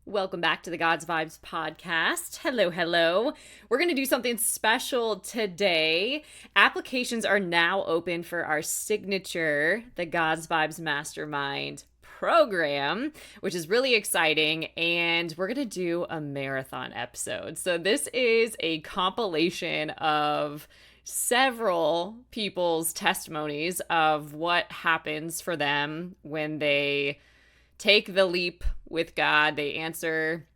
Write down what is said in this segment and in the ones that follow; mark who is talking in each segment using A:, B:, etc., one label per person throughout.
A: Welcome back to the God's Vibes podcast. Hello, hello. We're going to do something special today. Applications are now open for our signature, the God's Vibes Mastermind program, which is really exciting. And we're going to do a marathon episode. So this is a compilation of several people's testimonies of what happens for them when they take the leap with God. They answer,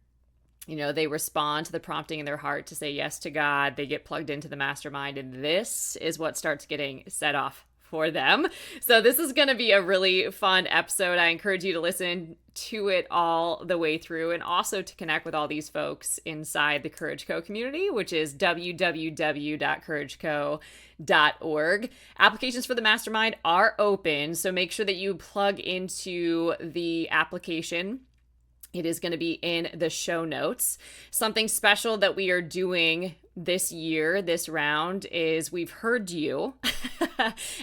A: they respond to the prompting in their heart to say yes to God. They get plugged into the mastermind, and this is what starts getting set off for them. So this is going to be a really fun episode. I encourage you to listen to it all the way through, and also to connect with all these folks inside the Courage Co community, which is www.courageco.org. Applications for the mastermind are open, so make sure that you plug into the application. It is going to be in the show notes. Something special that we are doing this year, this round, is we've heard you.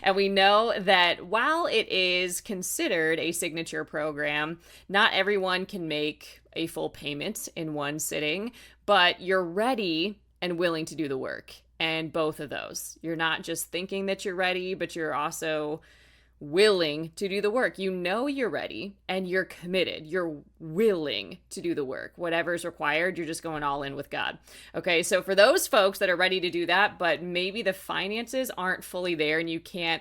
A: And we know that while it is considered a signature program, not everyone can make a full payment in one sitting, but you're ready and willing to do the work. And both of those. You're not just thinking that you're ready, but you're also willing to do the work. You know you're ready and you're committed. You're willing to do the work. Whatever's required, you're just going all in with God. Okay, so for those folks that are ready to do that, but maybe the finances aren't fully there and you can't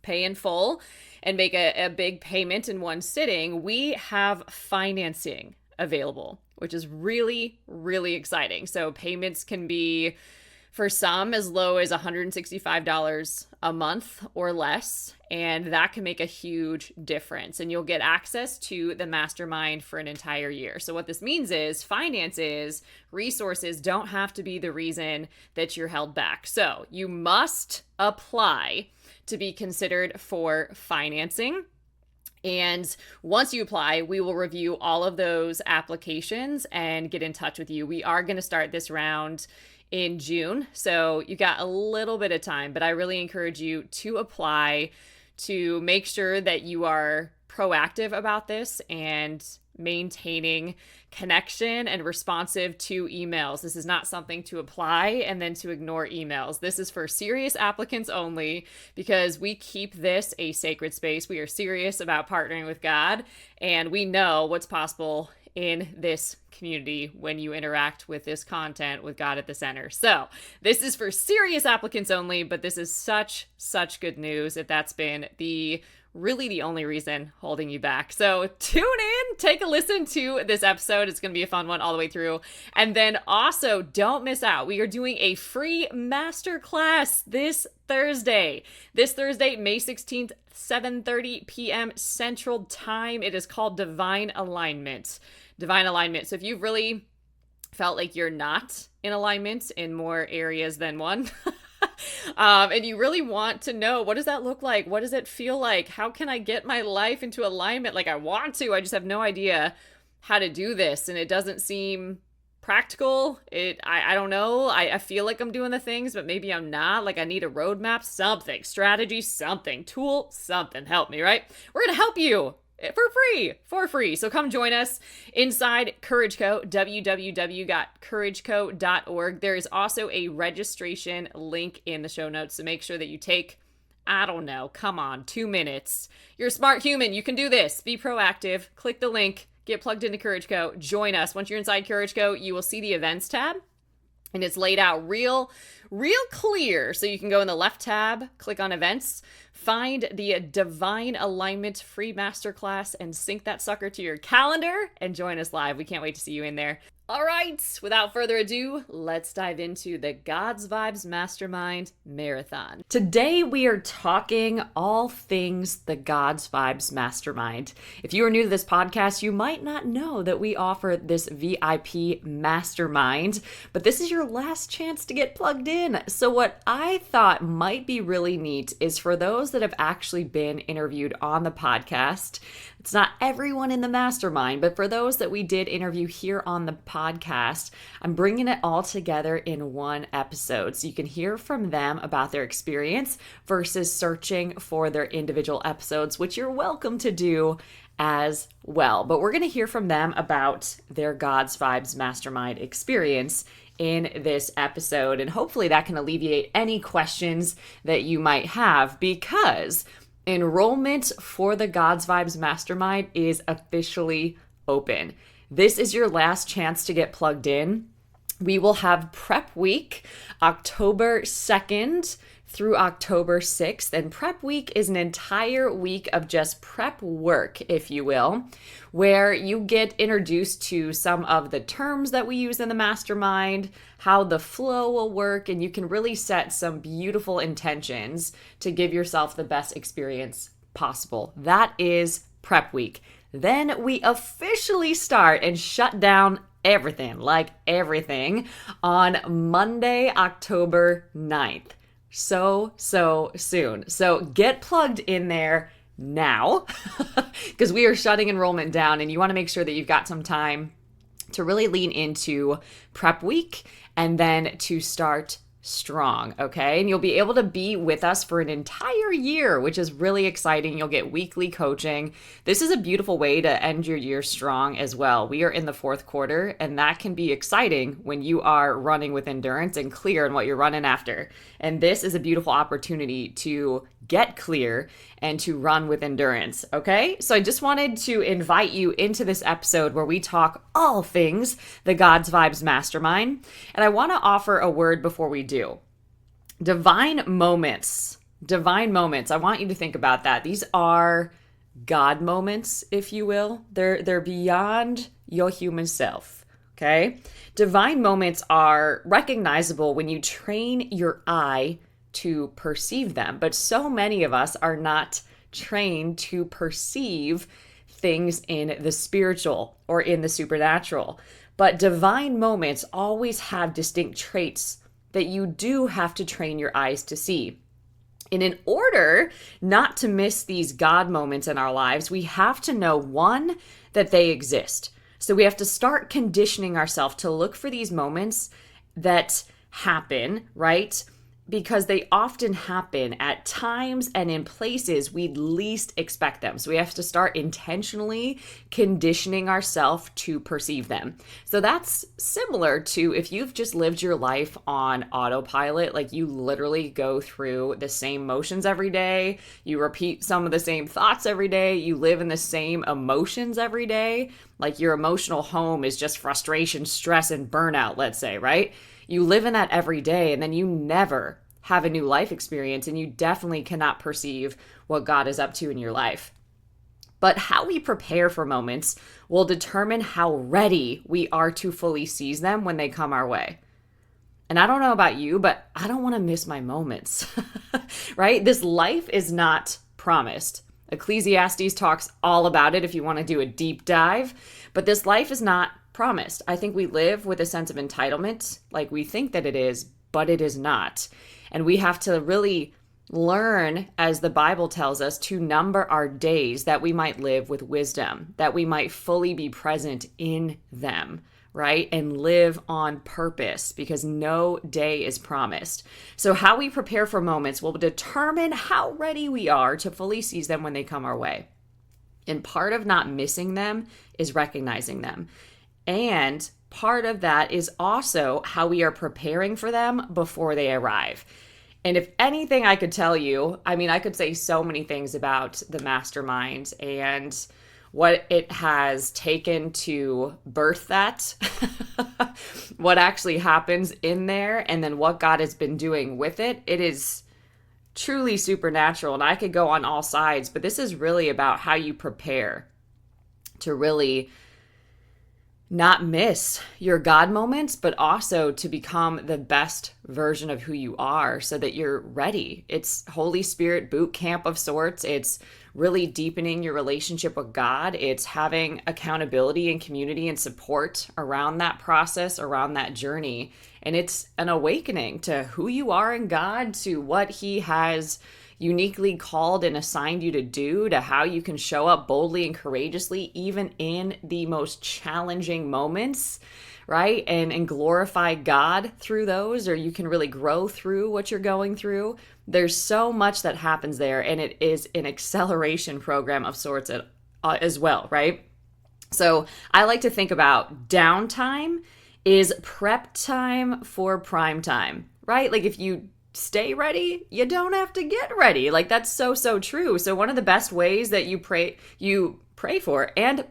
A: pay in full and make a big payment in one sitting, we have financing available, which is really, really exciting. So payments can be, for some, as low as $165 a month or less, and that can make a huge difference. And you'll get access to the mastermind for an entire year. So what this means is finances, resources don't have to be the reason that you're held back. So you must apply to be considered for financing. And once you apply, we will review all of those applications and get in touch with you. We are going to start this round in June, so you got a little bit of time, but I really encourage you to apply, to make sure that you are proactive about this and maintaining connection and responsive to emails. This is not something to apply and then to ignore emails. This is for serious applicants only, because we keep this a sacred space. We are serious about partnering with God, and we know what's possible in this community when you interact with this content with God at the center. So this is for serious applicants only, but this is such good news if that's been really the only reason holding you back. So tune in, take a listen to this episode. It's going to be a fun one all the way through. And then also don't miss out. We are doing a free masterclass this Thursday, May 16th, 7:30 p.m. Central Time. It is called Divine Alignment. So if you've really felt like you're not in alignment in more areas than one, and you really want to know, what does that look like? What does it feel like? How can I get my life into alignment? Like I want to, I just have no idea how to do this. And it doesn't seem practical. I don't know. I feel like I'm doing the things, but maybe I'm not. Like I need a roadmap, something, strategy, something, tool, something. Help me, right? We're going to help you for free. So come join us inside Courage Co, www.courageco.org. There is also a registration link in the show notes. So make sure that you take, 2 minutes. You're a smart human. You can do this. Be proactive. Click the link. Get plugged into Courage Co. Join us. Once you're inside Courage Co, you will see the events tab. And it's laid out real clear. So you can go in the left tab, click on events, find the Divine Alignment free masterclass, and sync that sucker to your calendar and join us live. We can't wait to see you in there. All right, without further ado, let's dive into the God's Vibes Mastermind Marathon. Today, we are talking all things the God's Vibes Mastermind. If you are new to this podcast, you might not know that we offer this VIP mastermind, but this is your last chance to get plugged in. So what I thought might be really neat is for those that have actually been interviewed on the podcast. It's not everyone in the mastermind, but for those that we did interview here on the podcast, podcast, I'm bringing it all together in one episode so you can hear from them about their experience versus searching for their individual episodes, which you're welcome to do as well. But we're going to hear from them about their God's Vibes Mastermind experience in this episode. And hopefully that can alleviate any questions that you might have, because enrollment for the God's Vibes Mastermind is officially open. This is your last chance to get plugged in. We will have prep week October 2nd through October 6th. And prep week is an entire week of just prep work, if you will, where you get introduced to some of the terms that we use in the mastermind, how the flow will work, and you can really set some beautiful intentions to give yourself the best experience possible. That is prep week. Then we officially start and shut down everything, like everything, on Monday, October 9th. So soon. So get plugged in there now because we are shutting enrollment down, and you want to make sure that you've got some time to really lean into prep week and then to start strong, okay? And you'll be able to be with us for an entire year, which is really exciting. You'll get weekly coaching. This is a beautiful way to end your year strong as well. We are in the fourth quarter, and that can be exciting when you are running with endurance and clear in what you're running after. And this is a beautiful opportunity to get clear and to run with endurance, okay? So I just wanted to invite you into this episode where we talk all things the God's Vibes Mastermind. And I want to offer a word before we do. Divine moments. Divine moments. I want you to think about that. These are God moments, if you will. They're beyond your human self, okay? Divine moments are recognizable when you train your eye to perceive them. But so many of us are not trained to perceive things in the spiritual or in the supernatural. But divine moments always have distinct traits that you do have to train your eyes to see. And in order not to miss these God moments in our lives, we have to know, one, that they exist. So we have to start conditioning ourselves to look for these moments that happen, right? Because they often happen at times and in places we'd least expect them. So we have to start intentionally conditioning ourselves to perceive them. So that's similar to if you've just lived your life on autopilot, like you literally go through the same motions every day, you repeat some of the same thoughts every day, you live in the same emotions every day, like your emotional home is just frustration, stress, and burnout, let's say, right? You live in that every day, and then you never have a new life experience, and you definitely cannot perceive what God is up to in your life. But how we prepare for moments will determine how ready we are to fully seize them when they come our way. And I don't know about you, but I don't want to miss my moments, right? This life is not promised. Ecclesiastes talks all about it if you want to do a deep dive, but this life is not promised. I think we live with a sense of entitlement, like we think that it is, but it is not. And we have to really learn, as the Bible tells us, to number our days that we might live with wisdom, that we might fully be present in them, right? And live on purpose, because no day is promised. So how we prepare for moments will determine how ready we are to fully seize them when they come our way. And part of not missing them is recognizing them. And part of that is also how we are preparing for them before they arrive. And if anything I could tell you, I mean, I could say so many things about the mastermind and what it has taken to birth that, what actually happens in there, and then what God has been doing with it. It is truly supernatural, and I could go on all sides, but this is really about how you prepare to really not miss your God moments, but also to become the best version of who you are so that you're ready. It's Holy Spirit boot camp of sorts. It's really deepening your relationship with God. It's having accountability and community and support around that process, around that journey. And it's an awakening to who you are in God, to what He has uniquely called and assigned you to do, to how you can show up boldly and courageously, even in the most challenging moments, right? And glorify God through those, or you can really grow through what you're going through. There's so much that happens there, and it is an acceleration program of sorts as well, right? So I like to think about downtime is prep time for prime time, right? Like if you stay ready, you don't have to get ready. Like that's so, so true. So one of the best ways that you pray for and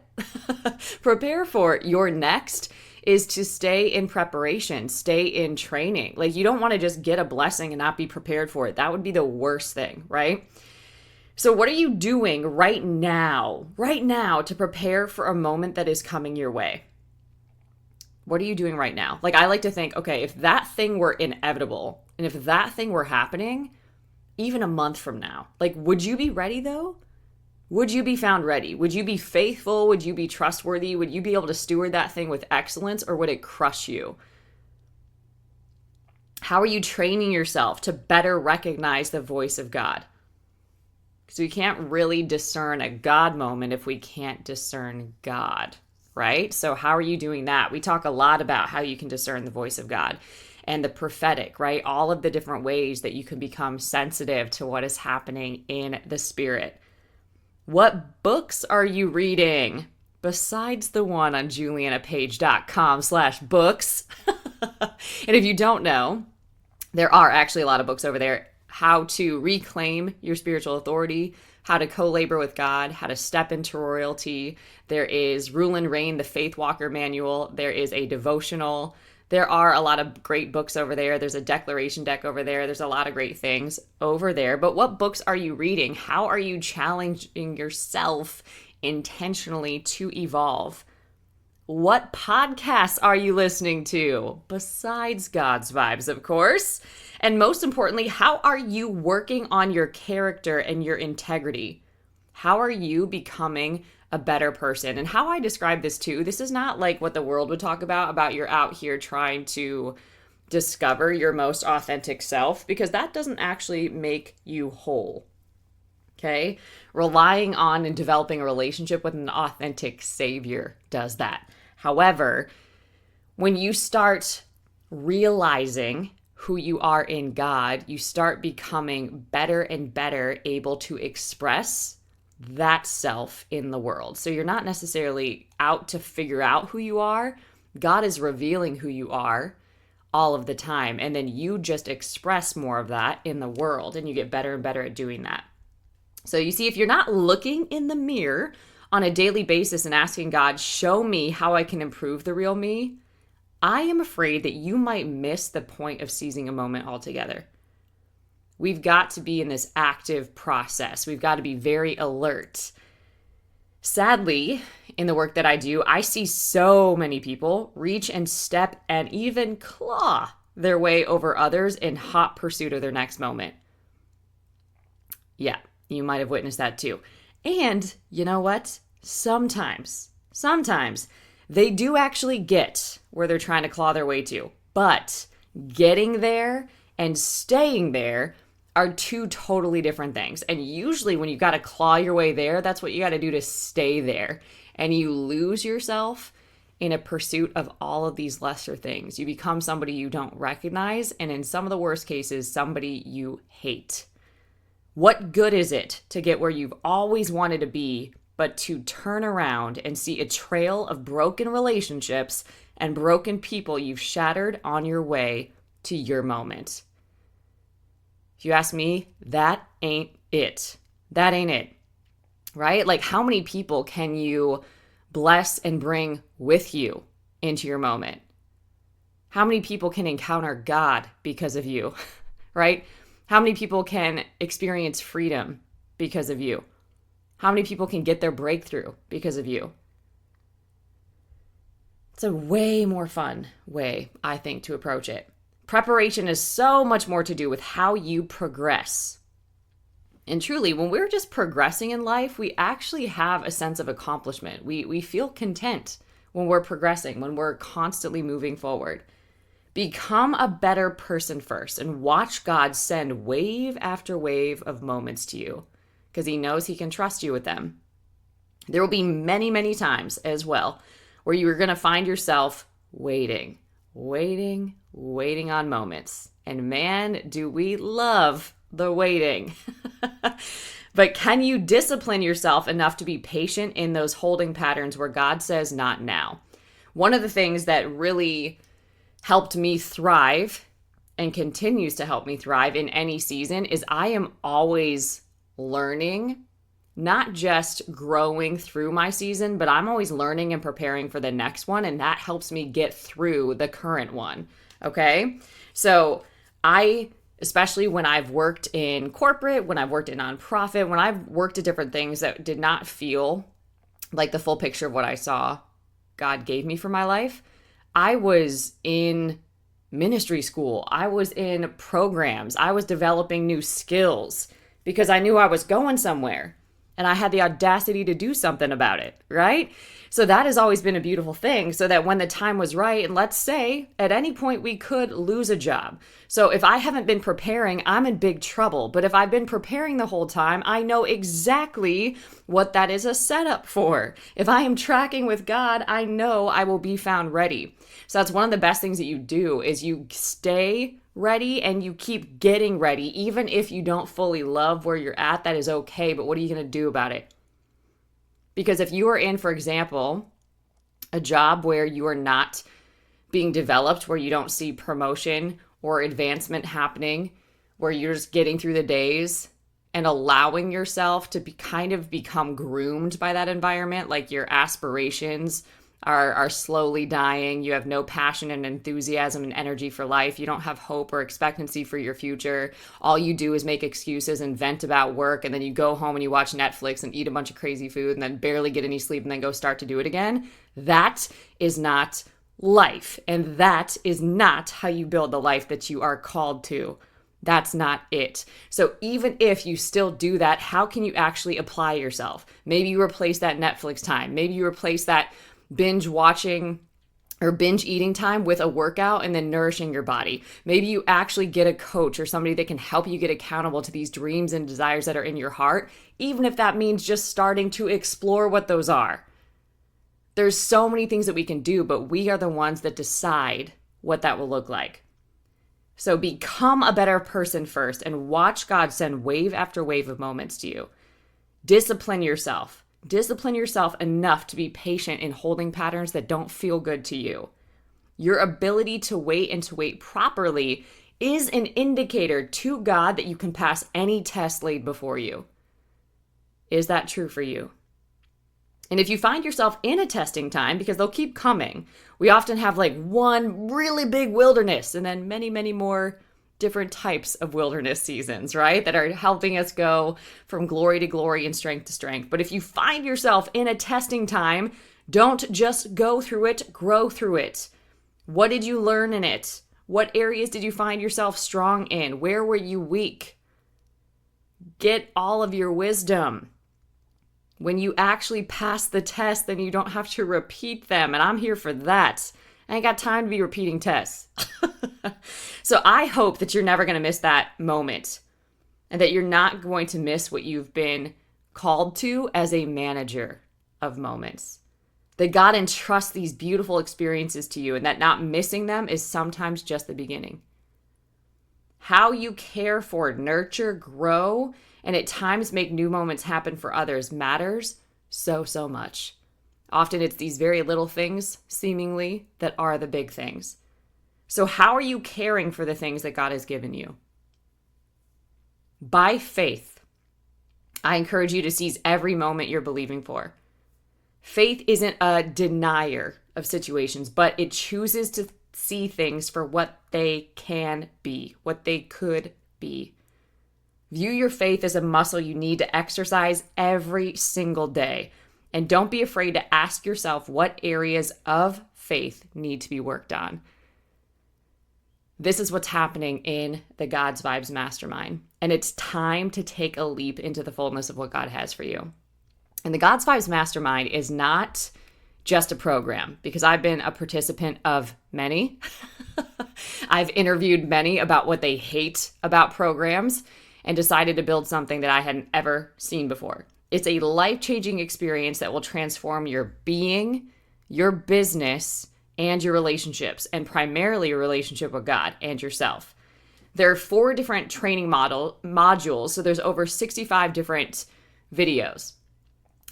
A: prepare for your next is to stay in preparation, stay in training. Like you don't want to just get a blessing and not be prepared for it. That would be the worst thing, right? So what are you doing right now to prepare for a moment that is coming your way? What are you doing right now? Like I like to think, okay, if that thing were inevitable and if that thing were happening even a month from now, like would you be ready though? Would you be found ready? Would you be faithful? Would you be trustworthy? Would you be able to steward that thing with excellence, or would it crush you? How are you training yourself to better recognize the voice of God? Because we can't really discern a God moment if we can't discern God, right? So how are you doing that? We talk a lot about how you can discern the voice of God and the prophetic, right? All of the different ways that you can become sensitive to what is happening in the spirit. What books are you reading besides the one on julianapage.com/books? And if you don't know, there are actually a lot of books over there. How to reclaim your spiritual authority, how to co-labor with God, how to step into royalty. There is Rule and Reign, the Faith Walker Manual. There is a devotional. There are a lot of great books over there. There's a declaration deck over there. There's a lot of great things over there. But what books are you reading? How are you challenging yourself intentionally to evolve? What podcasts are you listening to? Besides God's Vibes, of course. And most importantly, how are you working on your character and your integrity? How are you becoming a better person? And how I describe this too, this is not like what the world would talk about you're out here trying to discover your most authentic self, because that doesn't actually make you whole. Okay? Relying on and developing a relationship with an authentic savior does that. However, when you start realizing who you are in God, you start becoming better and better able to express that self in the world. So you're not necessarily out to figure out who you are. God is revealing who you are all of the time. And then you just express more of that in the world, and you get better and better at doing that. So you see, if you're not looking in the mirror on a daily basis and asking God, show me how I can improve the real me, I am afraid that you might miss the point of seizing a moment altogether. We've got to be in this active process. We've got to be very alert. Sadly, in the work that I do, I see so many people reach and step and even claw their way over others in hot pursuit of their next moment. Yeah, you might have witnessed that too. And you know what? Sometimes they do actually get where they're trying to claw their way to. But getting there and staying there are two totally different things. And usually when you got to claw your way there, that's what you got to do to stay there. And you lose yourself in a pursuit of all of these lesser things. You become somebody you don't recognize, and in some of the worst cases, somebody you hate. What good is it to get where you've always wanted to be, but to turn around and see a trail of broken relationships and broken people you've shattered on your way to your moment? If you ask me, that ain't it. That ain't it, right? Like, how many people can you bless and bring with you into your moment? How many people can encounter God because of you, right? How many people can experience freedom because of you? How many people can get their breakthrough because of you? It's a way more fun way, I think, to approach it. Preparation is so much more to do with how you progress. And truly, when we're just progressing in life, we actually have a sense of accomplishment. We feel content when we're progressing, when we're constantly moving forward. Become a better person first and watch God send wave after wave of moments to you, because he knows he can trust you with them. There will be many, many times as well where you are going to find yourself waiting, waiting on moments. And man, do we love the waiting. But can you discipline yourself enough to be patient in those holding patterns where God says, not now? One of the things that really helped me thrive and continues to help me thrive in any season is I am always learning, not just growing through my season, but I'm always learning and preparing for the next one. And that helps me get through the current one. Okay. So especially when I've worked in corporate, when I've worked in nonprofit, when I've worked at different things that did not feel like the full picture of what I saw God gave me for my life, I was in ministry school. I was in programs. I was developing new skills because I knew I was going somewhere and I had the audacity to do something about it, right? So that has always been a beautiful thing, so that when the time was right, and let's say at any point we could lose a job. So if I haven't been preparing, I'm in big trouble. But if I've been preparing the whole time, I know exactly what that is a setup for. If I am tracking with God, I know I will be found ready. So that's one of the best things that you do is you stay ready and you keep getting ready. Even if you don't fully love where you're at, that is okay. But what are you going to do about it? Because if you are in, for example, a job where you are not being developed, where you don't see promotion or advancement happening, where you're just getting through the days and allowing yourself to kind of become groomed by that environment, like your aspirations are slowly dying. You have no passion and enthusiasm and energy for life. You don't have hope or expectancy for your future. All you do is make excuses and vent about work. And then you go home and you watch Netflix and eat a bunch of crazy food and then barely get any sleep and then go start to do it again. That is not life. And that is not how you build the life that you are called to. That's not it. So even if you still do that, how can you actually apply yourself? Maybe you replace that Netflix time. Maybe you replace that binge watching or binge eating time with a workout and then nourishing your body. Maybe you actually get a coach or somebody that can help you get accountable to these dreams and desires that are in your heart, even if that means just starting to explore what those are. There's so many things that we can do, but we are the ones that decide what that will look like. So become a better person first and watch God send wave after wave of moments to you. Discipline yourself. Discipline yourself enough to be patient in holding patterns that don't feel good to you. Your ability to wait and to wait properly is an indicator to God that you can pass any test laid before you. Is that true for you? And if you find yourself in a testing time, because they'll keep coming, we often have like one really big wilderness and then many, many more different types of wilderness seasons, right? That are helping us go from glory to glory and strength to strength. But if you find yourself in a testing time, don't just go through it, grow through it. What did you learn in it? What areas did you find yourself strong in? Where were you weak? Get all of your wisdom. When you actually pass the test, then you don't have to repeat them. And I'm here for that. I ain't got time to be repeating tests. So I hope that you're never going to miss that moment and that you're not going to miss what you've been called to as a manager of moments. That God entrusts these beautiful experiences to you and that not missing them is sometimes just the beginning. How you care for, nurture, grow, and at times make new moments happen for others matters so, so much. Often it's these very little things, seemingly, that are the big things. So how are you caring for the things that God has given you? By faith, I encourage you to seize every moment you're believing for. Faith isn't a denier of situations, but it chooses to see things for what they can be, what they could be. View your faith as a muscle you need to exercise every single day. And don't be afraid to ask yourself what areas of faith need to be worked on. This is what's happening in the God's Vibes Mastermind. And it's time to take a leap into the fullness of what God has for you. And the God's Vibes Mastermind is not just a program, because I've been a participant of many. I've interviewed many about what they hate about programs and decided to build something that I hadn't ever seen before. It's a life-changing experience that will transform your being, your business, and your relationships, and primarily your relationship with God and yourself. There are 4 different training modules, so there's over 65 different videos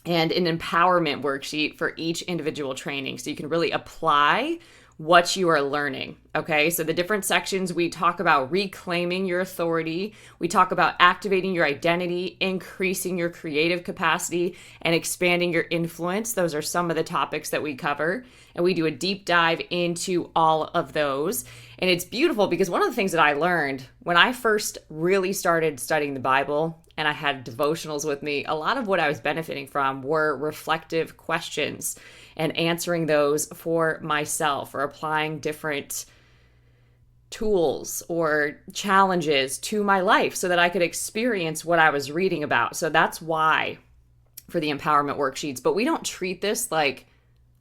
A: and an empowerment worksheet for each individual training, so you can really apply what you are learning, okay? So the different sections, we talk about reclaiming your authority, we talk about activating your identity, increasing your creative capacity, and expanding your influence. Those are some of the topics that we cover, and we do a deep dive into all of those. And it's beautiful because one of the things that I learned when I first really started studying the Bible and I had devotionals with me, a lot of what I was benefiting from were reflective questions and answering those for myself, or applying different tools or challenges to my life so that I could experience what I was reading about. So that's why for the empowerment worksheets. But we don't treat this like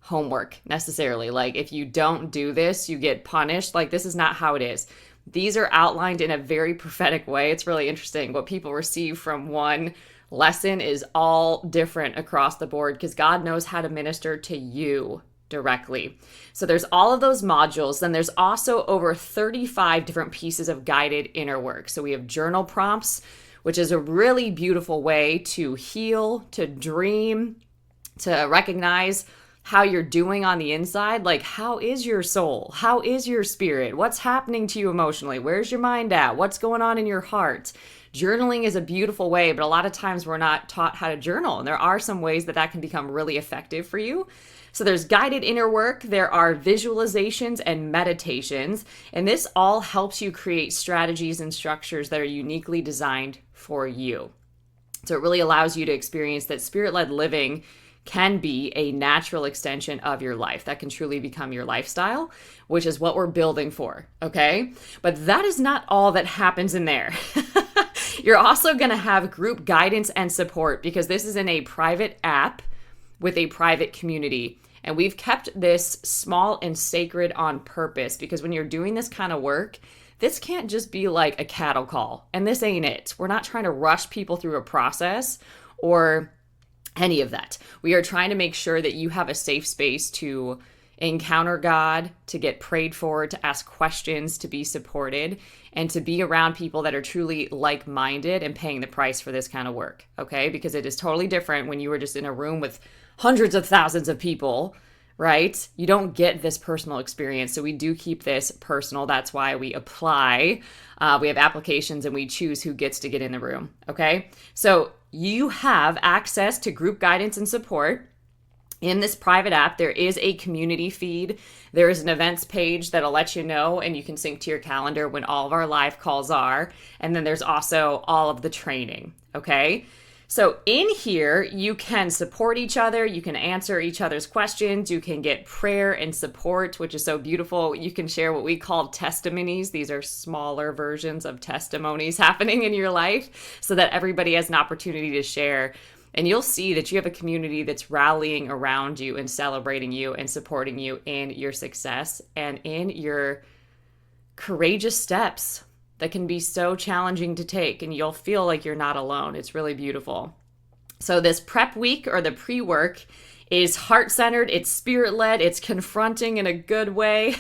A: homework necessarily. Like if you don't do this, you get punished. Like this is not how it is. These are outlined in a very prophetic way. It's really interesting. What people receive from one lesson is all different across the board because God knows how to minister to you directly. So there's all of those modules. Then there's also over 35 different pieces of guided inner work. So we have journal prompts, which is a really beautiful way to heal, to dream, to recognize how you're doing on the inside. Like, how is your soul? How is your spirit? What's happening to you emotionally? Where's your mind at? What's going on in your heart? Journaling is a beautiful way, but a lot of times we're not taught how to journal. And there are some ways that that can become really effective for you. So there's guided inner work, there are visualizations and meditations, and this all helps you create strategies and structures that are uniquely designed for you. So it really allows you to experience that spirit-led living can be a natural extension of your life. That can truly become your lifestyle, which is what we're building for, okay? But that is not all that happens in there. You're also going to have group guidance and support because this is in a private app with a private community. And we've kept this small and sacred on purpose because when you're doing this kind of work, this can't just be like a cattle call. And this ain't it. We're not trying to rush people through a process or any of that. We are trying to make sure that you have a safe space to encounter God, to get prayed for, to ask questions, to be supported, and to be around people that are truly like-minded and paying the price for this kind of work, okay? Because it is totally different when you are just in a room with hundreds of thousands of people, right? You don't get this personal experience. So we do keep this personal. That's why we apply. We have applications and we choose who gets to get in the room, okay? So you have access to group guidance and support. In this private app, there is a community feed. There is an events page that'll let you know, and you can sync to your calendar when all of our live calls are. And then there's also all of the training, okay? So in here, you can support each other. You can answer each other's questions. You can get prayer and support, which is so beautiful. You can share what we call testimonies. These are smaller versions of testimonies happening in your life so that everybody has an opportunity to share. And you'll see that you have a community that's rallying around you and celebrating you and supporting you in your success and in your courageous steps that can be so challenging to take. And you'll feel like you're not alone. It's really beautiful. So this prep week or the pre-work is heart-centered, it's spirit-led, it's confronting in a good way.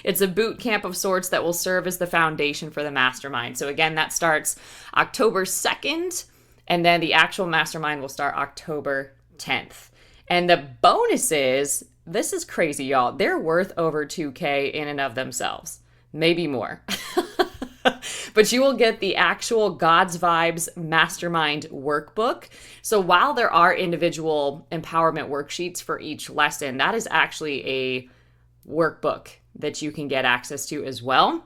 A: It's a boot camp of sorts that will serve as the foundation for the mastermind. So again, that starts October 2nd. And then the actual mastermind will start October 10th. And the bonuses, this is crazy, y'all. They're worth over $2,000 in and of themselves, maybe more. But you will get the actual God's Vibes Mastermind workbook. So while there are individual empowerment worksheets for each lesson, that is actually a workbook that you can get access to as well.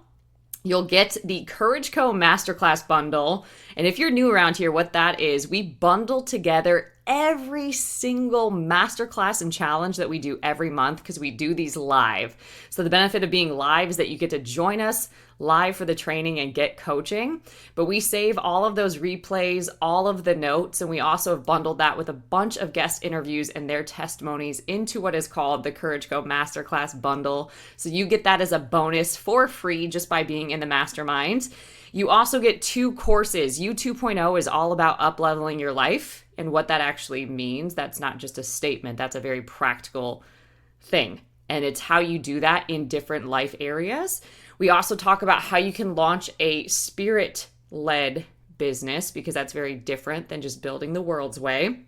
A: You'll get the Courage Co Masterclass bundle. And if you're new around here, what that is, we bundle together every single masterclass and challenge that we do every month because we do these live. So the benefit of being live is that you get to join us live for the training and get coaching. But we save all of those replays, all of the notes, and we also have bundled that with a bunch of guest interviews and their testimonies into what is called the Courage Co Masterclass bundle. So you get that as a bonus for free just by being in the mastermind. You also get 2 courses. You 2.0 is all about up-leveling your life and what that actually means. That's not just a statement. That's a very practical thing. And it's how you do that in different life areas. We also talk about how you can launch a spirit-led business, because that's very different than just building the world's way.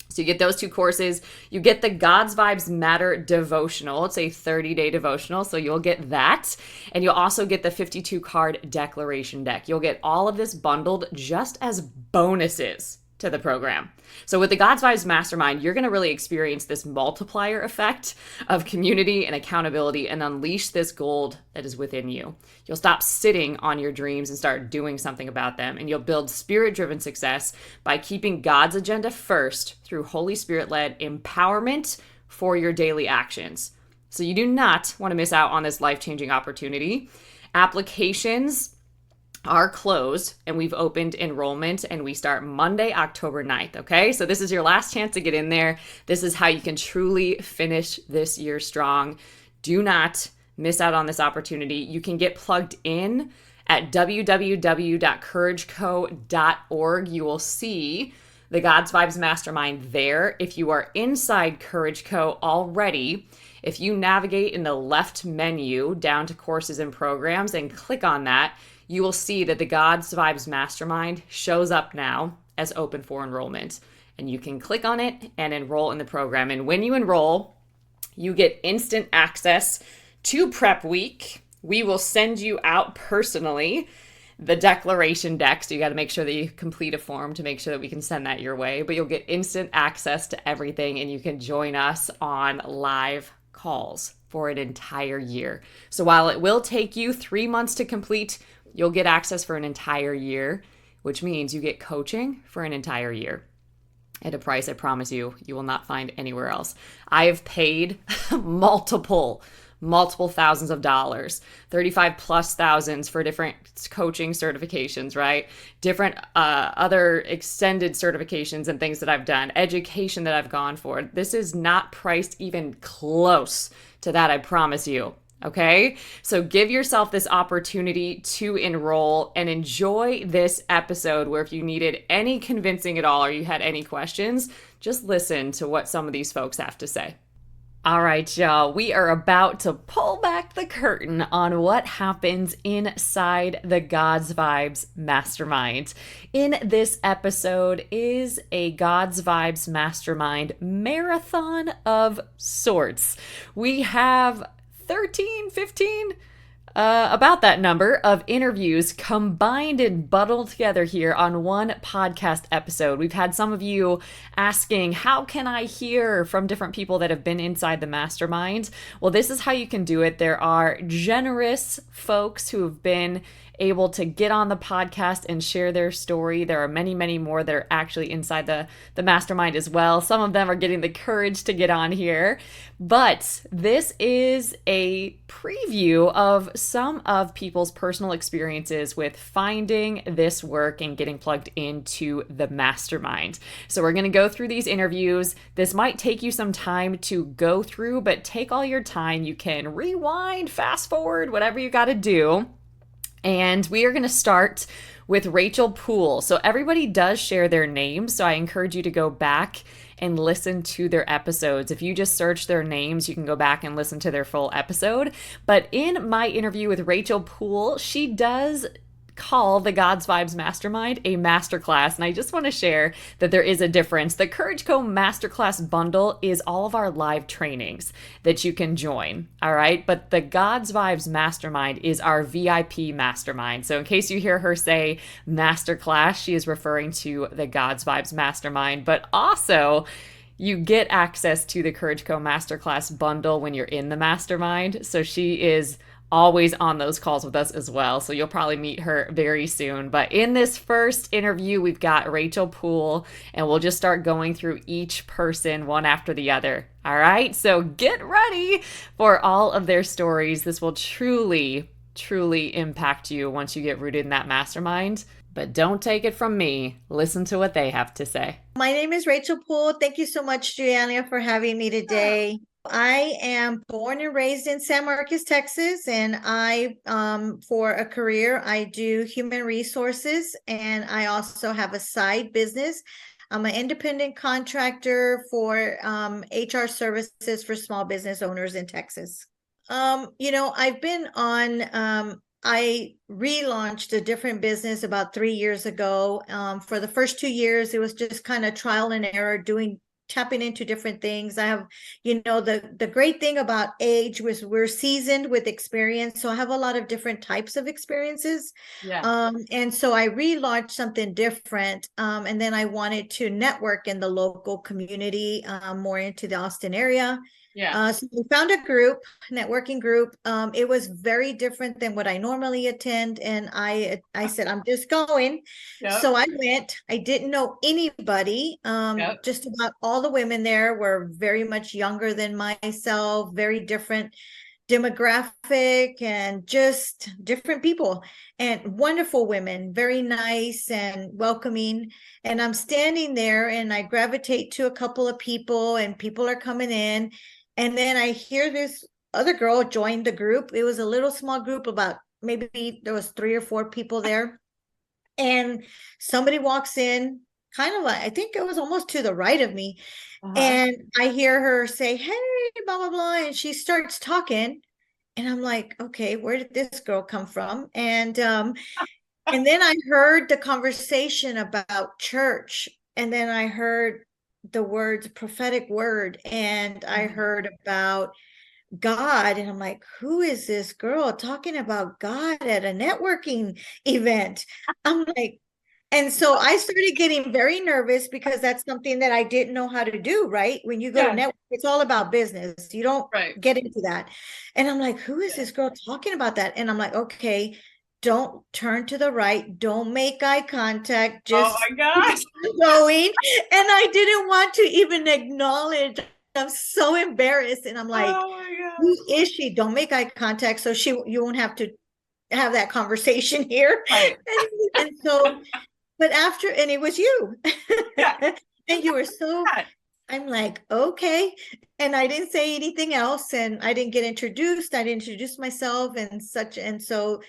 A: So you get those 2 courses. You get the God's Vibes Matter devotional. It's a 30-day devotional, so you'll get that. And you'll also get the 52 card declaration deck. You'll get all of this bundled just as bonuses to the program. So with the God's Vibes Mastermind, you're going to really experience this multiplier effect of community and accountability and unleash this gold that is within you. You'll stop sitting on your dreams and start doing something about them. And you'll build spirit-driven success by keeping God's agenda first through Holy Spirit-led empowerment for your daily actions. So you do not want to miss out on this life-changing opportunity. Applications are closed, and we've opened enrollment, and we start Monday, October 9th. Okay. So this is your last chance to get in there. This is how you can truly finish this year strong. Do not miss out on this opportunity. You can get plugged in at www.courageco.org. You will see the God's Vibes Mastermind there. If you are inside Courage Co already, if you navigate in the left menu down to courses and programs and click on that, you will see that the God's Vibes Mastermind shows up now as open for enrollment. And you can click on it and enroll in the program. And when you enroll, you get instant access to Prep Week. We will send you out personally the declaration deck. So you got to make sure that you complete a form to make sure that we can send that your way. But you'll get instant access to everything, and you can join us on live calls for an entire year. So while it will take you 3 months to complete, you'll get access for an entire year, which means you get coaching for an entire year at a price I promise you will not find anywhere else. I have paid multiple thousands of dollars, 35 plus thousands for different coaching certifications, right? Different other extended certifications and things that I've done, education that I've gone for. This is not priced even close to that, I promise you. Okay, so give yourself this opportunity to enroll and enjoy this episode, where if you needed any convincing at all or you had any questions, just listen to what some of these folks have to say. All right, y'all, we are about to pull back the curtain on what happens inside the God's Vibes Mastermind. In this episode is a God's Vibes Mastermind marathon of sorts. We have 13, 15, about that number of interviews combined and bundled together here on one podcast episode. We've had some of you asking, how can I hear from different people that have been inside the mastermind? Well, this is how you can do it. There are generous folks who have been able to get on the podcast and share their story. There are many, many more that are actually inside the mastermind as well. Some of them are getting the courage to get on here. But this is a preview of some of people's personal experiences with finding this work and getting plugged into the mastermind. So we're going to go through these interviews. This might take you some time to go through, but take all your time. You can rewind, fast forward, whatever you got to do. And we are going to start with Rachel Poole. So everybody does share their names, so I encourage you to go back and listen to their episodes. If you just search their names, you can go back and listen to their full episode. But in my interview with Rachel Poole, she does call the God's Vibes Mastermind a masterclass. And I just want to share that there is a difference. The Courage Co Masterclass bundle is all of our live trainings that you can join. All right. But the God's Vibes Mastermind is our VIP mastermind. So in case you hear her say masterclass, she is referring to the God's Vibes Mastermind. But also, you get access to the Courage Co Masterclass bundle when you're in the mastermind. So she is always on those calls with us as well. So you'll probably meet her very soon. But in this first interview, we've got Rachel Poole, and we'll just start going through each person one after the other. All right. So get ready for all of their stories. This will truly, truly impact you once you get rooted in that mastermind. But don't take it from me. Listen to what they have to say.
B: My name is Rachel Poole. Thank you so much, Juliana, for having me today. I am born and raised in San Marcos, Texas, and for a career, I do human resources, and I also have a side business. I'm an independent contractor for HR services for small business owners in Texas. I've been on, I relaunched a different business about 3 years ago. For the first 2 years, it was just kind of trial and error, tapping into different things. I have, the great thing about age was we're seasoned with experience. So I have a lot of different types of experiences.
A: Yeah.
B: And so I relaunched something different. And then I wanted to network in the local community, more into the Austin area.
A: Yeah.
B: So we found a group, networking group. It was very different than what I normally attend. And I said, I'm just going.
A: Yep.
B: So I went. I didn't know anybody.
A: Yep.
B: Just about all the women there were very much younger than myself, very different demographic, and just different people, and wonderful women, very nice and welcoming. And I'm standing there and I gravitate to a couple of people, and people are coming in. And then I hear this other girl join the group. It was a little small group, about maybe there was 3 or 4 people there. And somebody walks in, kind of like, I think it was almost to the right of me. And I hear her say, hey, blah, blah, blah. And she starts talking. And I'm like, okay, where did this girl come from? And then I heard the conversation about church. And then I heard the words prophetic word. And I heard about God. And I'm like, who is this girl talking about God at a networking event? I'm like, and so I started getting very nervous, because that's something that I didn't know how to do, right? When you go to network, it's all about business. You don't get into that. And I'm like, who is this girl talking about that? And I'm like, okay, don't turn to the right. Don't make eye contact. Just
A: oh my gosh.
B: going. And I didn't want to even acknowledge. I'm so embarrassed. And I'm like,
A: oh my gosh.
B: who is she? Don't make eye contact. So you won't have to have that conversation here.
A: Right.
B: And so, but after, and it was you.
A: Yeah.
B: And you were so, I'm like, okay. And I didn't say anything else. And I didn't get introduced. I didn't introduce myself and such. And so,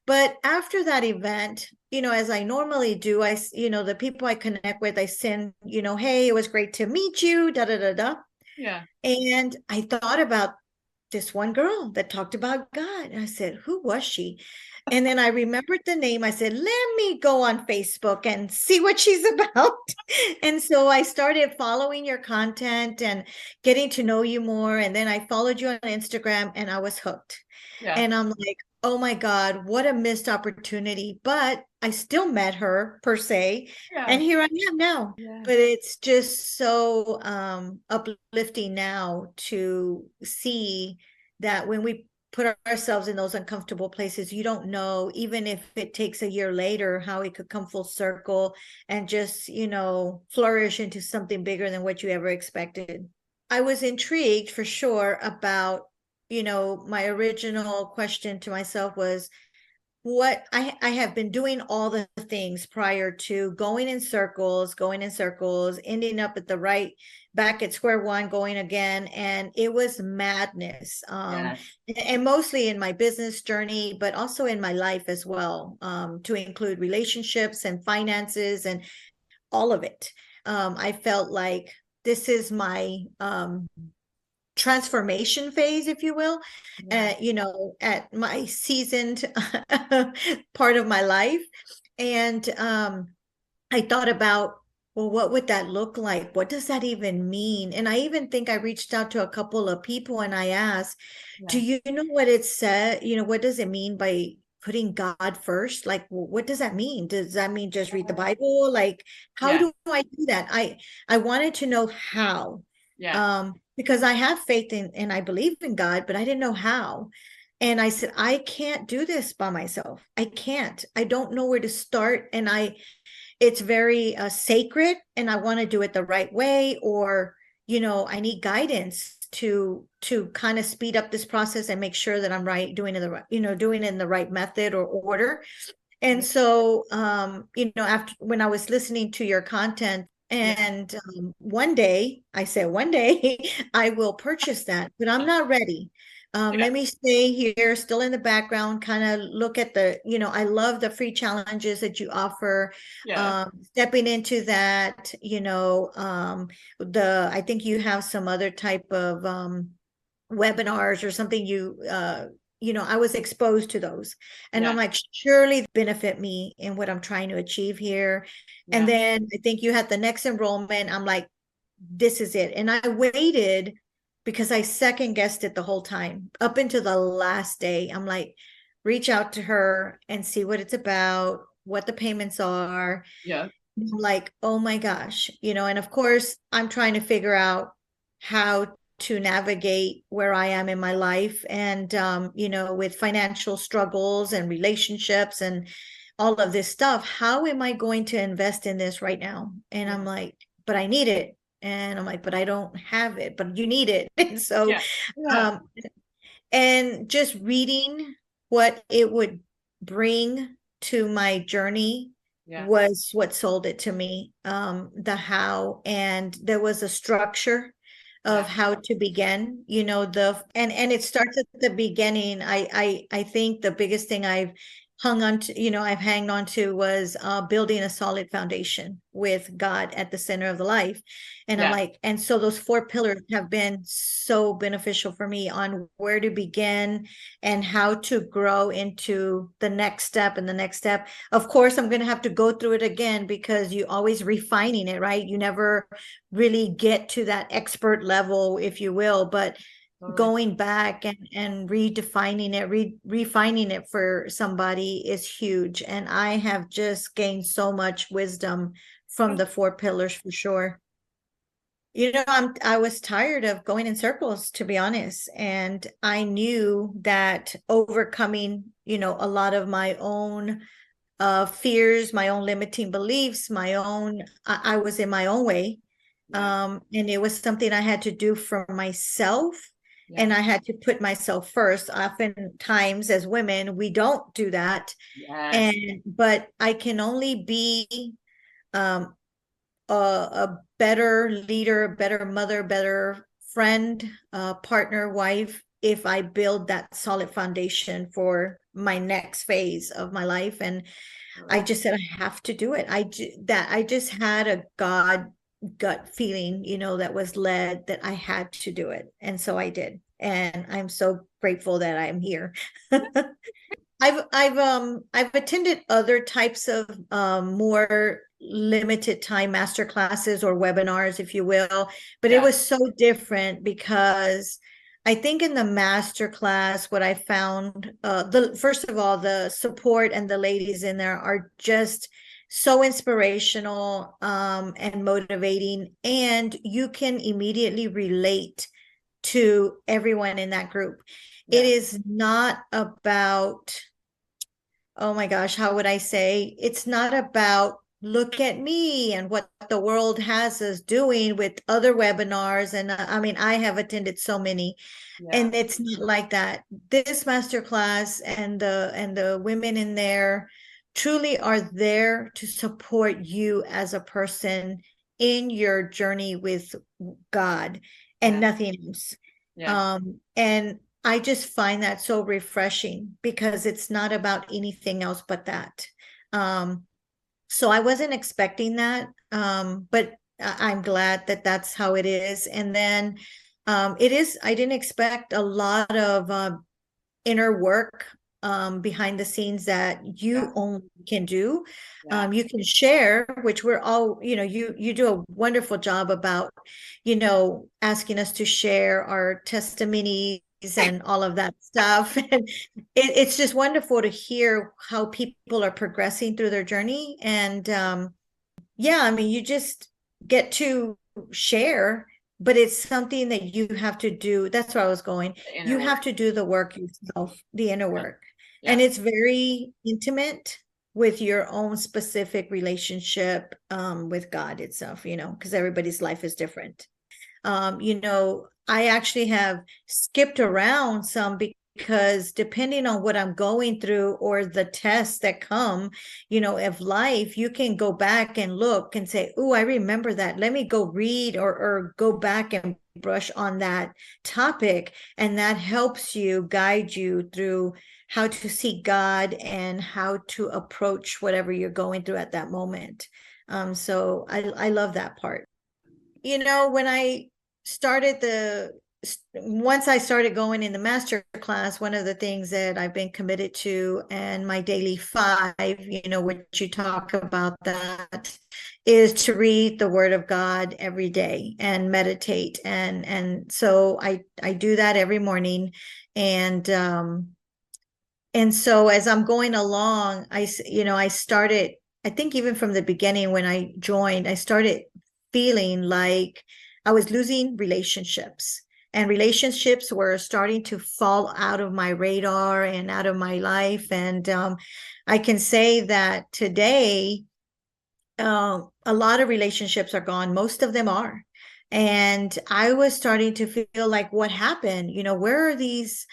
B: but after that event, as I normally do, the people I connect with, I send, hey, it was great to meet you, da, da, da, da.
A: Yeah.
B: And I thought about this one girl that talked about God. And I said, who was she? And then I remembered the name. I said, let me go on Facebook and see what she's about. And so I started following your content and getting to know you more. And then I followed you on Instagram, and I was hooked.
A: Yeah.
B: And I'm like, oh my God, what a missed opportunity. But I still met her, per se.
A: Yeah.
B: And here I am now.
A: Yeah.
B: But it's just so uplifting now to see that when we put ourselves in those uncomfortable places, you don't know, even if it takes a year later, how it could come full circle and just, flourish into something bigger than what you ever expected. I was intrigued for sure about, my original question to myself was, what I have been doing all the things prior to going in circles, ending up back at square one, going again. And it was madness. And mostly in my business journey, but also in my life as well, to include relationships and finances and all of it. I felt like this is my transformation phase, if you will, at my seasoned part of my life. And I thought about, well, what would that look like? What does that even mean? And I even think I reached out to a couple of people and I asked, do you know what it said? What does it mean by putting God first? Like, what does that mean? Does that mean just read the Bible? Like, how do I do that? I wanted to know how. Because I have faith in and I believe in God, but I didn't know how. And I said, I can't do this by myself. I can't. I don't know where to start. And it's very sacred, and I want to do it the right way, or, I need guidance to kind of speed up this process and make sure that I'm doing it in the right method or order. And so, after, when I was listening to your content, and one day I will purchase that, but I'm not ready.
A: Yeah.
B: Let me stay here, still in the background, kind of look at the, I love the free challenges that you offer.
A: Yeah.
B: Stepping into that, I think you have some other type of webinars or something I was exposed to those, and I'm
A: Yeah.
B: like, surely benefit me in what I'm trying to achieve here. And
A: Yeah.
B: then I think you had the next enrollment. I'm like, this is it. And I waited because I second guessed it the whole time up until the last day. I'm like, reach out to her and see what it's about, what the payments are.
A: Yeah.
B: I'm like, oh my gosh, and of course, I'm trying to figure out how to navigate where I am in my life, and, with financial struggles and relationships and all of this stuff. How am I going to invest in this right now? And I'm
A: Yeah.
B: like, but I need it. And I'm like, but I don't have it, but you need it. And so,
A: Yeah. Yeah.
B: um, and just reading what it would bring to my journey
A: Yeah.
B: was what sold it to me. The how, and there was a structure of
A: Yeah.
B: how to begin, and it starts at the beginning. I think the biggest thing I've hanged on to was building a solid foundation with God at the center of the life. And I'm
A: Yeah.
B: like, and so those four pillars have been so beneficial for me on where to begin and how to grow into the next step and the next step. Of course, I'm going to have to go through it again because you always refining it, right? You never really get to that expert level, if you will, but
A: Totally.
B: going back and redefining it, refining it for somebody is huge. And I have just gained so much wisdom from the four pillars for sure. I was tired of going in circles, to be honest. And I knew that overcoming, a lot of my own fears, my own limiting beliefs, I was in my own way.
A: Yeah.
B: And it was something I had to do for myself.
A: Yeah.
B: And I had to put myself first. Oftentimes, as women, we don't do that.
A: Yes.
B: But I can only be um, a better leader, a better mother, better friend, partner, wife, if I build that solid foundation for my next phase of my life. And I just said, I have to do it. I just had a God gut feeling, that was led that I had to do it. And so I did. And I'm so grateful that I'm here. I've attended other types of more limited time master classes or webinars, if you will, but it
A: Yeah.
B: was so different because I think in the master class, what I found, the first of all, the support and the ladies in there are just so inspirational, and motivating, and you can immediately relate to everyone in that group. It
A: Yeah.
B: is not about, oh my gosh, how would I say? It's not about look at me and what the world has us doing with other webinars. And I mean, I have attended so many,
A: Yeah.
B: and it's not like that. This masterclass and the women in there truly are there to support you as a person in your journey with God and
A: Yeah.
B: nothing else.
A: Yeah.
B: And I just find that so refreshing because it's not about anything else but that. Um, so I wasn't expecting that, but I'm glad that that's how it is. And then it is, I didn't expect a lot of inner work behind the scenes that
A: Yeah.
B: you only can do.
A: Yeah.
B: You can share, which we're all, you do a wonderful job about, asking us to share our testimonies and all of that stuff. And it's just wonderful to hear how people are progressing through their journey. And yeah, I mean, you just get to share, but it's something that you have to do. That's where I was going.
A: The
B: You
A: inner work.
B: have to do the work yourself, the inner
A: Yeah.
B: work. And
A: Yeah.
B: it's very intimate with your own specific relationship with God itself, because everybody's life is different. I actually have skipped around some because depending on what I'm going through or the tests that come, of life, you can go back and look and say, oh, I remember that. Let me go read or go back and brush on that topic, and that helps you guide you through how to seek God and how to approach whatever you're going through at that moment. So I love that part. When I started once I started going in the master class, one of the things that I've been committed to, and my daily 5, which you talk about that, is to read the Word of God every day and meditate. So I do that every morning. And so as I'm going along, I started, I think even from the beginning when I joined, I started feeling like I was losing relationships, and relationships were starting to fall out of my radar and out of my life. And I can say that today, a lot of relationships are gone. Most of them are. And I was starting to feel like, what happened? Where are these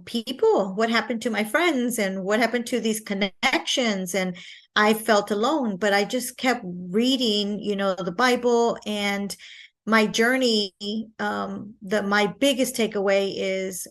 B: people? What happened to my friends? And what happened to these connections? And I felt alone, but I just kept reading, the Bible. And my journey, my biggest takeaway is,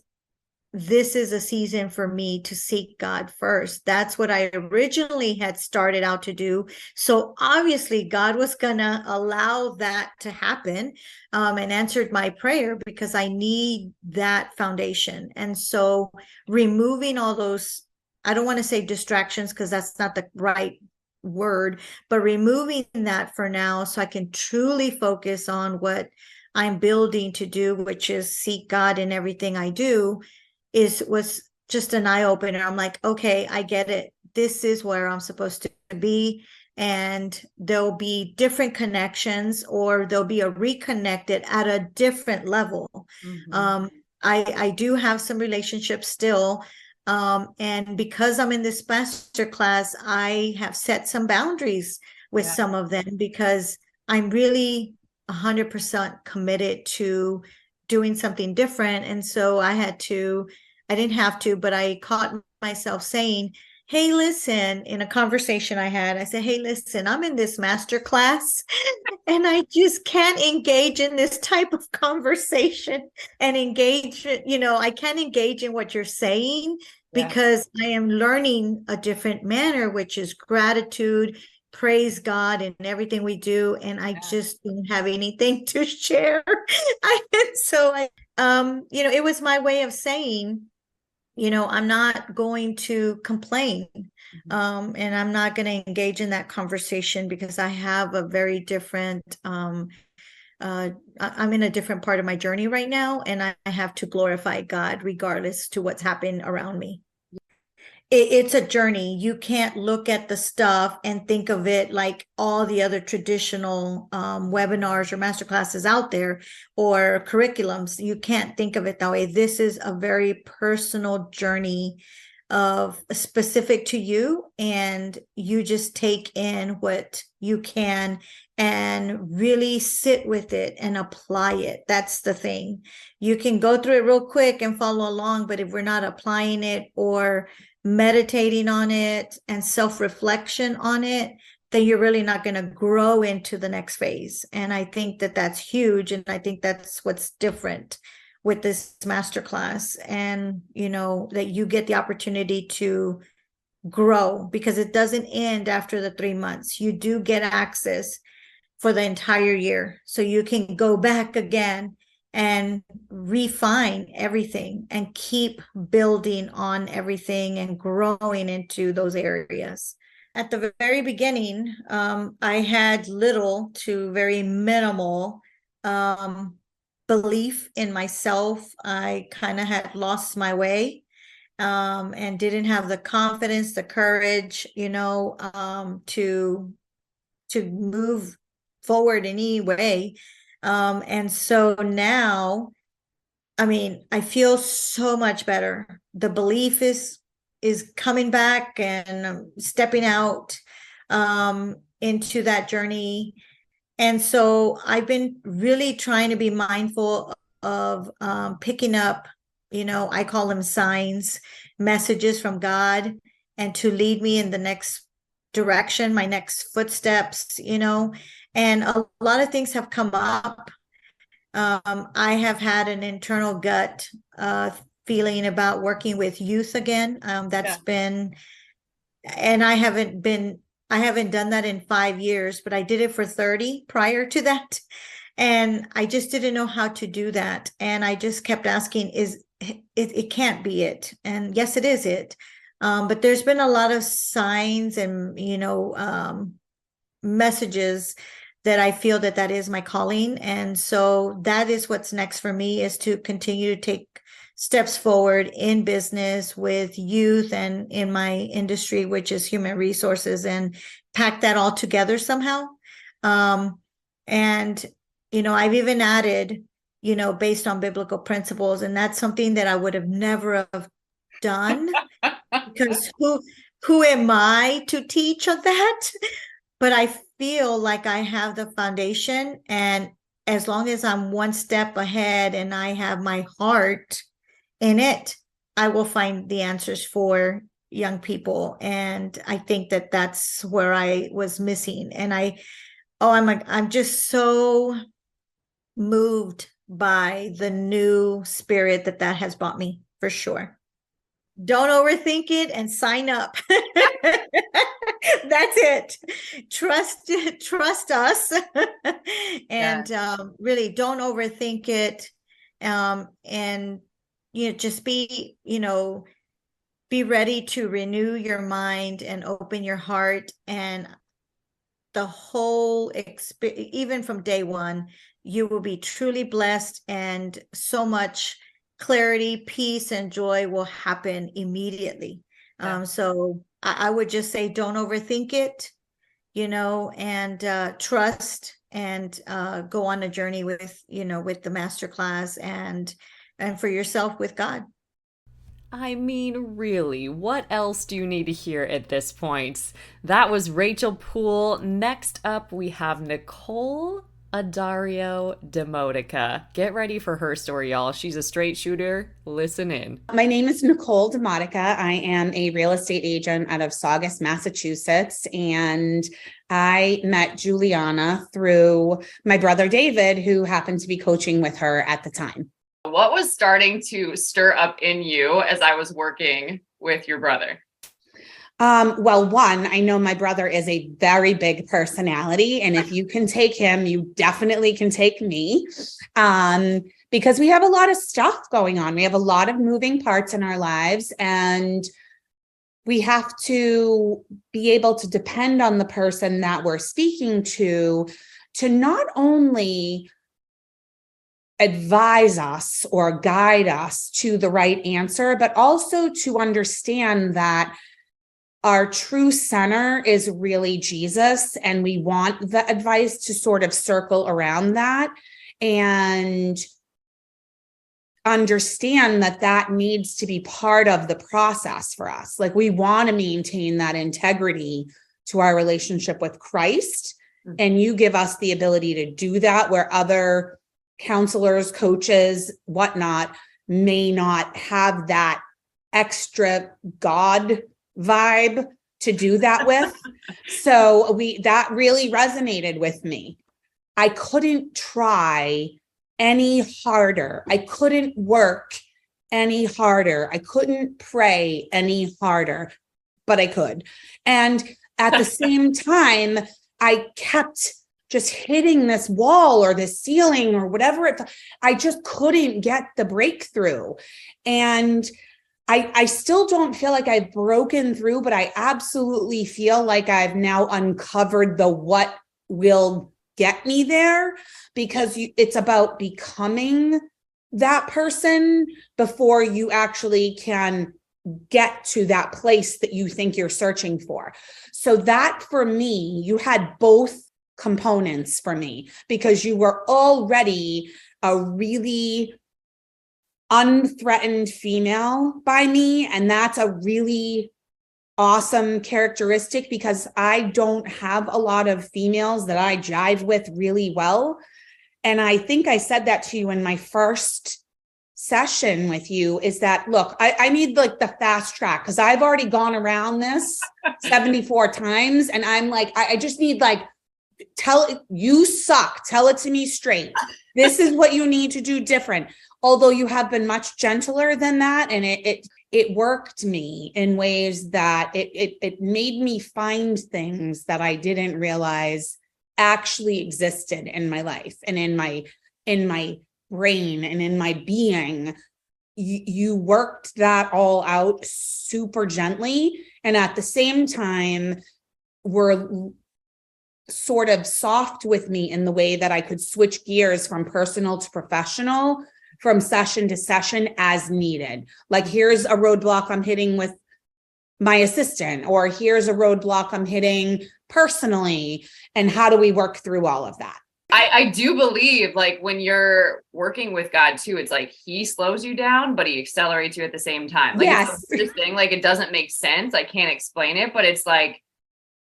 B: this is a season for me to seek God first. That's what I originally had started out to do. So obviously God was going to allow that to happen, and answered my prayer, because I need that foundation. And so removing all those, I don't want to say distractions, because that's not the right word, but removing that for now, so I can truly focus on what I'm building to do, which is seek God in everything I do, was just an eye opener. I'm like, okay, I get it. This is where I'm supposed to be. And there'll be different connections, or there'll be a reconnected at a different level. Mm-hmm. I do have some relationships still. And because I'm in this master class, I have set some boundaries with some of them, because I'm really 100% committed to doing something different. And so I didn't have to, but I caught myself saying, hey, listen, in a conversation I had, I said, hey, listen, I'm in this master class and I just can't engage in this type of conversation and I can't engage in what you're saying, because I am learning a different manner, which is gratitude, praise God in everything we do. And I just don't have anything to share. It was my way of saying, I'm not going to complain. And I'm not going to engage in that conversation, because I have a very different, I'm in a different part of my journey right now, and I have to glorify God regardless to what's happening around me. It's a journey. You can't look at the stuff and think of it like all the other traditional webinars or masterclasses out there, or curriculums. You can't think of it that way. This is a very personal journey of specific to you, and you just take in what you can and really sit with it and apply it. That's the thing. You can go through it real quick and follow along, but if we're not applying it or meditating on it and self-reflection on it, then you're really not going to grow into the next phase. And I think that that's huge. And I think that's what's different with this masterclass. And, that you get the opportunity to grow, because it doesn't end after the 3 months. You do get access for the entire year. So you can go back again and refine everything and keep building on everything and growing into those areas. At the very beginning, I had little to very minimal belief in myself. I kind of had lost my way, and didn't have the confidence, the courage, to move forward in any way. And so now, I feel so much better. The belief is coming back, and I'm stepping out into that journey. And so I've been really trying to be mindful of picking up, I call them signs, messages from God, and to lead me in the next direction, my next footsteps, and a lot of things have come up I have had an internal gut feeling about working with youth again. That's been, and I haven't done that in 5 years, but I did it for 30 prior to that. And I just didn't know how to do that. And I just kept asking, it can't be it. And yes, it is it. But there's been a lot of signs and, messages that I feel that is my calling. And so that is what's next for me, is to continue to take steps forward in business with youth and in my industry, which is human resources, and pack that all together somehow. And, I've even added, based on biblical principles, and that's something that I would have never have done because who am I to teach on that? But I feel like I have the foundation, and as long as I'm one step ahead and I have my heart in it, I will find the answers for young people. And I think that that's where I was missing. And I'm just so moved by the new spirit that has brought me, for sure. Don't overthink it and sign up. That's it. Trust us. And really don't overthink it. And just be ready to renew your mind and open your heart, and the whole experience, even from day one, you will be truly blessed, and so much clarity, peace, and joy will happen immediately. So I would just say, don't overthink it, and trust, and go on a journey with the masterclass, and for yourself with God.
A: I mean, really, what else do you need to hear at this point? That was Rachel Poole. Next up, we have Nicole Adario Demotica. Get ready for her story, y'all. She's a straight shooter. Listen in.
C: My name is Nicole Demotica. I am a real estate agent out of Saugus, Massachusetts, and I met Juliana through my brother David, who happened to be coaching with her at the time.
A: What was starting to stir up in you as I was working with your brother?
C: Well, one, I know my brother is a very big personality, and if you can take him, you definitely can take me, because we have a lot of stuff going on. We have a lot of moving parts in our lives, and we have to be able to depend on the person that we're speaking to not only advise us or guide us to the right answer, but also to understand that our true center is really Jesus, and we want the advice to sort of circle around that and understand that needs to be part of the process for us. Like, we want to maintain that integrity to our relationship with Christ, and you give us the ability to do that where other counselors, coaches, whatnot may not have that extra God vibe to do that with. So that really resonated with me. I couldn't try any harder. I couldn't work any harder. I couldn't pray any harder, but I could. And at the same time, I kept just hitting this wall or this ceiling or whatever. I just couldn't get the breakthrough. And I still don't feel like I've broken through, but I absolutely feel like I've now uncovered the what will get me there, because it's about becoming that person before you actually can get to that place that you think you're searching for. So that, for me, you had both components for me, because you were already a really unthreatened female by me. And that's a really awesome characteristic, because I don't have a lot of females that I jive with really well. And I think I said that to you in my first session with you, is that, look, I need like the fast track, because I've already gone around this 74 times. And I'm like, I just need like you suck. Tell it to me straight. This is what you need to do different. Although you have been much gentler than that. And it worked me in ways that it made me find things that I didn't realize actually existed in my life and in my brain and in my being. You worked that all out super gently. And at the same time, were sort of soft with me in the way that I could switch gears from personal to professional, from session to session as needed. Like, here's a roadblock I'm hitting with my assistant, or here's a roadblock I'm hitting personally. And how do we work through all of that?
A: I do believe, like, when you're working with God too, it's like he slows you down, but he accelerates you at the same time. Like,
C: yes.
A: It's this thing, like, it doesn't make sense. I can't explain it, but it's like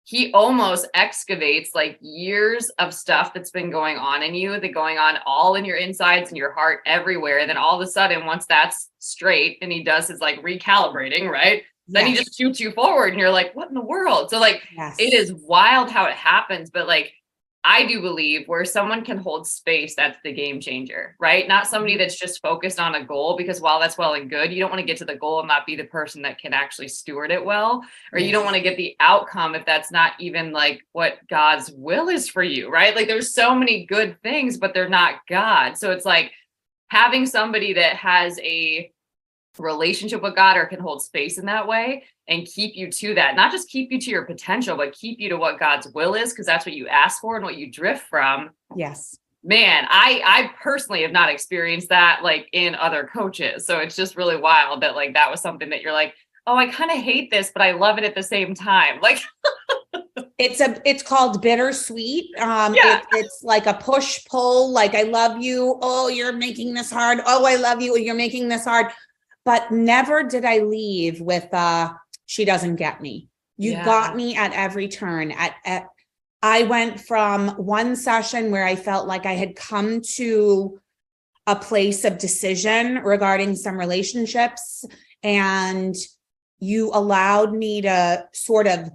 A: he almost excavates like years of stuff that's been going on in you, that going on all in your insides and your heart everywhere. And then all of a sudden, once that's straight and he does his like recalibrating, right? Then he just shoots you forward and you're like, what in the world? So like, it is wild how it happens. But like, I do believe where someone can hold space, that's the game changer, right? Not somebody that's just focused on a goal, because while that's well and good, you don't want to get to the goal and not be the person that can actually steward it well, or you don't want to get the outcome if that's not even like what God's will is for you, right? Like, there's so many good things, but they're not God. So it's like having somebody that has a relationship with God or can hold space in that way and keep you to that, not just keep you to your potential, but keep you to what God's will is, because that's what you ask for and what you drift from.
C: Yes.
A: Man, I personally have not experienced that like in other coaches. So it's just really wild that like that was something that you're like, oh, I kind of hate this, but I love it at the same time. Like
C: it's called bittersweet. It's like a push pull. Like, I love you. Oh, you're making this hard. Oh, I love you. You're making this hard. But never did I leave with she doesn't get me. You got me at every turn. I went from one session where I felt like I had come to a place of decision regarding some relationships, and you allowed me to sort of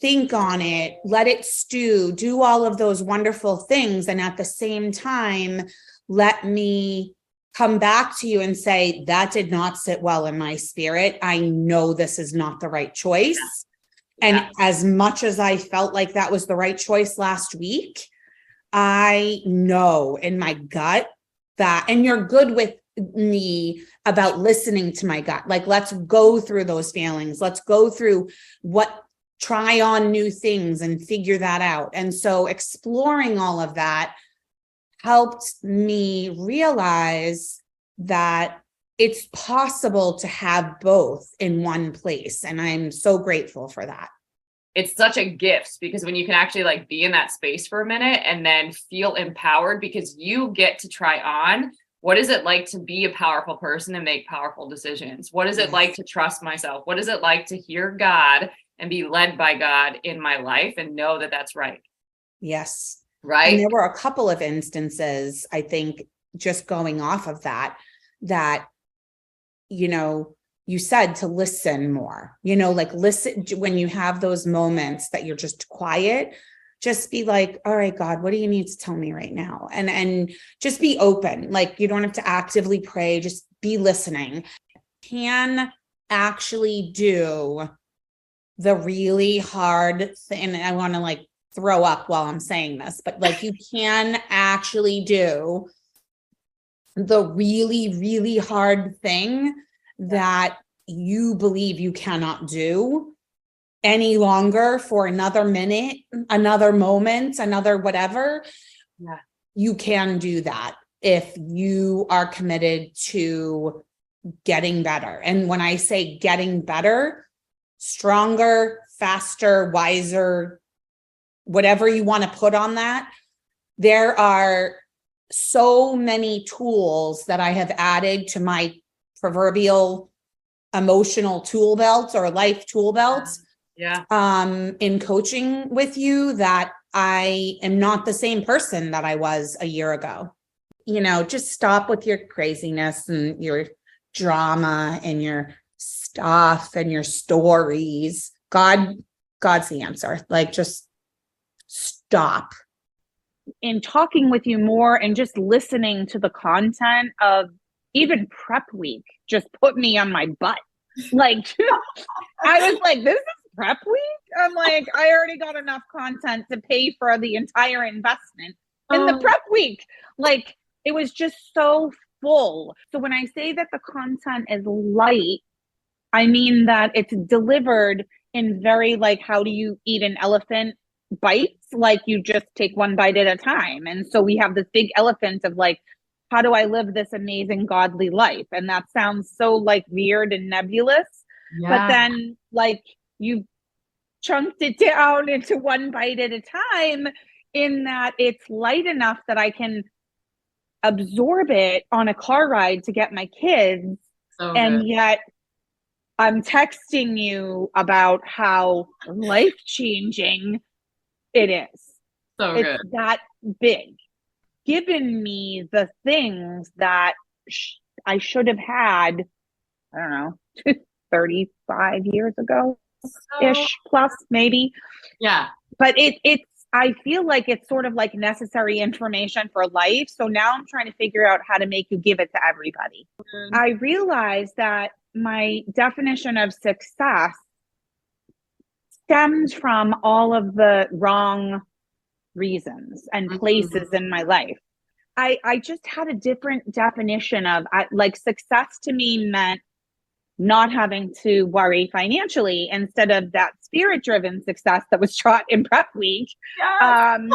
C: think on it, let it stew, do all of those wonderful things. And at the same time, let me come back to you and say, that did not sit well in my spirit. I know this is not the right choice. And as much as I felt like that was the right choice last week, I know in my gut that, and you're good with me about listening to my gut. Like, let's go through those feelings. Let's go through try on new things and figure that out. And so exploring all of that helped me realize that it's possible to have both in one place. And I'm so grateful for that.
A: It's such a gift, because when you can actually like be in that space for a minute and then feel empowered, because you get to try on, what is it like to be a powerful person and make powerful decisions? What is it like to trust myself? What is it like to hear God and be led by God in my life and know that that's right?
C: Yes.
A: Right.
C: And there were a couple of instances, I think, just going off of that, you said to listen more, like listen when you have those moments that you're just quiet, just be like, all right, God, what do you need to tell me right now? And just be open. Like, you don't have to actively pray, just be listening. Can actually do the really hard thing. And I want to like throw up while I'm saying this, but like, you can actually do the really, really hard thing that you believe you cannot do any longer for another minute, another moment, another whatever.
A: Yeah.
C: You can do that if you are committed to getting better. And when I say getting better, stronger, faster, wiser, whatever you want to put on that, there are so many tools that I have added to my proverbial emotional tool belt or life tool belt. In coaching with you, that I am not the same person that I was a year ago. Just stop with your craziness and your drama and your stuff and your stories. God's the answer. Like, just stop.
D: In talking with you more and just listening to the content of even prep week just put me on my butt. Like, I was like, this is prep week? I'm like, I already got enough content to pay for the entire investment in the prep week. Like, it was just so full. So when I say that the content is light, I mean that it's delivered in very, like, how do you eat an elephant bites? Like, you just take one bite at a time. And so we have this big elephant of like, how do I live this amazing godly life? And that sounds so like weird and nebulous, but then like you chunked it down into one bite at a time, in that it's light enough that I can absorb it on a car ride to get my kids. And yet I'm texting you about how life-changing it is. It's that big. Given me the things that I should have had, I don't know, 35 years ago ish, plus maybe. Yeah. But it's, I feel like it's sort of like necessary information for life. So now I'm trying to figure out how to make you give it to everybody. I realized that my definition of success stems from all of the wrong reasons and places in my life. I just had a different definition of like success to me meant not having to worry financially instead of that spirit driven success that was taught in prep week. You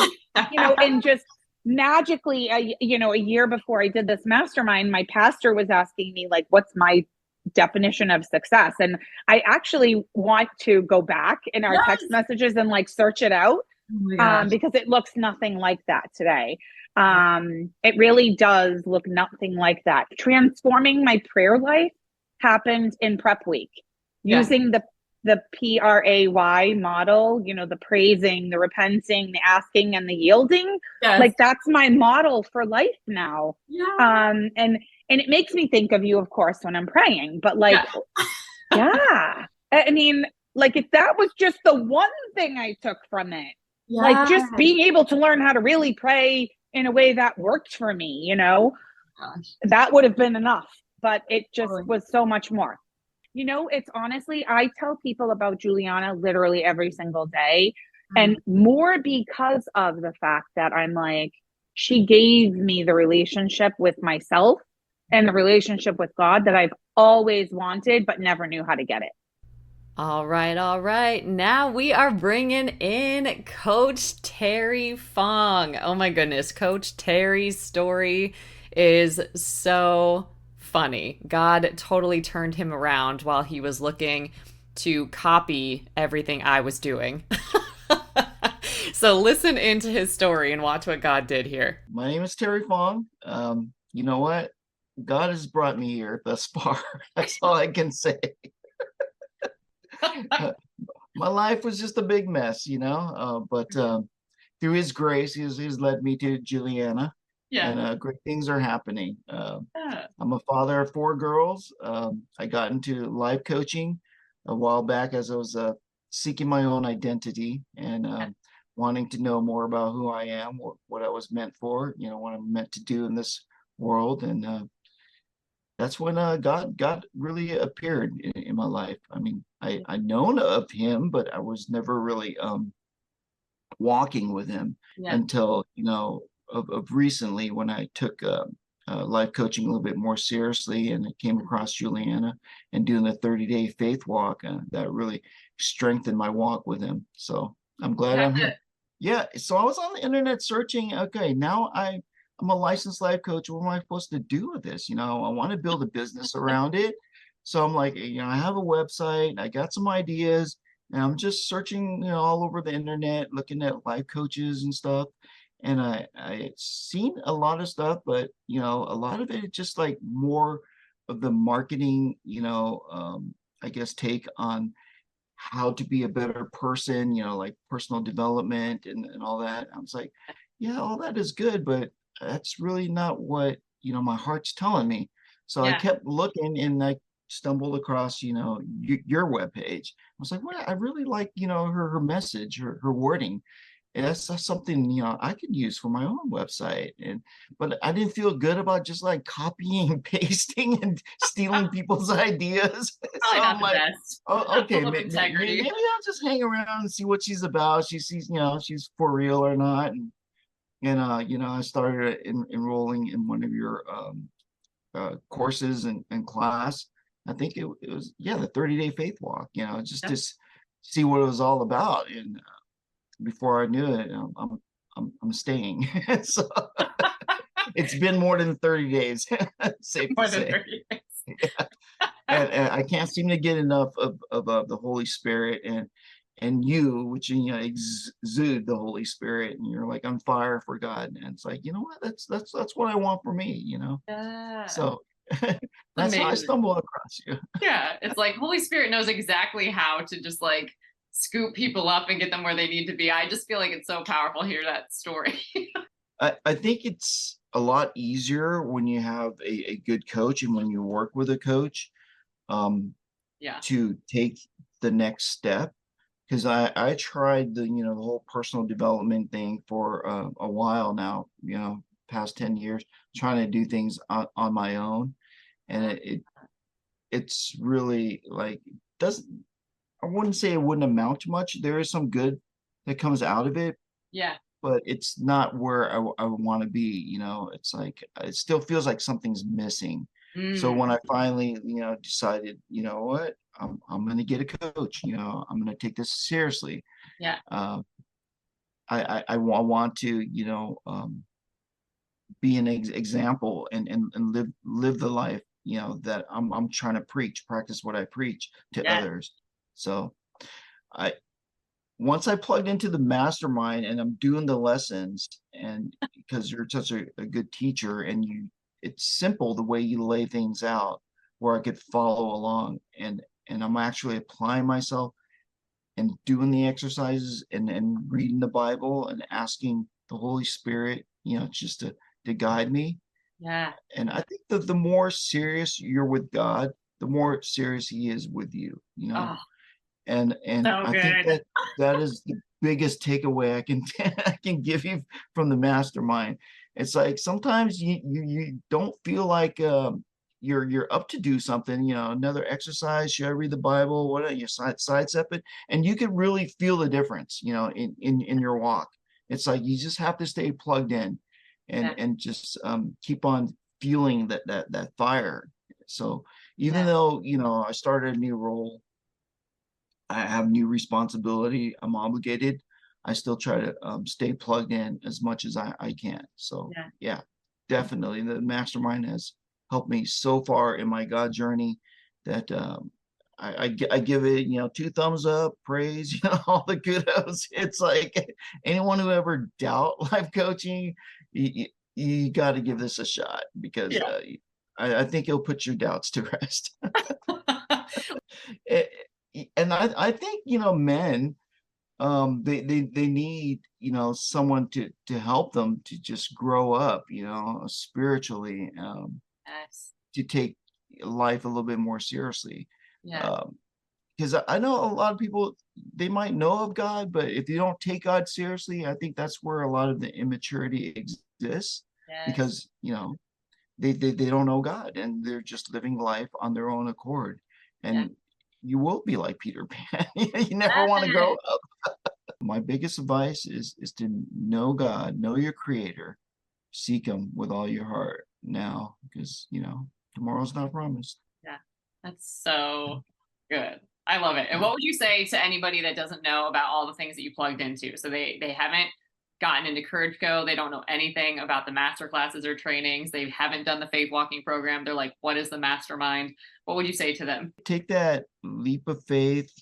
D: know, and just magically, a year before I did this mastermind, my pastor was asking me like, what's my definition of success? And I actually want to go back in our text messages and like search it out, because it looks nothing like that today. It really does look nothing like that. Transforming my prayer life happened in prep week, using the PRAY model, you know, the praising, the repenting, the asking, and the yielding. Like that's my model for life now. And it makes me think of you, of course, when I'm praying, but like, I mean, like if that was just the one thing I took from it, like just being able to learn how to really pray in a way that worked for me, you know, that would have been enough, but it just was so much more. You know, it's honestly, I tell people about Juliana literally every single day, and more because of the fact that I'm like, she gave me the relationship with myself and the relationship with God that I've always wanted, but never knew how to get it.
A: All right. Now we are bringing in Coach Terry Fong. Oh my goodness. Coach Terry's story is so funny. God totally turned him around while he was looking to copy everything I was doing. So listen into his story and watch what God did here.
E: My name is Terry Fong. You know what? God has brought me here thus far. That's all I can say. My life was just a big mess, you know, but through his grace, he's led me to Juliana. And great things are happening. I'm a father of 4 girls. I got into life coaching a while back as I was seeking my own identity and wanting to know more about who I am, what I was meant for, you know, what I'm meant to do in this world. And that's when God really appeared in my life. I mean, I known of him, but I was never really walking with him until, you know, of recently, when I took life coaching a little bit more seriously, and I came across Juliana and doing the 30-day faith walk, that really strengthened my walk with him. So I'm glad I'm here. So I was on the internet searching, okay, now I'm a licensed life coach. What am I supposed to do with this? You know, I want to build a business around it. So I'm like, you know, I have a website, I got some ideas, and I'm just searching, you know, all over the internet, looking at life coaches and stuff. And I seen a lot of stuff, but, you know, a lot of it just like more of the marketing, you know, I guess take on how to be a better person, you know, like personal development and all that. I was like, yeah, all that is good, but that's really not what, you know, my heart's telling me. So I kept looking, and I stumbled across, you know, your webpage. I was like, well, I really like, you know, her message, her wording. And that's something, I could use for my own website. But I didn't feel good about just like copying and pasting and stealing people's ideas. So
A: Probably not
E: I'm
A: the
E: like,
A: best.
E: oh, okay,
A: Full of integrity.
E: maybe I'll just hang around and see what she's about. She sees, she's for real or not. And I started enrolling in one of your courses and class. I think it was, yeah, the 30-day faith walk, just
A: Yep.
E: to see what it was all about. And before I knew it, I'm staying. So it's been more than 30 days, safe
A: More
E: to
A: than
E: say.
A: 30 days.
E: Yeah. And I can't seem to get enough of the Holy Spirit and you, which exude the Holy Spirit, and you're like on fire for God. And it's like, you know what? That's what I want for me,
A: Yeah.
E: So that's how I
A: Amazing.
E: stumble across you.
A: Yeah. It's like Holy Spirit knows exactly how to just like scoop people up and get them where they need to be. I just feel like it's so powerful to hear that story.
E: I think it's a lot easier when you have a good coach and when you work with a coach,
A: Yeah.
E: to take the next step. Because I tried the whole personal development thing for a while now, past 10 years, trying to do things on my own. And it's really like, doesn't, I wouldn't say it wouldn't amount to much. There is some good that comes out of it,
A: Yeah.
E: but it's not where I want to be. It's like, it still feels like something's missing. So when I finally, decided, you know what, I'm going to get a coach, I'm going to take this seriously.
A: Yeah.
E: I want to, be an example and live the life, that I'm trying to practice what I preach to
A: Yeah.
E: others. So once I plugged into the mastermind and I'm doing the lessons, and because you're such a good teacher and it's simple the way you lay things out where I could follow along, and I'm actually applying myself and doing the exercises and reading the Bible and asking the Holy Spirit, just to guide me.
A: Yeah.
E: And I think that the more serious you're with God, the more serious he is with you,
A: Oh,
E: and
A: so
E: I think
A: good.
E: that is the biggest takeaway I can I can give you from the mastermind. It's like sometimes you don't feel like you're up to do something, another exercise. Should I read the Bible? What, you sidestep it, and you can really feel the difference, in your walk. It's like you just have to stay plugged in,
A: Yeah.
E: and just keep on feeling that fire. So even
A: Yeah.
E: though I started a new role, I have new responsibility, I'm obligated, I still try to stay plugged in as much as I can. So
A: Yeah.
E: yeah, definitely the mastermind has helped me so far in my God journey that I give it, 2 thumbs up, praise, all the kudos. It's like anyone who ever doubt life coaching, you got to give this a shot, because
A: Yeah.
E: I think it'll put your doubts to rest. Eh, and I think, men, they need, someone to help them to just grow up, spiritually,
A: Yes.
E: to take life a little bit more seriously.
A: Yeah.
E: Because I know a lot of people, they might know of God, but if they don't take God seriously, I think that's where a lot of the immaturity exists,
A: Yes.
E: because they don't know God and they're just living life on their own accord. And
A: Yeah.
E: you will be like Peter Pan. You never want to grow up. My biggest advice is to know God, know your creator, seek him with all your heart now, because tomorrow's not promised.
A: Yeah. That's so good. I love it. And what would you say to anybody that doesn't know about all the things that you plugged into? So they haven't gotten into Courage Go. They don't know anything about the master classes or trainings. They haven't done the faith walking program. They're like, what is the mastermind? What would you say to them?
E: Take that leap of faith,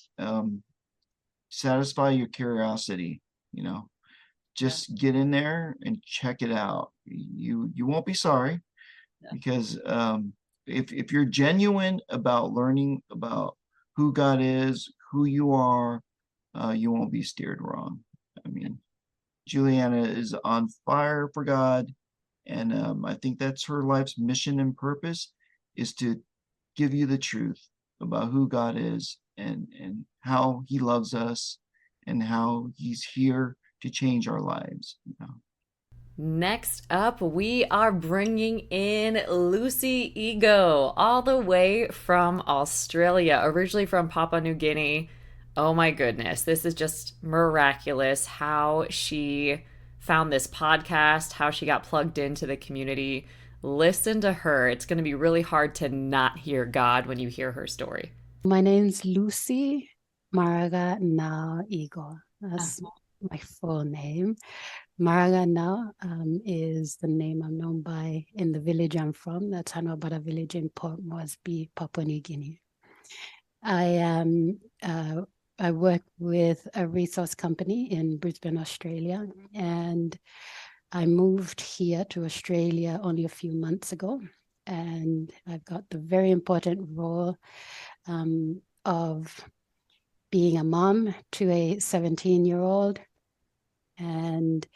E: satisfy your curiosity, just get in there and check it out. You won't be sorry.
A: Yeah.
E: Because if you're genuine about learning about who God is, who you are, you won't be steered wrong. I mean, Juliana is on fire for God, and I think that's her life's mission and purpose, is to give you the truth about who God is, and how he loves us, and how he's here to change our lives.
A: Next up, we are bringing in Lucy Ego, all the way from Australia, originally from Papua New Guinea. Oh my goodness, this is just miraculous how she found this podcast, how she got plugged into the community. Listen to her. It's going to be really hard to not hear God when you hear her story.
F: My name's Lucy Maraga Now Ego. That's my full name. Maraga Now is the name I'm known by in the village I'm from. That's Hanwabara village in Port Moresby, Papua New Guinea. I work with a resource company in Brisbane, Australia, and I moved here to Australia only a few months ago, and I've got the very important role of being a mom to a 17-year-old, and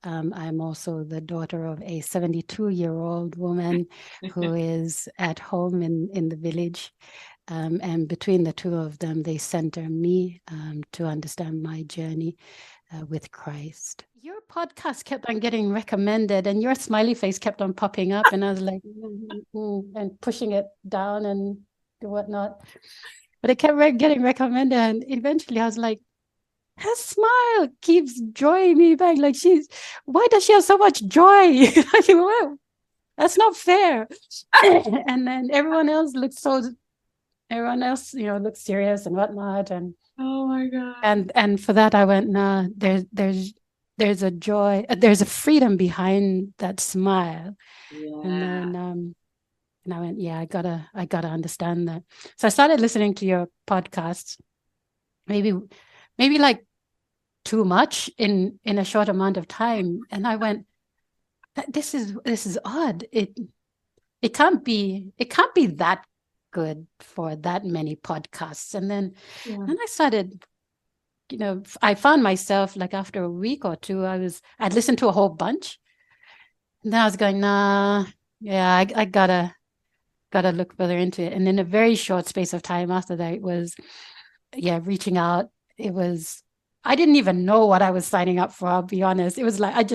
F: I'm also the daughter of a 72-year-old woman who is at home in the village. And between the two of them, they center me to understand my journey with Christ. Your podcast kept on getting recommended and your smiley face kept on popping up, and I was like, and pushing it down and whatnot. But it kept getting recommended, and eventually I was like, her smile keeps drawing me back. Like, why does she have so much joy? Well, that's not fair. And then everyone else, looks serious and whatnot. And
A: oh my God.
F: And for that I went, nah, there's a joy, there's a freedom behind that smile. Yeah. And then and I went, yeah, I gotta understand that. So I started listening to your podcasts, maybe like too much in a short amount of time. And I went, this is odd. It can't be that good for that many podcasts. And then and I started, I found myself, like, after a week or two, I'd listened to a whole bunch. And then I was going, nah, yeah, I gotta look further into it. And in a very short space of time after that, it was, reaching out. I didn't even know what I was signing up for, I'll be honest. It was like,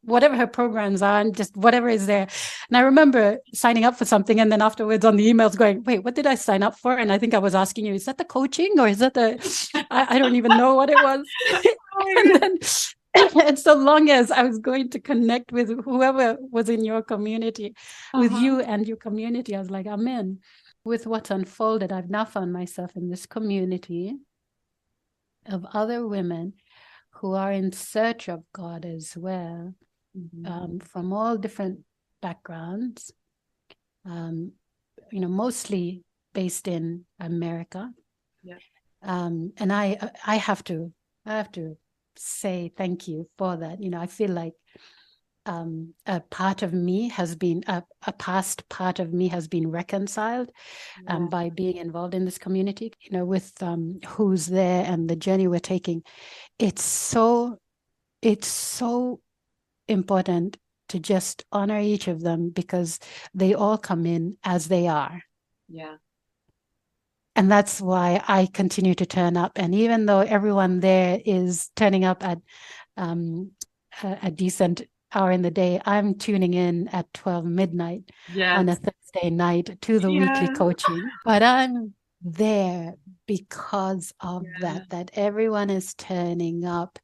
F: whatever her programs are, and just whatever is there. And I remember signing up for something, and then afterwards on the emails going, wait, what did I sign up for? And I think I was asking you, is that the coaching, or is that I don't even know what it was. And so long as I was going to connect with whoever was in your community, with you and your community, I was like, I'm in. With what's unfolded, I've now found myself in this community of other women who are in search of God as well, from all different backgrounds, mostly based in America. Yeah. And I have to say thank you for that. I feel like a part of me has been a past part of me has been reconciled by being involved in this community, with who's there and the journey we're taking. It's so important to just honor each of them, because they all come in as they are. Yeah. And that's why I continue to turn up. And even though everyone there is turning up at a decent hour in the day, I'm tuning in at 12 midnight on a Thursday night to the weekly coaching. But I'm there because of that everyone is turning up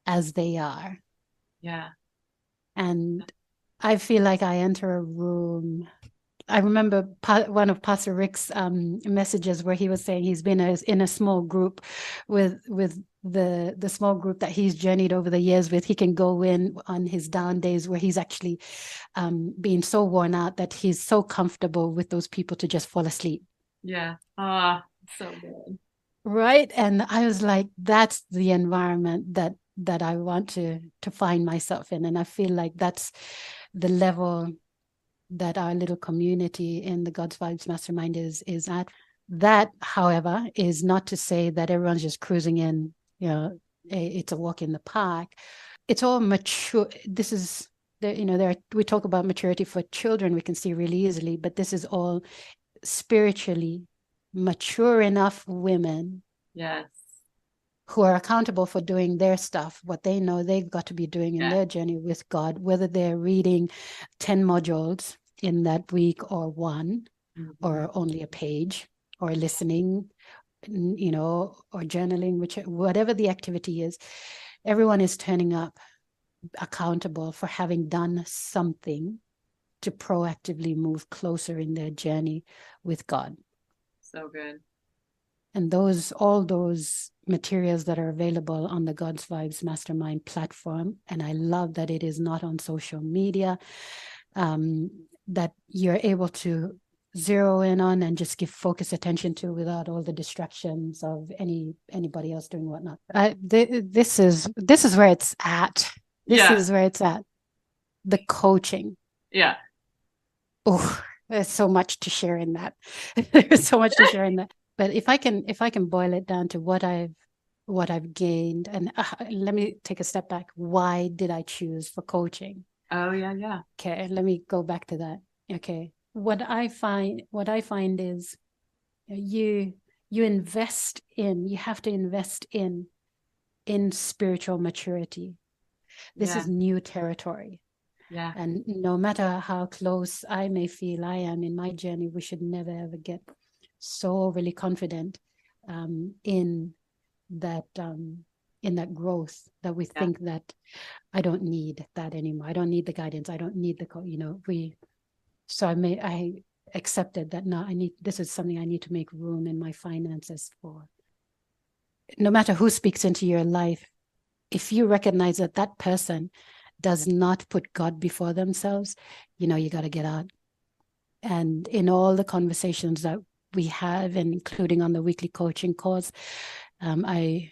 F: as they are. Yeah. And I feel like I enter a room. I remember one of Pastor Rick's messages where he was saying he's been in a small group with the small group that he's journeyed over the years with. He can go in on his down days where he's actually being so worn out that he's so comfortable with those people to just fall asleep. Yeah. So good. Right. And I was like, that's the environment that I want to find myself in. And I feel like that's the level that our little community in the God's Vibes Mastermind is at. That, however, is not to say that everyone's just cruising in, it's a walk in the park. It's all mature. This is, we talk about maturity for children, we can see really easily, but this is all spiritually mature enough women. Yes. who are accountable for doing their stuff, what they know they've got to be doing in their journey with God, whether they're reading 10 modules in that week or one, or only a page, or listening, or journaling, whatever the activity is. Everyone is turning up accountable for having done something to proactively move closer in their journey with God.
A: So good.
F: And all those materials that are available on the God's Vibes Mastermind platform, and I love that it is not on social media, that you're able to zero in on and just give focused attention to without all the distractions of anybody else doing whatnot. This is where it's at. This is where it's at. The coaching.
A: Yeah.
F: Oh, there's so much to share in that. There's so much to share in that. But if I can boil it down to what I've gained, and let me take a step back. Why did I choose for coaching?
A: Oh yeah.
F: Okay, let me go back to that. Okay, what I find is you invest in. You have to invest in spiritual maturity. This is new territory.
A: Yeah.
F: And no matter how close I may feel I am in my journey, we should never ever get so overly confident in that growth that we think that I don't need that anymore. I don't need the guidance. I don't need I accepted that now this is something I need to make room in my finances for. No matter who speaks into your life, if you recognize that person does not put God before themselves, you got to get out. And in all the conversations that we have, and including on the weekly coaching calls, I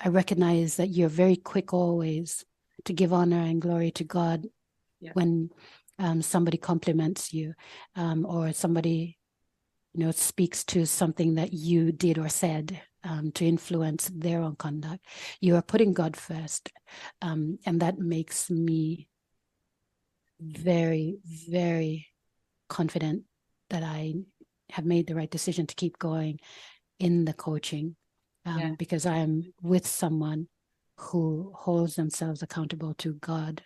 F: recognize that you're very quick always to give honor and glory to God when somebody compliments you, or somebody speaks to something that you did or said to influence their own conduct. You are putting God first, and that makes me very, very confident that I have made the right decision to keep going in the coaching, because I am with someone who holds themselves accountable to God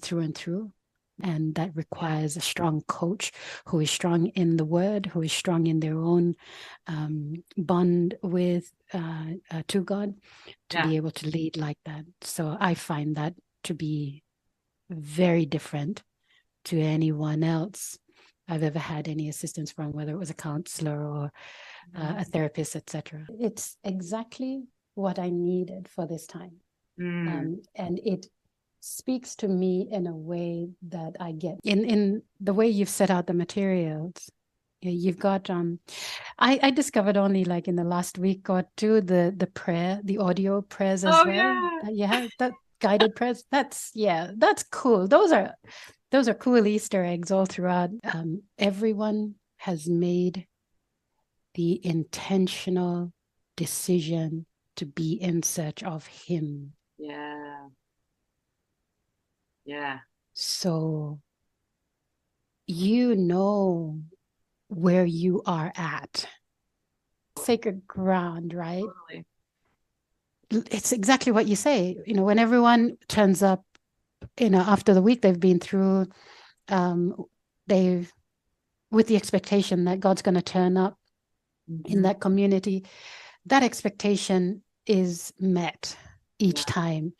F: through and through. And that requires a strong coach who is strong in the word, who is strong in their own bond with to God, to be able to lead like that. So I find that to be very different to anyone else I've ever had any assistance from, whether it was a counselor or a therapist, etc. It's exactly what I needed for this time. And it speaks to me in a way that I get in the way you've set out the materials. You've got I discovered only like in the last week or two the prayer, the audio prayers as well. That guided prayers. That's cool. Those are cool Easter eggs all throughout. Everyone has made the intentional decision to be in search of Him.
A: Yeah.
F: So where you are at. Sacred ground, right?
A: Totally.
F: It's exactly what you say. When everyone turns up, after the week they've been through, with the expectation that God's going to turn up in that community, that expectation is met each time.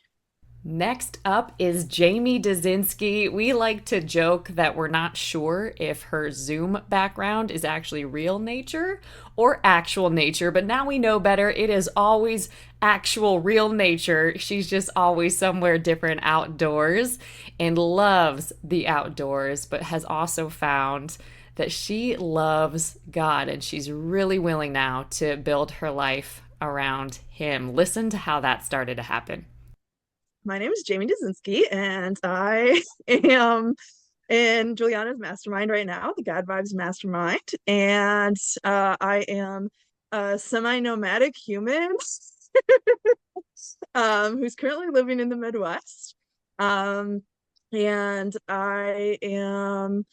A: Next up is Jamie Dazinski. We like to joke that we're not sure if her Zoom background is actually real nature or actual nature, but now we know better. It is always actual real nature. She's just always somewhere different outdoors and loves the outdoors, but has also found that she loves God and she's really willing now to build her life around Him. Listen to how that started to happen.
G: My name is Jamie Dazinski, and I am in Juliana's mastermind right now, the God Vibes Mastermind. And I am a semi-nomadic human who's currently living in the Midwest. And I am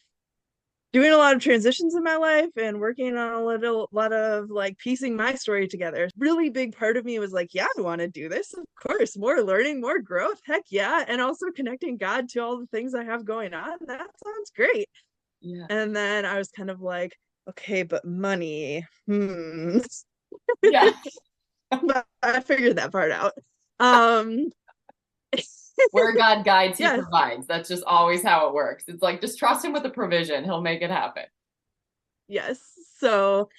G: doing a lot of transitions in my life and working on a lot of like piecing my story together. Really big part of me was like, yeah, I want to do this. Of course, more learning, more growth. Heck yeah. And also connecting God to all the things I have going on. That sounds great. Yeah. And then I was kind of like, okay, but money. Yeah. But I figured that part out.
A: Where God guides, he provides. That's just always how it works. It's like, just trust him with the provision. He'll make it happen.
G: Yes. So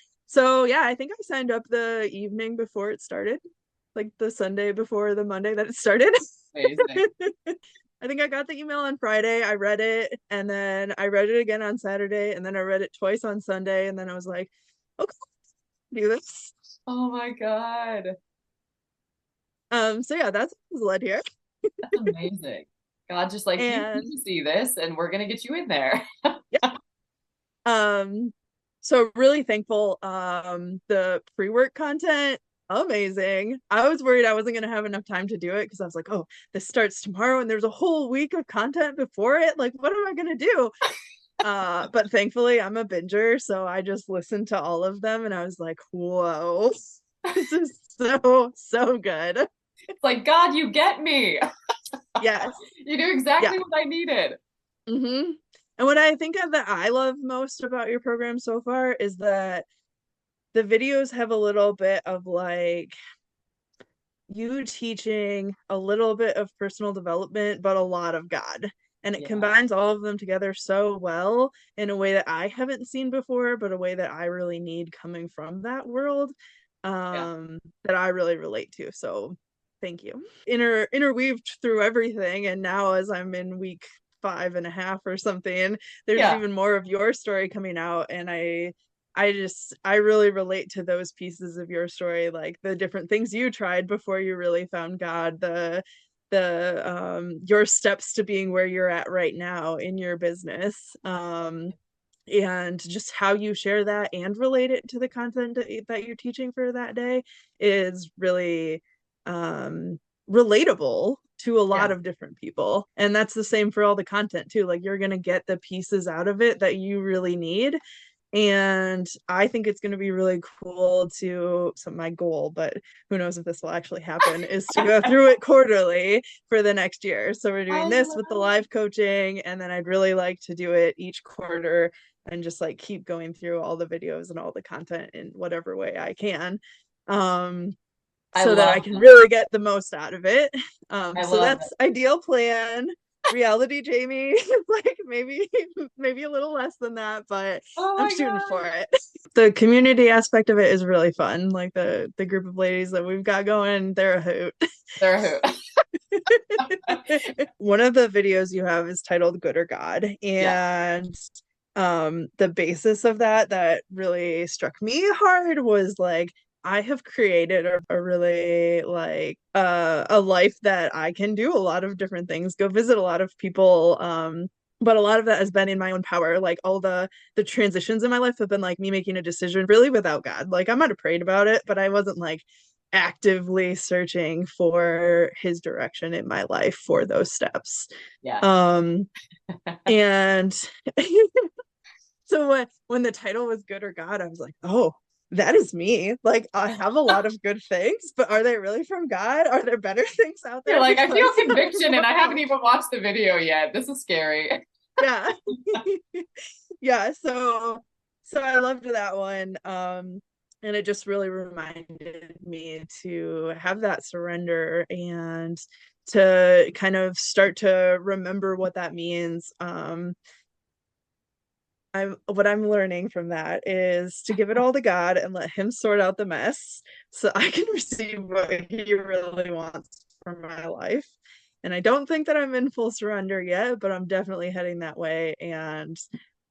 G: yeah, I think I signed up the evening before it started, like the Sunday before the Monday that it started. Amazing. I think I got the email on Friday. I read it, and then I read it again on Saturday, and then I read it twice on Sunday, and then I was like, okay, do this.
A: Oh my God.
G: So yeah, that's what was led here.
A: That's amazing. God just like, you need to see this, and we're gonna get you in there.
G: Yeah. So really thankful. The pre-work content, amazing. I was worried I wasn't gonna have enough time to do it because I was like, oh, this starts tomorrow and there's a whole week of content before it. Like, what am I gonna do? But thankfully I'm a binger, so I just listened to all of them and I was like, whoa, this is so good.
A: It's like, God, you get me.
G: Yes.
A: You do exactly what I needed.
G: Mm-hmm. And what I think of that I love most about your program so far is that the videos have a little bit of like you teaching a little bit of personal development, but a lot of God. And it combines all of them together so well in a way that I haven't seen before, but a way that I really need coming from that world, that I really relate to. So thank you. Interweaved through everything. And now as I'm in week 5.5 or something, there's even more of your story coming out. And I really relate to those pieces of your story, like the different things you tried before you really found God, the your steps to being where you're at right now in your business, and just how you share that and relate it to the content that you're teaching for that day is really relatable to a lot of different people. And that's the same for all the content too. Like, you're going to get the pieces out of it that you really need. And I think it's going to be really cool so my goal, but who knows if this will actually happen, is to go through it quarterly for the next year. So we're doing this with the live coaching, and then I'd really like to do it each quarter and just like keep going through all the videos and all the content in whatever way I can. So that I can really get the most out of it. So that's ideal plan. Reality Jamie, like maybe a little less than that, but I'm shooting for it. The community aspect of it is really fun. Like the group of ladies that we've got going, they're a hoot.
A: They're a
G: hoot. One of the videos you have is titled Good or God, and the basis of that really struck me hard was like, I have created a really like a life that I can do a lot of different things, go visit a lot of people, but a lot of that has been in my own power. Like, all the transitions in my life have been like me making a decision really without God. Like, I might have prayed about it, but I wasn't like actively searching for his direction in my life for those steps. And so when the title was Good or God, I was like, oh, that is me. Like, I have a lot of good things, but are they really from God? Are there better things out there?
A: You're like, I feel conviction and I haven't even watched the video yet. This is scary.
G: Yeah. Yeah. So I loved that one. And it just really reminded me to have that surrender and to kind of start to remember what that means. What I'm learning from that is to give it all to God and let him sort out the mess so I can receive what he really wants for my life. And I don't think that I'm in full surrender yet, but I'm definitely heading that way. And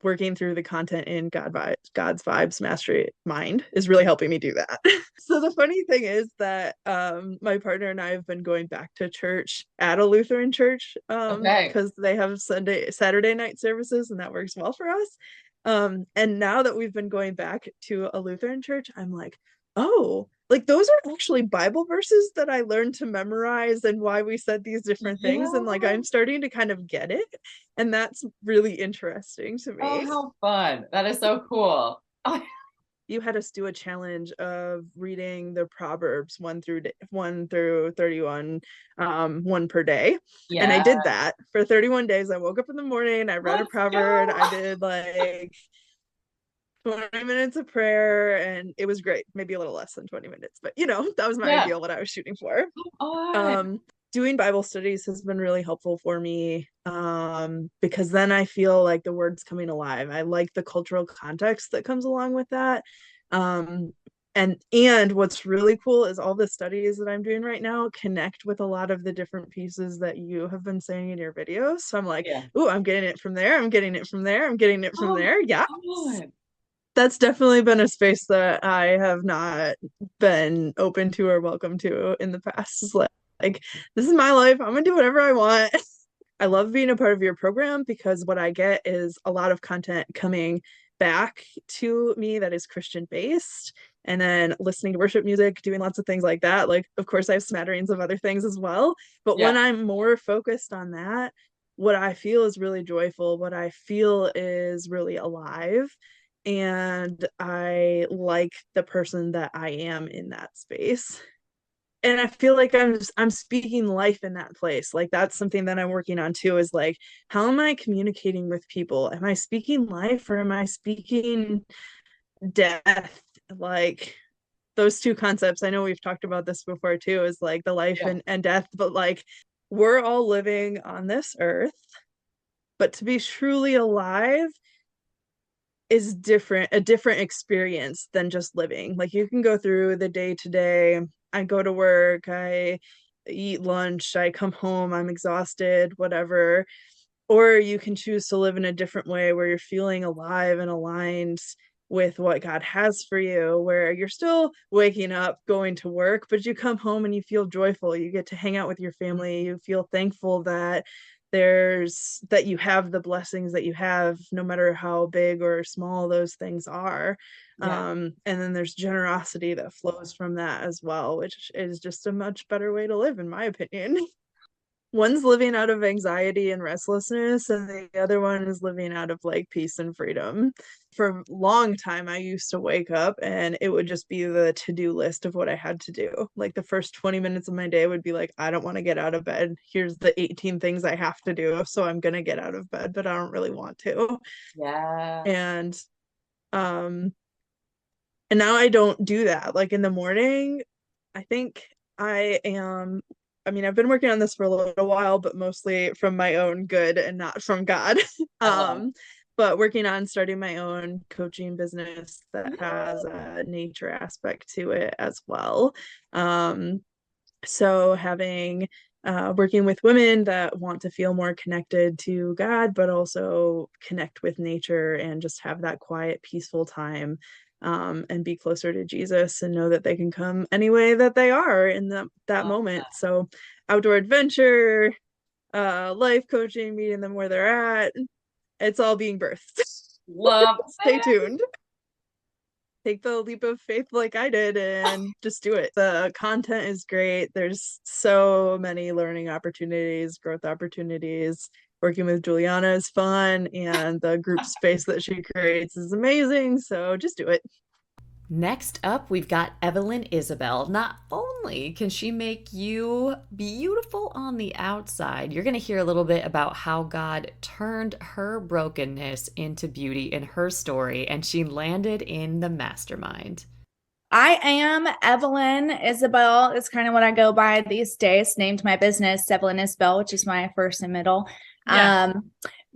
G: working through the content in God's Vibes Mastermind is really helping me do that. So the funny thing is that my partner and I have been going back to church at a Lutheran church because they have Saturday night services, and that works well for us. And now that we've been going back to a Lutheran church, I'm like, oh, like those are actually Bible verses that I learned to memorize, and why we said these different things. And like I'm starting to kind of get it. And that's really interesting to me.
A: Oh, how fun. That is so cool.
G: You had us do a challenge of reading the Proverbs 1 through 31, one per day. Yeah. And I did that for 31 days. I woke up in the morning, I read a proverb, I did like 20 minutes of prayer, and it was great. Maybe a little less than 20 minutes, but you know, that was my ideal, what I was shooting for. Doing Bible studies has been really helpful for me, because then I feel like the word's coming alive. I like the cultural context that comes along with that. And what's really cool is all the studies that I'm doing right now connect with a lot of the different pieces that you have been saying in your videos. So I'm like, ooh, I'm getting it from there. I'm getting it from there. I'm getting it from there. Yeah. That's definitely been a space that I have not been open to or welcome to in the past. It's like, this is my life. I'm gonna do whatever I want. I love being a part of your program because what I get is a lot of content coming back to me that is Christian based, and then listening to worship music, doing lots of things like that. Like, of course, I have smatterings of other things as well. But when I'm more focused on that, what I feel is really joyful, what I feel is really alive. And I like the person that I am in that space. And I feel like I'm speaking life in that place. Like that's something that I'm working on too, is like, how am I communicating with people? Am I speaking life or am I speaking death? Like those two concepts, I know we've talked about this before too, is like the life and death, but like we're all living on this earth, but to be truly alive is a different experience than just living. Like you can go through the day to day. I go to work, I eat lunch, I come home, I'm exhausted, whatever. Or you can choose to live in a different way where you're feeling alive and aligned with what God has for you, where you're still waking up, going to work, but you come home and you feel joyful. You get to hang out with your family. You feel thankful that you have the blessings that you have, no matter how big or small those things are. And then there's generosity that flows from that as well, which is just a much better way to live, in my opinion. One's living out of anxiety and restlessness, and the other one is living out of like peace and freedom. For a long time, I used to wake up and it would just be the to-do list of what I had to do. Like the first 20 minutes of my day would be like, I don't want to get out of bed. Here's the 18 things I have to do. So I'm going to get out of bed, but I don't really want to. And now I don't do that. Like in the morning, I think I've been working on this for a little while, but mostly from my own good and not from God. But working on starting my own coaching business that has a nature aspect to it as well. So having working with women that want to feel more connected to God, but also connect with nature and just have that quiet, peaceful time. And be closer to Jesus and know that they can come any way that they are in that moment. So outdoor adventure, life coaching, meeting them where they're at. It's all being birthed.
A: Love
G: Stay tuned. Take the leap of faith like I did and just do it. The content is great. There's so many learning opportunities, growth opportunities. Working with Juliana is fun, and the group space that she creates is amazing. So just do it.
A: Next up, we've got Evelyn Isabel. Not only can she make you beautiful on the outside, you're going to hear a little bit about how God turned her brokenness into beauty in her story, and she landed in the Mastermind.
H: I am Evelyn Isabel. It's kind of what I go by these days. Named my business Evelyn Isabel, which is my first and middle.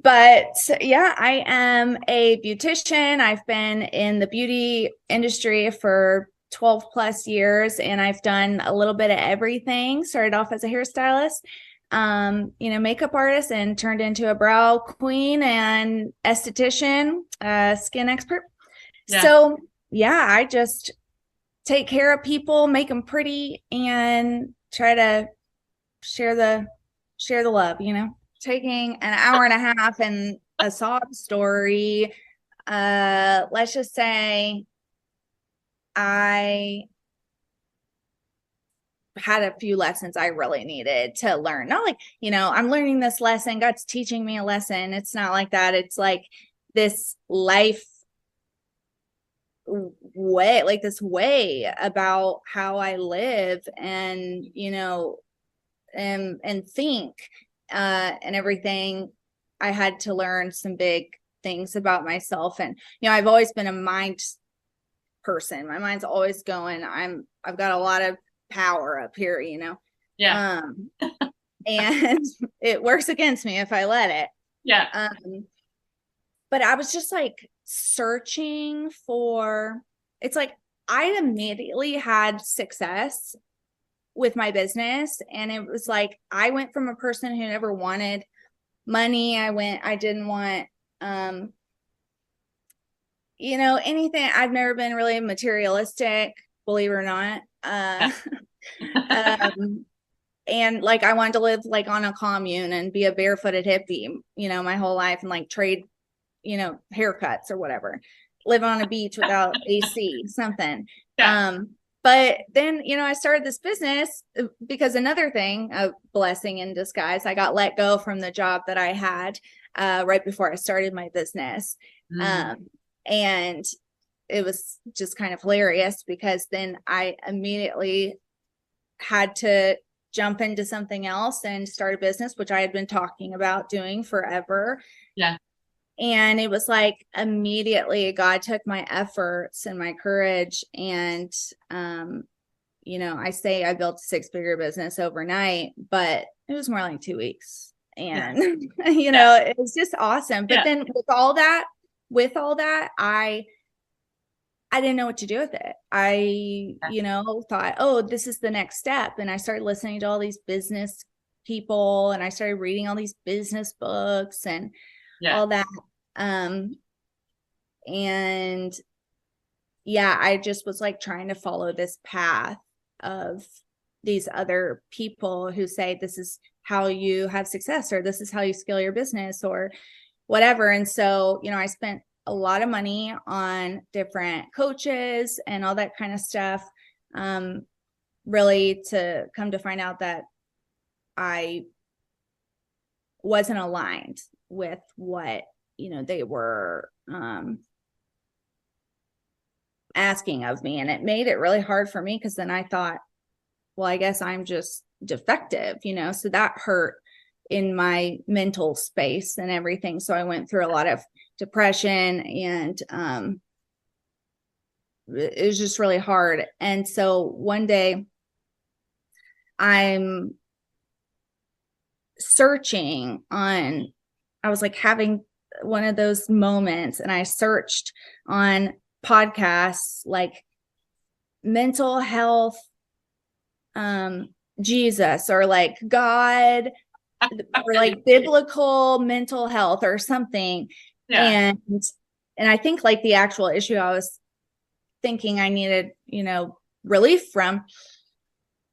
H: But yeah, I am a beautician. I've been in the beauty industry for 12 plus years, and I've done a little bit of everything. Started off as a hairstylist, makeup artist, and turned into a brow queen and esthetician, skin expert. So yeah, I just take care of people, make them pretty, and try to share the love, taking an hour and a half and a sob story. Let's just say I had a few lessons I really needed to learn. Not like, I'm learning this lesson, God's teaching me a lesson. It's not like that. It's like this life way, like this way about how I live and, and think, and everything. I had to learn some big things about myself. And, I've always been a mind person. My mind's always going. I've got a lot of power up here,
I: Yeah.
H: And it works against me if I let it.
I: Yeah.
H: But I was just like searching for, it's like I immediately had success with my business. And it was like, I went from a person who never wanted money. I didn't want, anything. I've never been really materialistic, believe it or not. And like, I wanted to live like on a commune and be a barefooted hippie, my whole life, and like trade, haircuts or whatever, live on a beach without AC, something.
I: Yeah.
H: But then, I started this business because another thing, a blessing in disguise, I got let go from the job that I had right before I started my business. And it was just kind of hilarious because then I immediately had to jump into something else and start a business, which I had been talking about doing forever.
I: Yeah.
H: And it was like immediately God took my efforts and my courage. And, I say I built a 6-figure business overnight, but it was more like 2 weeks. And, it was just awesome. But then with all that, I didn't know what to do with it. I, thought, oh, this is the next step. And I started listening to all these business people and I started reading all these business books and all that. And I just was like trying to follow this path of these other people who say, this is how you have success, or this is how you scale your business or whatever. And so, I spent a lot of money on different coaches and all that kind of stuff, really to come to find out that I wasn't aligned with what, they were asking of me. And it made it really hard for me because then I thought, well, I guess I'm just defective, so that hurt in my mental space and everything. So I went through a lot of depression and it was just really hard. And so one day I'm searching I was like having one of those moments and I searched on podcasts like mental health, Jesus, or like God, or like biblical mental health or something. And I think like the actual issue I was thinking I needed, relief from.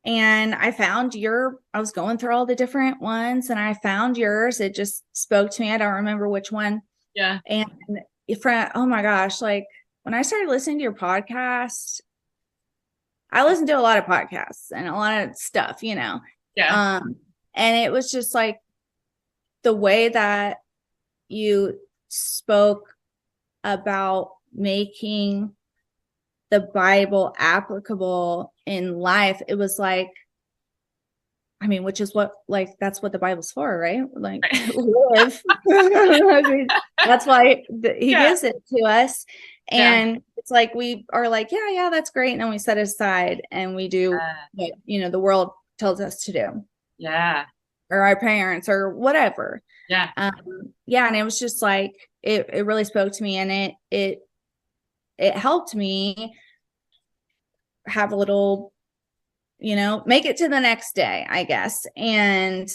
H: And I found I was going through all the different ones and I found yours. It just spoke to me. I don't remember which one.
I: Yeah.
H: And oh my gosh, like when I started listening to your podcast, I listened to a lot of podcasts and a lot of stuff,
I: Yeah.
H: And it was just like the way that you spoke about making the Bible applicable in life. It was like, which is what, like, that's what the Bible's for, right? Like, live. That's why he gives it to us. And it's like, we are like, yeah, that's great. And then we set it aside and we do what, the world tells us to do.
I: Yeah.
H: Or our parents or whatever.
I: Yeah.
H: And it was just like, it really spoke to me and it helped me have a little, make it to the next day, I guess. And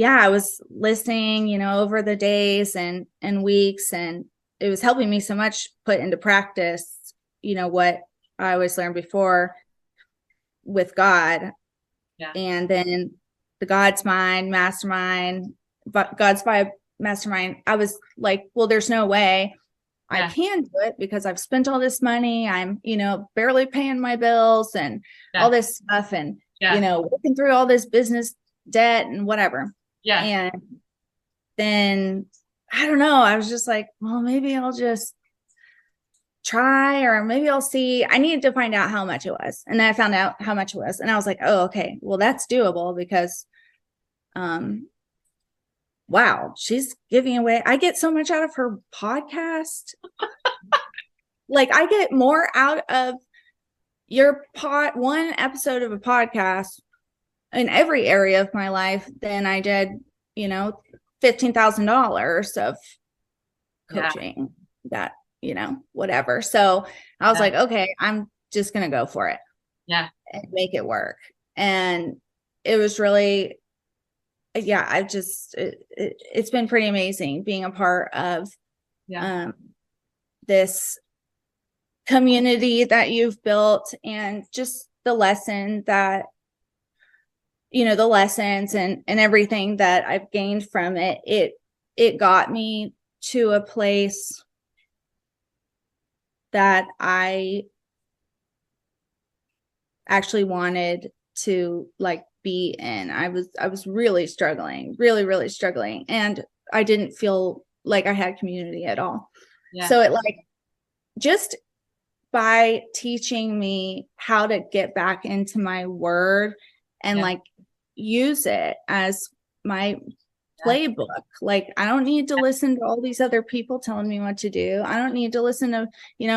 H: I was listening, over the days and weeks, and it was helping me so much put into practice, what I always learned before with God.
I: Yeah.
H: And then the God's Mind, Mastermind, but God's Vibe Mastermind, I was like, well, there's no way I can do it because I've spent all this money. I'm, barely paying my bills and all this stuff. And working through all this business debt and whatever.
I: Yeah.
H: And then I don't know, I was just like, well, maybe I'll just try, or maybe I'll see. I needed to find out how much it was. And then I found out how much it was. And I was like, oh, okay, well, that's doable because, wow, she's giving away. I get so much out of her podcast. Like, I get more out of your one episode of a podcast in every area of my life than I did, $15,000 of coaching that, whatever. So I was like, okay, I'm just going to go for it.
I: Yeah.
H: And make it work. And it was really, it's been pretty amazing being a part of this community that you've built, and just the lesson that, the lessons and everything that I've gained from it. It got me to a place that I actually wanted to be in. I was really struggling, really struggling. And I didn't feel like I had community at all. Yeah. So it just by teaching me how to get back into my word and use it as my playbook. I don't need to listen to all these other people telling me what to do. I don't need to listen to,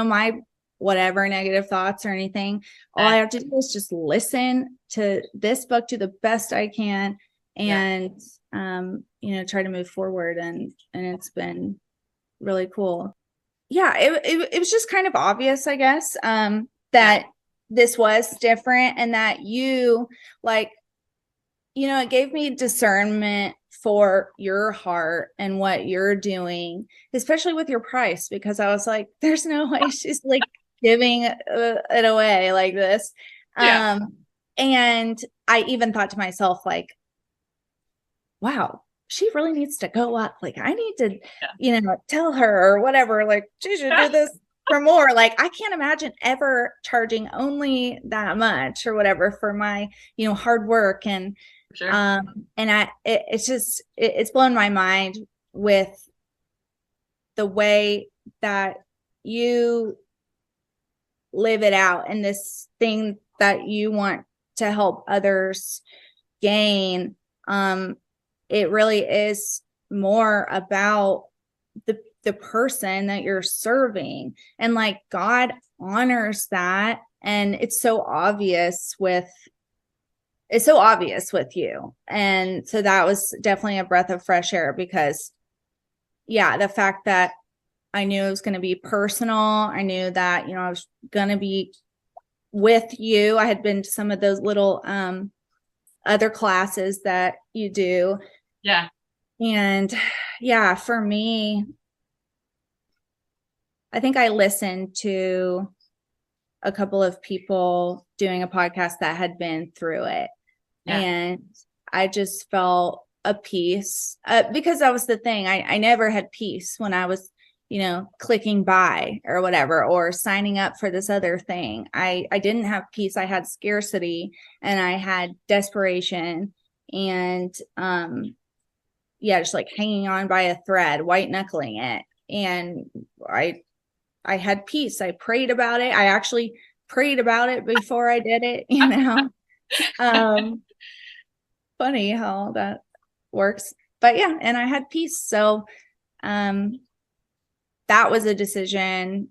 H: my whatever negative thoughts or anything. All I have to do is just listen to this book, do the best I can, and try to move forward. And it's been really cool. Yeah, it was just kind of obvious, I guess, that this was different, and that it gave me discernment for your heart and what you're doing, especially with your price, because I was like, there's no way she's giving it away like this. Yeah. And I even thought to myself, wow, she really needs to go up. I need to, tell her or whatever, she should do this for more. I can't imagine ever charging only that much or whatever for my, hard work. And, sure. And it's blown my mind with the way that you live it out, and this thing that you want to help others gain. It really is more about the person that you're serving, and God honors that. And it's so obvious with you. And so that was definitely a breath of fresh air, because the fact that I knew it was going to be personal. I knew that, I was going to be with you. I had been to some of those little other classes that you do.
I: Yeah.
H: And for me, I think I listened to a couple of people doing a podcast that had been through it. Yeah. And I just felt a peace, because that was the thing. I never had peace when I was, clicking buy or whatever, or signing up for this other thing. I didn't have peace. I had scarcity, and I had desperation, and just hanging on by a thread, white knuckling it. And I had peace. I prayed about it. I actually prayed about it before I did it, funny how that works. But and I had peace. So that was a decision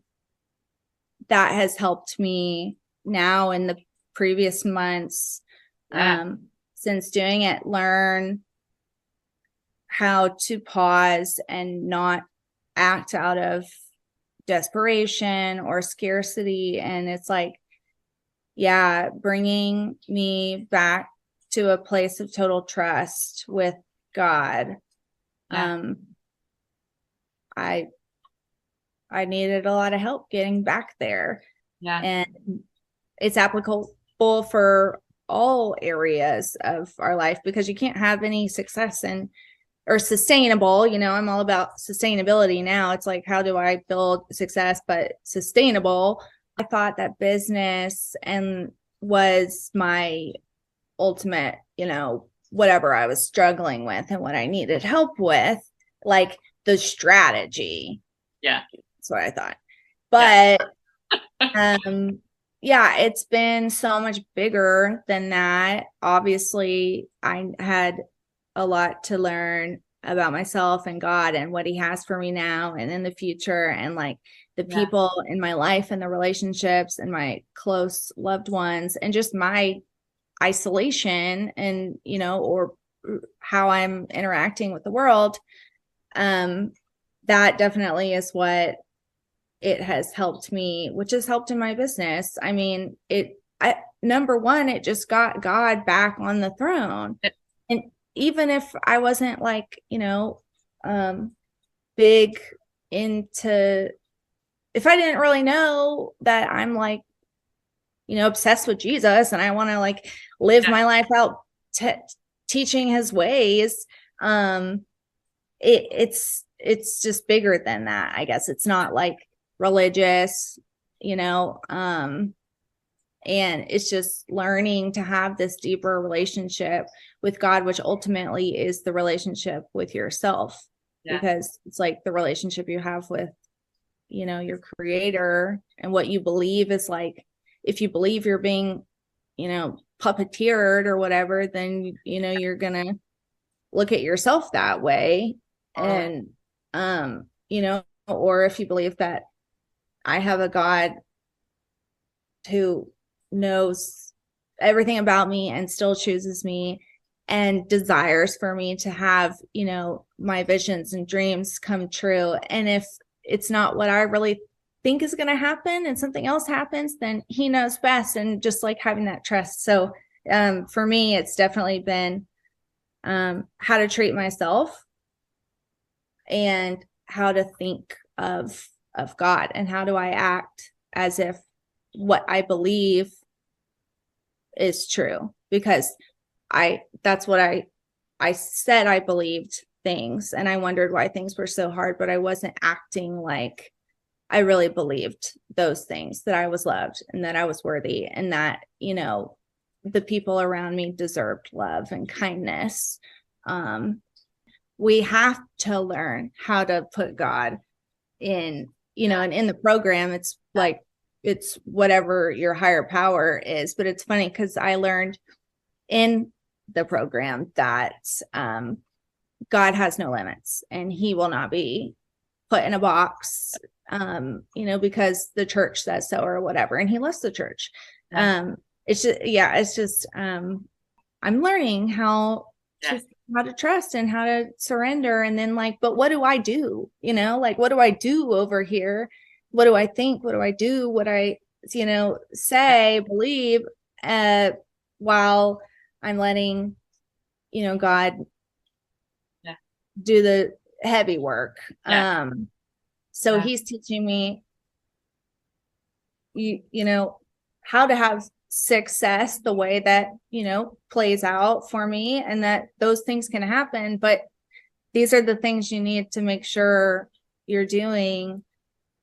H: that has helped me now in the previous months, since doing it, learn how to pause and not act out of desperation or scarcity. And it's bringing me back to a place of total trust with God. I needed a lot of help getting back there. Yeah. And it's applicable for all areas of our life, because you can't have any success or sustainable, I'm all about sustainability now. It's how do I build success, but sustainable? I thought that business was my ultimate, whatever I was struggling with and what I needed help with, like the strategy.
I: Yeah.
H: That's what I thought. But yeah, it's been so much bigger than that. Obviously, I had a lot to learn about myself and God and what he has for me now and in the future, and like the people in my life and the relationships and my close loved ones, and just my isolation and, or how I'm interacting with the world. That definitely is what it has helped me, which has helped in my business. I mean, number one, it just got God back on the throne. And even if I wasn't like, big into, if I didn't really know that I'm like, obsessed with Jesus and I want to like live my life out teaching his ways, it's just bigger than that. I guess it's not like religious, and it's just learning to have this deeper relationship with God, which ultimately is the relationship with yourself, because it's like the relationship you have with, your creator, and what you believe is like, if you believe you're being, puppeteered or whatever, then, you're going to look at yourself that way. And, or if you believe that I have a God who knows everything about me and still chooses me and desires for me to have, my visions and dreams come true. And if it's not what I really think is going to happen and something else happens, then he knows best. And just like having that trust. So for me, it's definitely been how to treat myself and how to think of God, and how do I act as if what I believe is true, because that's what I said. I believed things and I wondered why things were so hard, but I wasn't acting like I really believed those things, that I was loved and that I was worthy, and that, the people around me deserved love and kindness. We have to learn how to put God in, and in the program, it's like, it's whatever your higher power is. But it's funny because I learned in the program that God has no limits and he will not be put in a box, because the church says so or whatever. And he loves the church. It's just, I'm learning how to trust and how to surrender. And then like, but what do I do? Like, what do I do over here? What do I think? What do I do? What I, say, believe, while I'm letting, God do the heavy work. So he's teaching me, how to have success the way that, plays out for me, and that those things can happen. But these are the things you need to make sure you're doing,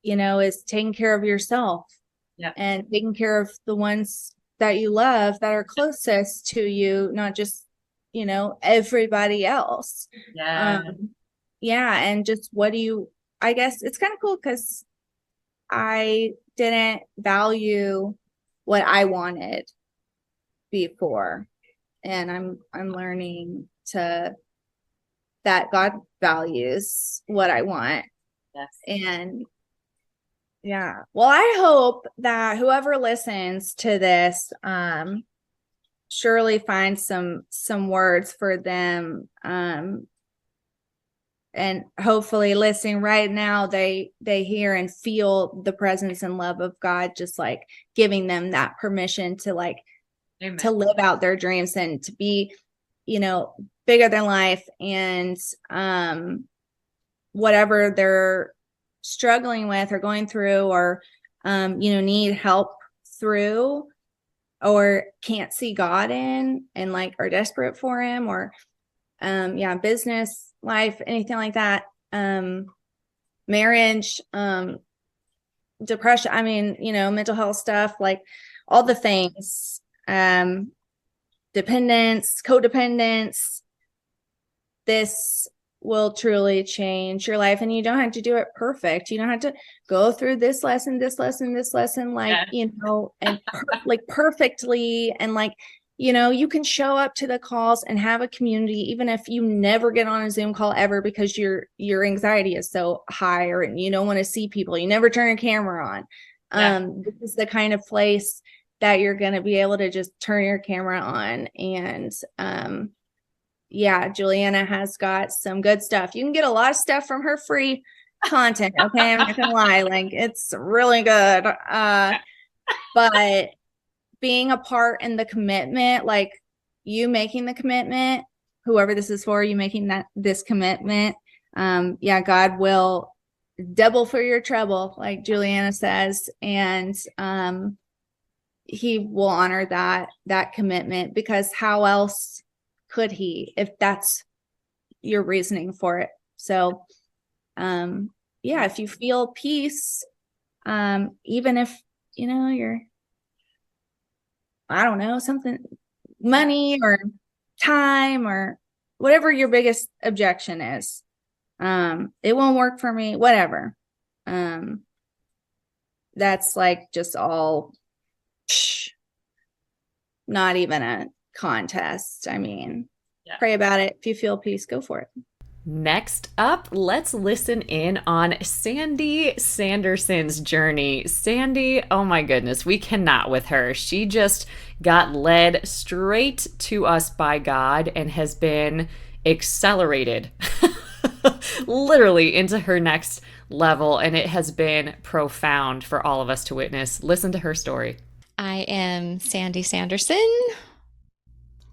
H: is taking care of yourself and taking care of the ones that you love that are closest to you, not just, everybody else. And just I guess it's kind of cool because I didn't value what I wanted before. And I'm learning that God values what I want. And well, I hope that whoever listens to this surely finds some words for them, and hopefully listening right now, they hear and feel the presence and love of God, just like giving them that permission to like Amen. To live out their dreams and to be, bigger than life, and whatever they're struggling with or going through, or need help through, or can't see God in, and like are desperate for him, or business, life, anything like that, marriage, depression, mental health stuff, like all the things. dependence, codependence, this will truly change your life. And you don't have to do it perfect. You don't have to go through this lesson, like, you know, and like perfectly. And like, you know, you can show up to the calls and have a community, even if you never get on a Zoom call ever, because your anxiety is so high, or you don't want to see people. You never turn a camera on. This is the kind of place that you're going to be able to just turn your camera on. And, yeah, Juliana has got some good stuff. You can get a lot of stuff from her free content. Okay. I'm not gonna lie. Like, it's really good. But being a part in the commitment, like you making the commitment, whoever this is for, you making this commitment. Yeah, God will double for your trouble, like Juliana says. And, he will honor that commitment, because how else could he, if that's your reasoning for it? So, yeah, if you feel peace, even if, you know, you're, I don't know, something, money or time or whatever your biggest objection is, it won't work for me, whatever. That's like just all, not even a contest. I mean, pray about it. If you feel peace, go for it.
A: Next up, let's listen in on Sandy Sanderson's journey. Sandy, oh my goodness, we cannot with her. She just got led straight to us by God and has been accelerated literally into her next level. And it has been profound for all of us to witness. Listen to her story.
J: I am Sandy Sanderson.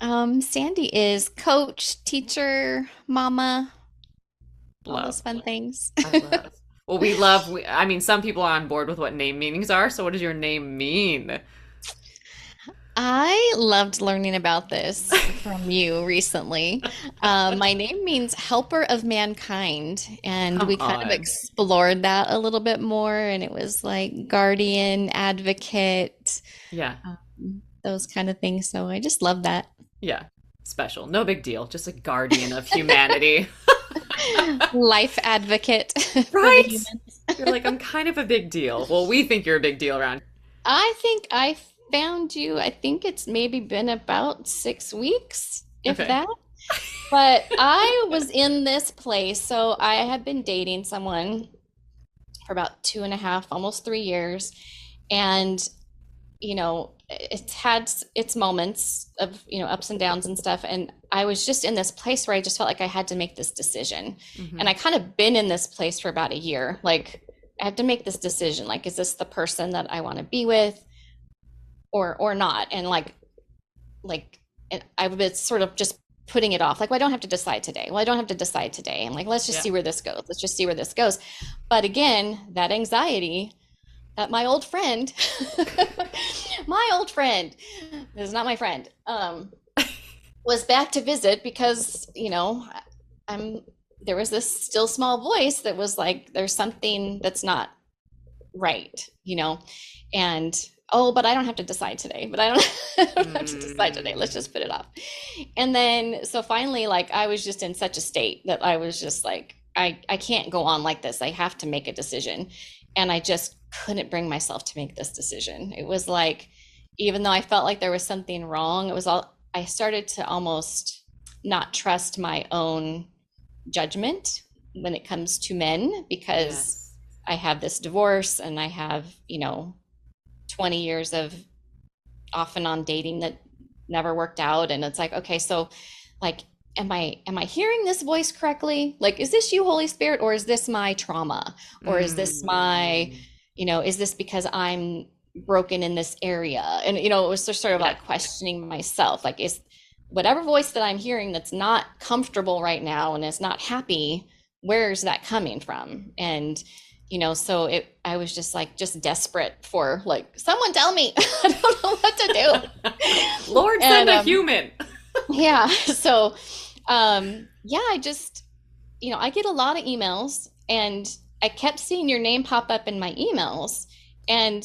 J: Sandy is coach, teacher, mama, all those fun things.
A: Well, I mean, some people are on board with what name meanings are. So what does your name mean?
J: I loved learning about this from you recently. My name means helper of mankind, and we kind of explored that a little bit more, and it was like guardian, advocate, those kind of things. So I just love that.
A: Yeah, special. No big deal. Just a guardian of humanity.
J: Life advocate.
A: Right? You're like, I'm kind of a big deal. Well, we think you're a big deal around.
J: I think I found you, I think it's maybe been about 6 weeks, if that. But I was in this place. So I had been dating someone for about 2.5, almost 3 years. And, you know, it's had its moments of, you know, ups and downs and stuff. And I was just in this place where I just felt like I had to make this decision. And I kind of been in this place for about a year. Like, I had to make this decision. Like, is this the person that I want to be with? Or not. And like I was sort of just putting it off. Like, well, I don't have to decide today. Well, I don't have to decide today. And like, let's just see where this goes. Let's just see where this goes. But again, that anxiety that my old friend, this is not my friend, was back to visit, because, you know, there was this still small voice that was like, there's something that's not right, you know, and but I don't have to decide today, I don't have to decide today. Let's just put it off. And then, so finally, like, I was just in such a state that I was just like, I can't go on like this. I have to make a decision. And I just couldn't bring myself to make this decision. It was like, even though I felt like there was something wrong, I started to almost not trust my own judgment when it comes to men, because I have this divorce and I have, you know, 20 years of off and on dating that never worked out. And it's like, okay, so like, am I hearing this voice correctly? Like, is this you, Holy Spirit, or is this my trauma? Or is this my, you know, is this because I'm broken in this area? And, you know, it was just sort of like questioning myself, like, is whatever voice that I'm hearing that's not comfortable right now and is not happy, where's that coming from? And, you know, so I was just like, just desperate for like, someone tell me. I don't know what to do.
A: Lord, send a human.
J: Yeah. So, I just, you know, I get a lot of emails, and I kept seeing your name pop up in my emails. And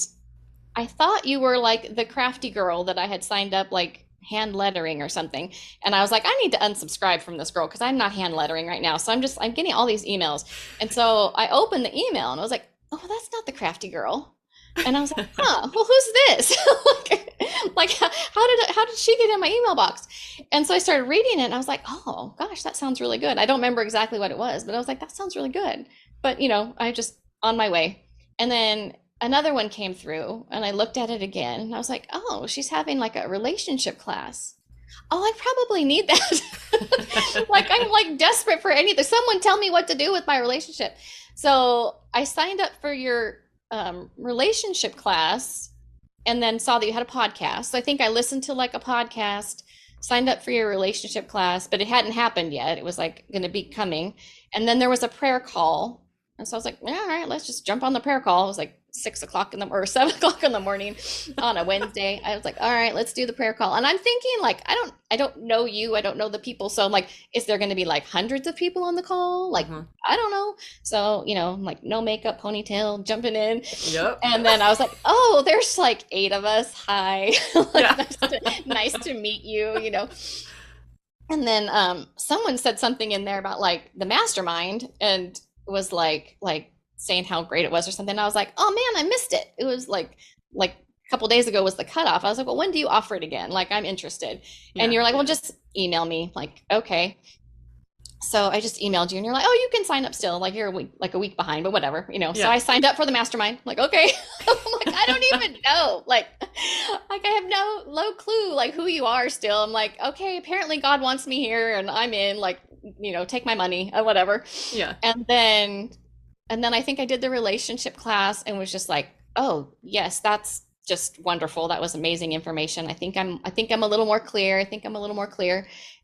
J: I thought you were like the crafty girl that I had signed up like hand lettering or something. And I was like, I need to unsubscribe from this girl because I'm not hand lettering right now. So I'm getting all these emails. And so I opened the email and I was like, oh, that's not the crafty girl. And I was like, huh, well, who's this? like how did she get in my email box? And so I started reading it and I was like, oh gosh, that sounds really good. I don't remember exactly what it was, but I was like, that sounds really good. But I just on my way. And then another one came through and I looked at it again and I was like, oh, she's having like a relationship class. Oh, I probably need that. Like I'm like desperate for anything. Someone tell me what to do with my relationship. So I signed up for your relationship class and then saw that you had a podcast. So I think I listened to like a podcast, signed up for your relationship class, but it hadn't happened yet. It was like going to be coming. And then there was a prayer call. And so I was like, all right, let's just jump on the prayer call. It was like 6 o'clock or 7 o'clock in the morning on a Wednesday. I was like, all right, let's do the prayer call. And I'm thinking like, I don't know you. I don't know the people. So I'm like, is there going to be like hundreds of people on the call? Like, I don't know. So, like no makeup, ponytail, jumping in.
A: Yep.
J: And then I was like, oh, there's like 8 of us. Hi. Like, nice to meet you, And then someone said something in there about like the mastermind and was like saying how great it was or something. I was like, oh man, I missed it. It was like a couple days ago was the cutoff. I was like, well, when do you offer it again? Like, I'm interested. And you're like, well, just email me. Like, okay. So I just emailed you and you're like, oh, you can sign up still. Like you're a week behind, but whatever, So I signed up for the mastermind. Like, okay. I'm like, I don't even know. Like I have no clue like who you are still. I'm like, okay, apparently God wants me here and I'm in, like, take my money or whatever.
A: Yeah.
J: And then I think I did the relationship class and was just like, oh yes, that's just wonderful. That was amazing information. I think I'm a little more clear.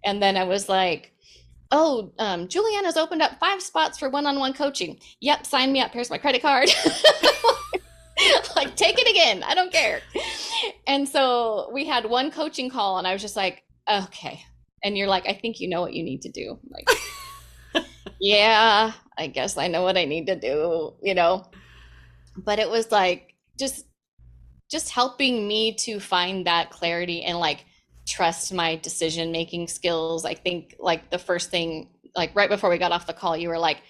J: And then I was like, oh, Juliana's opened up 5 spots for one-on-one coaching. Yep, sign me up. Here's my credit card. Like, take it again. I don't care. And so we had one coaching call and I was just like, okay. And you're like, I think you know what you need to do. I'm like, yeah, I guess I know what I need to do, But it was like, just helping me to find that clarity and like trust my decision-making skills. I think like the first thing, like right before we got off the call, you were like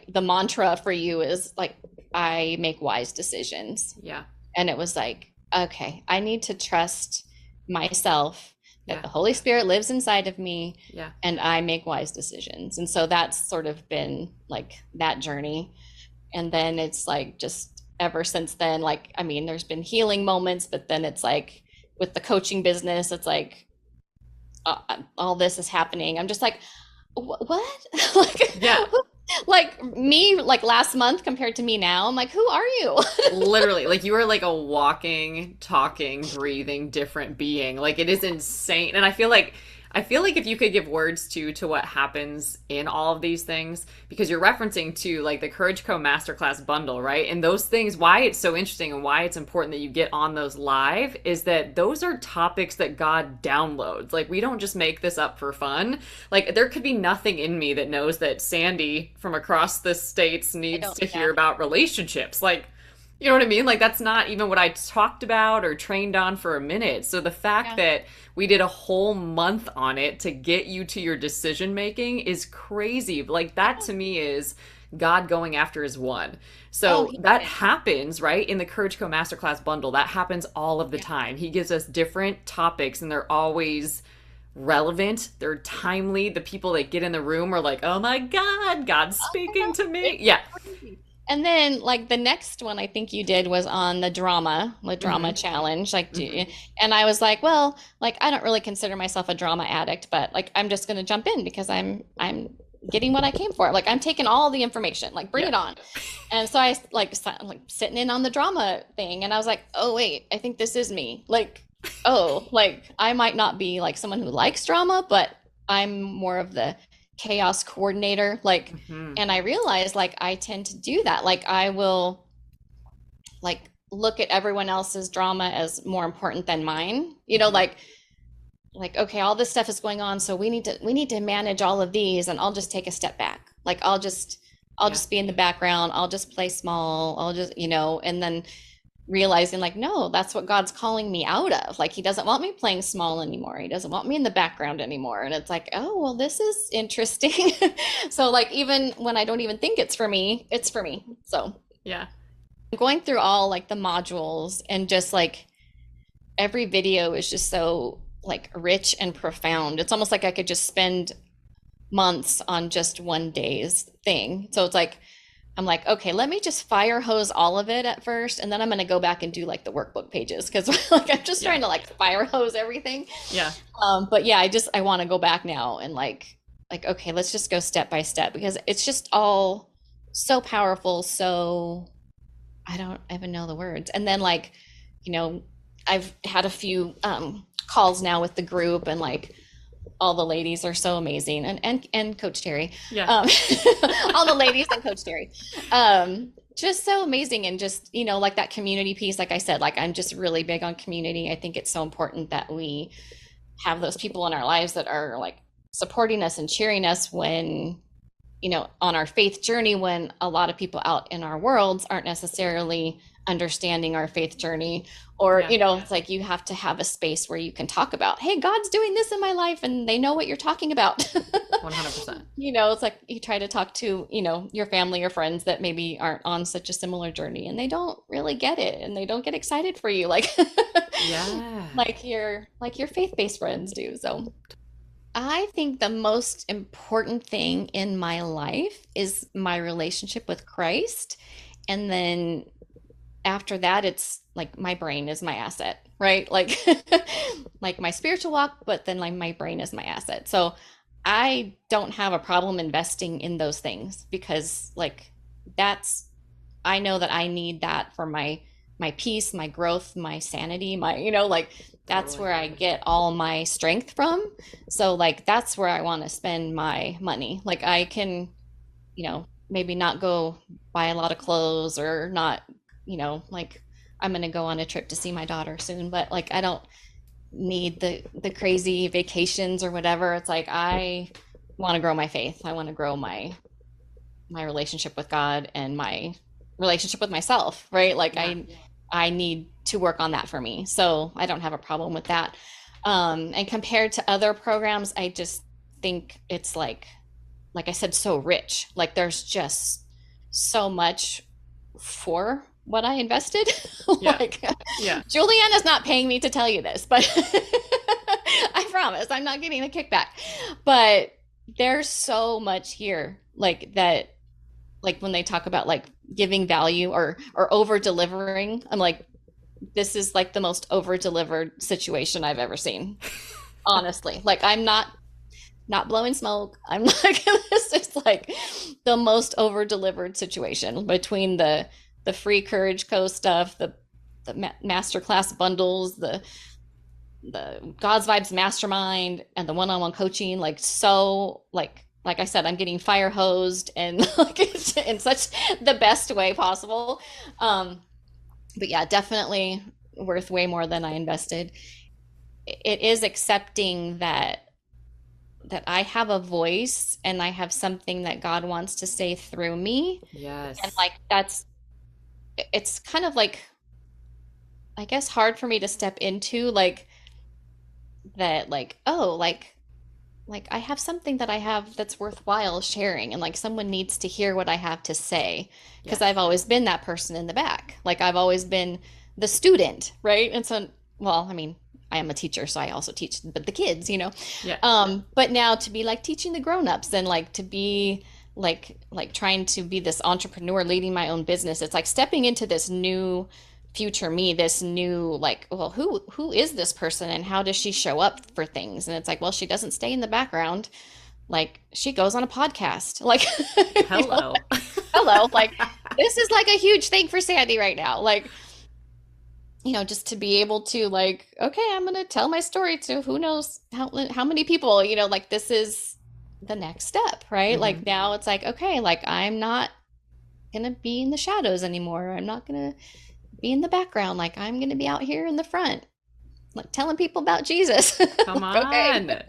J: the mantra for you is like, I make wise decisions.
A: Yeah.
J: And it was like, okay, I need to trust myself that the Holy Spirit lives inside of me and I make wise decisions. And so that's sort of been like that journey. And then it's like, just ever since then, like, I mean, there's been healing moments, but then it's like with the coaching business, it's like, all this is happening. I'm just like, what? Like, like me, like last month compared to me now, I'm like, who are you?
A: Literally, like you are like a walking, talking, breathing, different being. Like it is insane. And I feel like if you could give words to what happens in all of these things, because you're referencing to like the Courage Co Masterclass bundle, right? And those things, why it's so interesting and why it's important that you get on those live is that those are topics that God downloads. Like we don't just make this up for fun. Like there could be nothing in me that knows that Sandy from across the states needs to hear about relationships. Like, you know what I mean? Like that's not even what I talked about or trained on for a minute. So the fact that we did a whole month on it to get you to your decision making is crazy. Like that to me is God going after his one. So that happens, right? In the Courage Co Masterclass bundle, that happens all of the time. He gives us different topics and they're always relevant. They're timely. The people that get in the room are like, oh my God, God's speaking to me. Yeah.
J: And then like the next one I think you did was on the drama challenge. Like, and I was like, well, like, I don't really consider myself a drama addict, but like, I'm just going to jump in because I'm getting what I came for. Like, I'm taking all the information, like bring it on. And so I like sitting in on the drama thing. And I was like, oh wait, I think this is me. Like, oh, like I might not be like someone who likes drama, but I'm more of the chaos coordinator, like, and I realized like I tend to do that. Like I will like look at everyone else's drama as more important than mine, like, okay, all this stuff is going on. So we need to manage all of these and I'll just take a step back. Like I'll just be in the background. I'll just play small. I'll just, and then realizing like, no, that's what God's calling me out of. Like, he doesn't want me playing small anymore. He doesn't want me in the background anymore. And it's like, oh, well, this is interesting. So like, even when I don't even think it's for me, it's for me. So
A: Yeah.
J: going through all like the modules, and just like every video is just so like rich and profound. It's almost like I could just spend months on just one day's thing. So it's like, I'm like, okay, let me just fire hose all of it at first, and then I'm going to go back and do like the workbook pages, because like I'm just trying to like fire hose everything.
A: Yeah.
J: But yeah, I want to go back now and like okay, let's just go step by step, because it's just all so powerful. So I don't even know the words. And then like, you know, I've had a few calls now with the group, and like all the ladies are so amazing, and Coach Terry.
A: Yeah.
J: All the ladies and Coach Terry. Just so amazing. And just, you know, like that community piece, like I said, like I'm just really big on community. I think it's so important that we have those people in our lives that are like supporting us and cheering us when, you know, on our faith journey, when a lot of people out in our worlds aren't necessarily understanding our faith journey, or you know, it's like you have to have a space where you can talk about, hey, God's doing this in my life, and they know what you're talking about.
A: 100%.
J: You know, it's like you try to talk to, you know, your family or friends that maybe aren't on such a similar journey, and they don't really get it, and they don't get excited for you like like your faith-based friends do. So I think the most important thing in my life is my relationship with Christ. And then after that, it's like my brain is my asset, right? Like, like my spiritual walk, but then like my brain is my asset. So I don't have a problem investing in those things, because like I know that I need that for my peace, my growth, my sanity, my, you know, like that's where I get all my strength from. So like, that's where I want to spend my money. Like I can, you know, maybe not go buy a lot of clothes, or not, you know, like I'm going to go on a trip to see my daughter soon, but like, I don't need the crazy vacations or whatever. It's like, I want to grow my faith. I want to grow my relationship with God and my relationship with myself, right? Like I need to work on that for me. So I don't have a problem with that. And compared to other programs, I just think it's like I said, so rich. Like there's just so much for what I invested. Like Juliana's not paying me to tell you this, but I promise I'm not getting a kickback. But there's so much here, like that, like when they talk about like giving value or over delivering, I'm like, this is like the most over delivered situation I've ever seen. Honestly, like I'm not blowing smoke. I'm like, this is like the most over delivered situation between the free Courage Co stuff, the masterclass bundles, the God's Vibes Mastermind, and the one-on-one coaching. Like, so like I said, I'm getting fire hosed, and like in such the best way possible. But yeah, definitely worth way more than I invested. It is accepting that I have a voice, and I have something that God wants to say through me.
A: Yes.
J: And like, it's kind of like, I guess, hard for me to step into, like that, like, oh, like I have something that I have that's worthwhile sharing, and like someone needs to hear what I have to say, because I've always been that person in the back. Like I've always been the student, right? And so, well, I mean, I am a teacher, so I also teach, but the kids, you know. But now to be like teaching the grown-ups, and like to be like trying to be this entrepreneur leading my own business, it's like stepping into this new future me, this new, like, well, who is this person, and how does she show up for things? And it's like, well, she doesn't stay in the background. Like she goes on a podcast. Like
A: hello.
J: Hello. Like this is like a huge thing for Sandy right now. Like, you know, just to be able to like, okay, I'm going to tell my story to who knows how many people, you know, like this is the next step, right? Mm-hmm. Like now it's like, okay, like I'm not going to be in the shadows anymore. I'm not going to be in the background. Like I'm going to be out here in the front, like telling people about Jesus.
A: Come on.
J: Okay.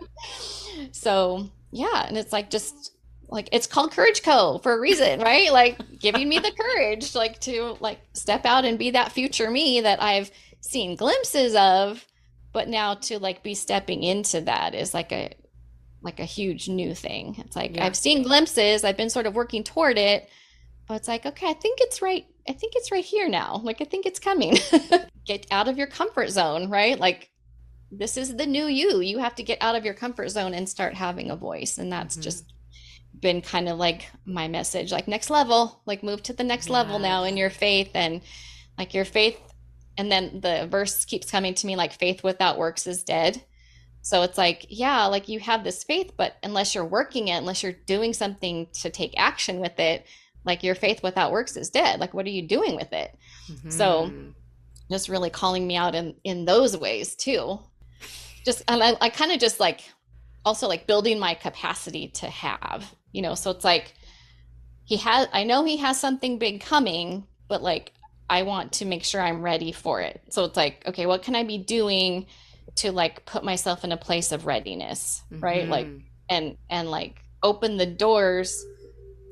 J: So yeah. And it's like, just like it's called Courage Co for a reason, right? Like giving me the courage, like to like step out and be that future me that I've seen glimpses of, but now to like be stepping into that is like a huge new thing. It's like I've seen glimpses, I've been sort of working toward it, but it's like, okay, I think it's right here now. Like I think it's coming. Get out of your comfort zone, right? Like this is the new you. You have to get out of your comfort zone and start having a voice. And that's just been kind of like my message, like next level, like move to the next level now in your faith, and like your faith. And then the verse keeps coming to me, like faith without works is dead. So it's like, yeah, like you have this faith, but unless you're working it, unless you're doing something to take action with it, like your faith without works is dead. Like, what are you doing with it? So just really calling me out in those ways too. Just, and I kind of just like, also like building my capacity to have, you know, so it's like, I know he has something big coming, but like, I want to make sure I'm ready for it. So it's like, okay, what can I be doing to like put myself in a place of readiness, right? Like, and like open the doors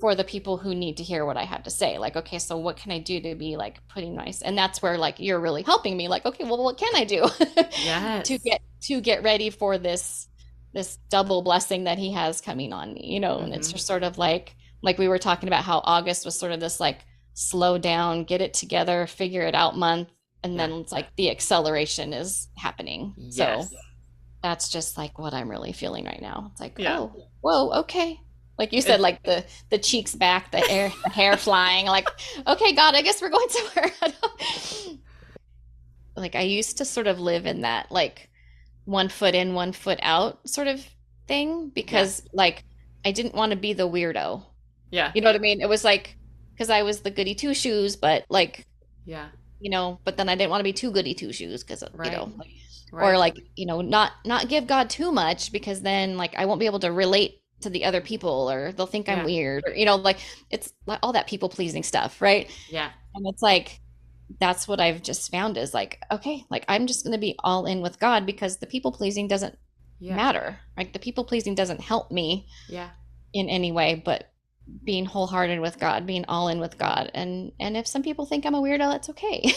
J: for the people who need to hear what I have to say. Like, okay, so what can I do to be like putting and that's where like you're really helping me. Like, okay, well, what can I do to get ready for this double blessing that he has coming on me, you know? And it's just sort of like we were talking about how August was sort of this like slow down, get it together, figure it out month, and then it's like the acceleration is happening. So that's just like what I'm really feeling right now. It's like, oh, whoa, okay. Like you said, like the cheeks back, the hair flying, like, okay, God, I guess we're going somewhere. Like I used to sort of live in that like 1 foot in, 1 foot out sort of thing, because like I didn't want to be the weirdo. Yeah. You know what I mean? It was like, because I was the goody two shoes, but like, you know, but then I didn't want to be too goody two shoes because, you know, like, or like, you know, not give God too much, because then like I won't be able to relate to the other people, or they'll think I'm weird, or, you know, like it's like all that people pleasing stuff. Right. Yeah. And it's like, that's what I've just found is like, okay, like I'm just going to be all in with God, because the people pleasing doesn't matter. Like the people pleasing doesn't help me in any way, but being wholehearted with God, being all in with God. And if some people think I'm a weirdo, that's okay.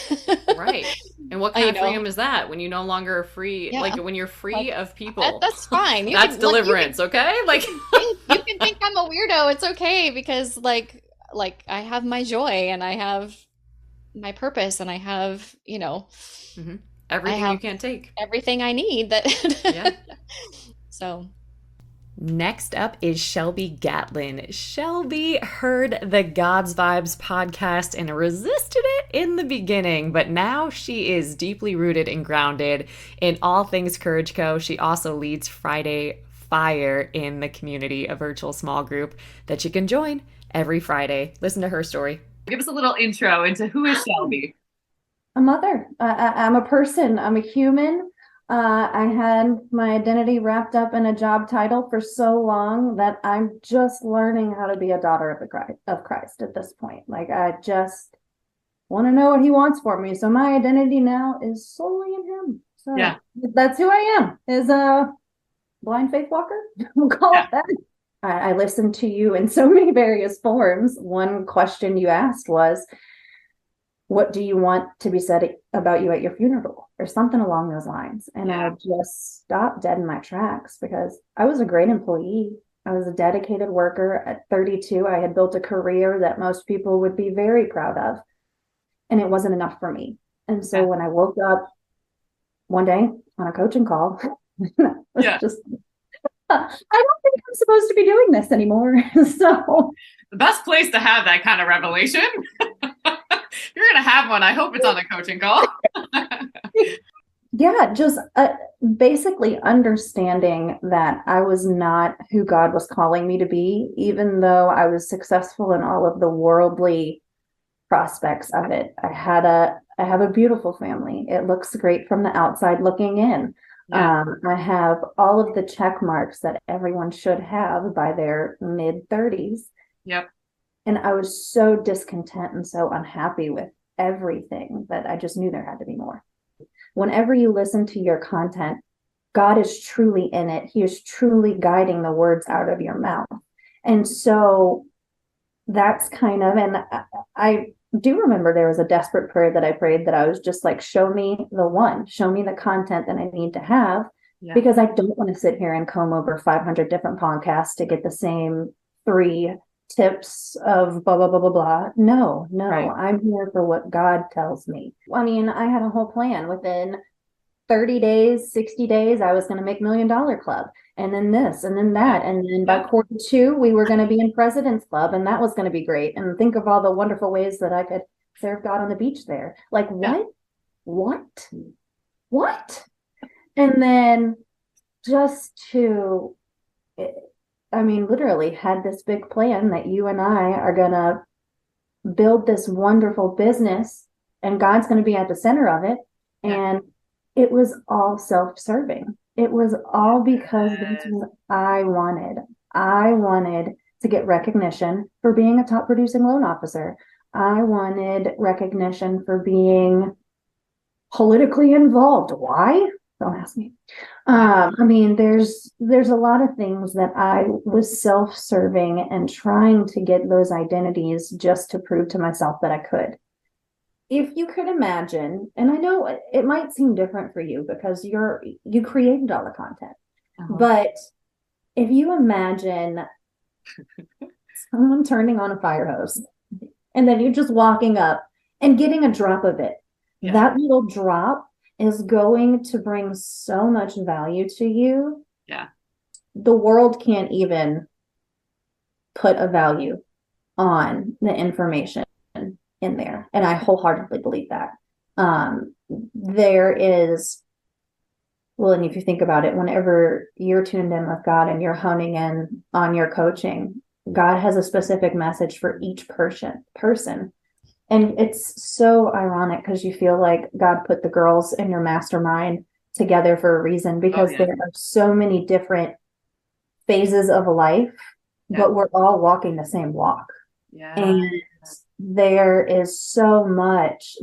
A: Right. And what kind of freedom is that when you no longer are free? Like when you're free of people,
J: that's fine.
A: That's deliverance. Okay. Like
J: you can think I'm a weirdo. It's okay, because like I have my joy, and I have my purpose, and I have, you know,
A: everything you can't take,
J: everything I need that. So
A: next up is Shelby Gatlin. Shelby heard the God's Vibes podcast and resisted it in the beginning, but now she is deeply rooted and grounded in all things Courage Co. She also leads Friday Fire in the community, a virtual small group that you can join every Friday. Listen to her story.
I: Give us a little intro into who is Shelby.
K: A mother. I'm a person. I'm a human. I had my identity wrapped up in a job title for so long that I'm just learning how to be a daughter of Christ at this point. Like I just want to know what he wants for me. So my identity now is solely in him. So that's who I am, is a blind faith walker. We'll call it that. I listened to you in so many various forms. One question you asked was, what do you want to be said about you at your funeral, or something along those lines? And I just stopped dead in my tracks, because I was a great employee. I was a dedicated worker. At 32, I had built a career that most people would be very proud of, and it wasn't enough for me. And so when I woke up one day on a coaching call, just, I don't think I'm supposed to be doing this anymore. So
I: the best place to have that kind of revelation. You're going to have one. I hope it's on a coaching call.
K: Just basically understanding that I was not who God was calling me to be, even though I was successful in all of the worldly prospects of it. I have a beautiful family. It looks great from the outside looking in. I have all of the check marks that everyone should have by their mid-30s. Yep. And I was so discontent and so unhappy with everything that I just knew there had to be more. Whenever you listen to your content, God is truly in it. He is truly guiding the words out of your mouth. And so that's kind of, and I do remember there was a desperate prayer that I prayed that I was just like, show me the content that I need to have, because I don't want to sit here and comb over 500 different podcasts to get the same 3 tips of blah, blah, blah, blah, blah. No, right. I'm here for what God tells me. I mean, I had a whole plan. Within 30 days, 60 days, I was going to make $1 Million Club, and then this, and then that. And then by quarter 2, we were going to be in President's Club, and that was going to be great. And think of all the wonderful ways that I could serve God on the beach there. Like, what? And then just to, I mean, literally had this big plan that you and I are going to build this wonderful business, and God's going to be at the center of it. And it was all self-serving. It was all because that's what I wanted. I wanted to get recognition for being a top producing loan officer. I wanted recognition for being politically involved. Why? Don't ask me. I mean, there's a lot of things that I was self-serving and trying to get those identities just to prove to myself that I could. If you could imagine, and I know it might seem different for you because you created all the content, but if you imagine someone turning on a fire hose and then you're just walking up and getting a drop of it, that little drop is going to bring so much value to you. The world can't even put a value on the information in there. And I wholeheartedly believe that. There is, well, and if you think about it, whenever you're tuned in with God and you're honing in on your coaching, God has a specific message for each person. And it's so ironic because you feel like God put the girls in your mastermind together for a reason, because there are so many different phases of life, but we're all walking the same walk. And there is so much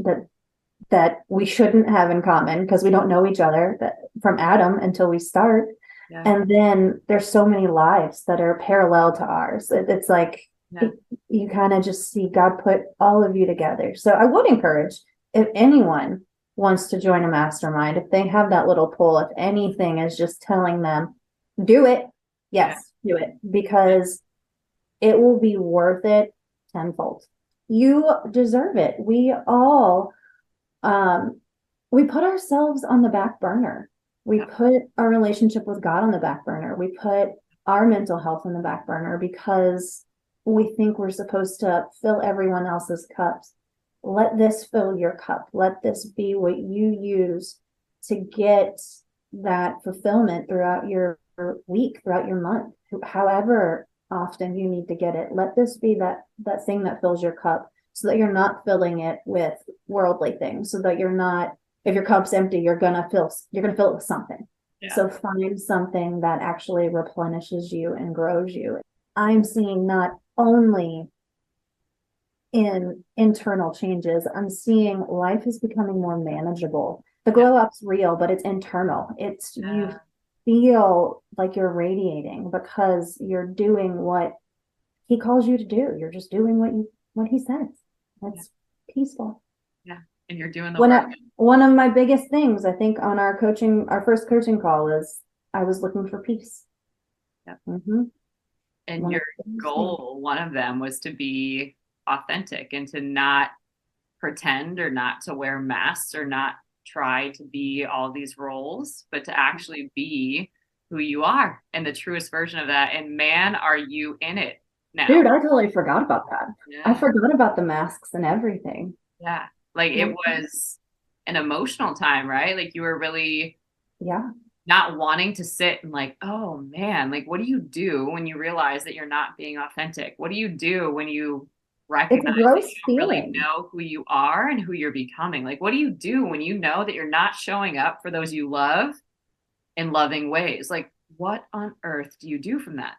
K: that we shouldn't have in common because we don't know each other from Adam until we start. And then there's so many lives that are parallel to ours. It's like you kind of just see God put all of you together. So I would encourage, if anyone wants to join a mastermind, if they have that little pull, if anything is just telling them, do it. Yes, do it, because it will be worth it tenfold. You deserve it. We all, we put ourselves on the back burner. We put our relationship with God on the back burner. We put our mental health on the back burner because we think we're supposed to fill everyone else's cups. Let this fill your cup. Let this be what you use to get that fulfillment throughout your week, throughout your month, however often you need to get it. Let this be that thing that fills your cup, so that you're not filling it with worldly things, so that you're not, if your cup's empty, you're gonna fill it with something. So find something that actually replenishes you and grows you. I'm seeing not only in internal changes, I'm seeing life is becoming more manageable. The glow up's real, but it's internal. It's you feel like you're radiating because you're doing what he calls you to do. You're just doing what he says. That's peaceful.
I: And you're doing the work.
K: One of my biggest things, I think, on our first coaching call is I was looking for peace.
I: And your goal, one of them, was to be authentic and to not pretend or not to wear masks or not try to be all these roles, but to actually be who you are and the truest version of that. And man, are you in it now.
K: Dude, I totally forgot about that. I forgot about the masks and everything.
I: Like it was an emotional time, right? Like you were really not wanting to sit and like, oh man, like what do you do when you realize that you're not being authentic? What do you do when you recognize that you don't really know who you are and who you're becoming? Like, what do you do when you know that you're not showing up for those you love in loving ways? Like, what on earth do you do from that?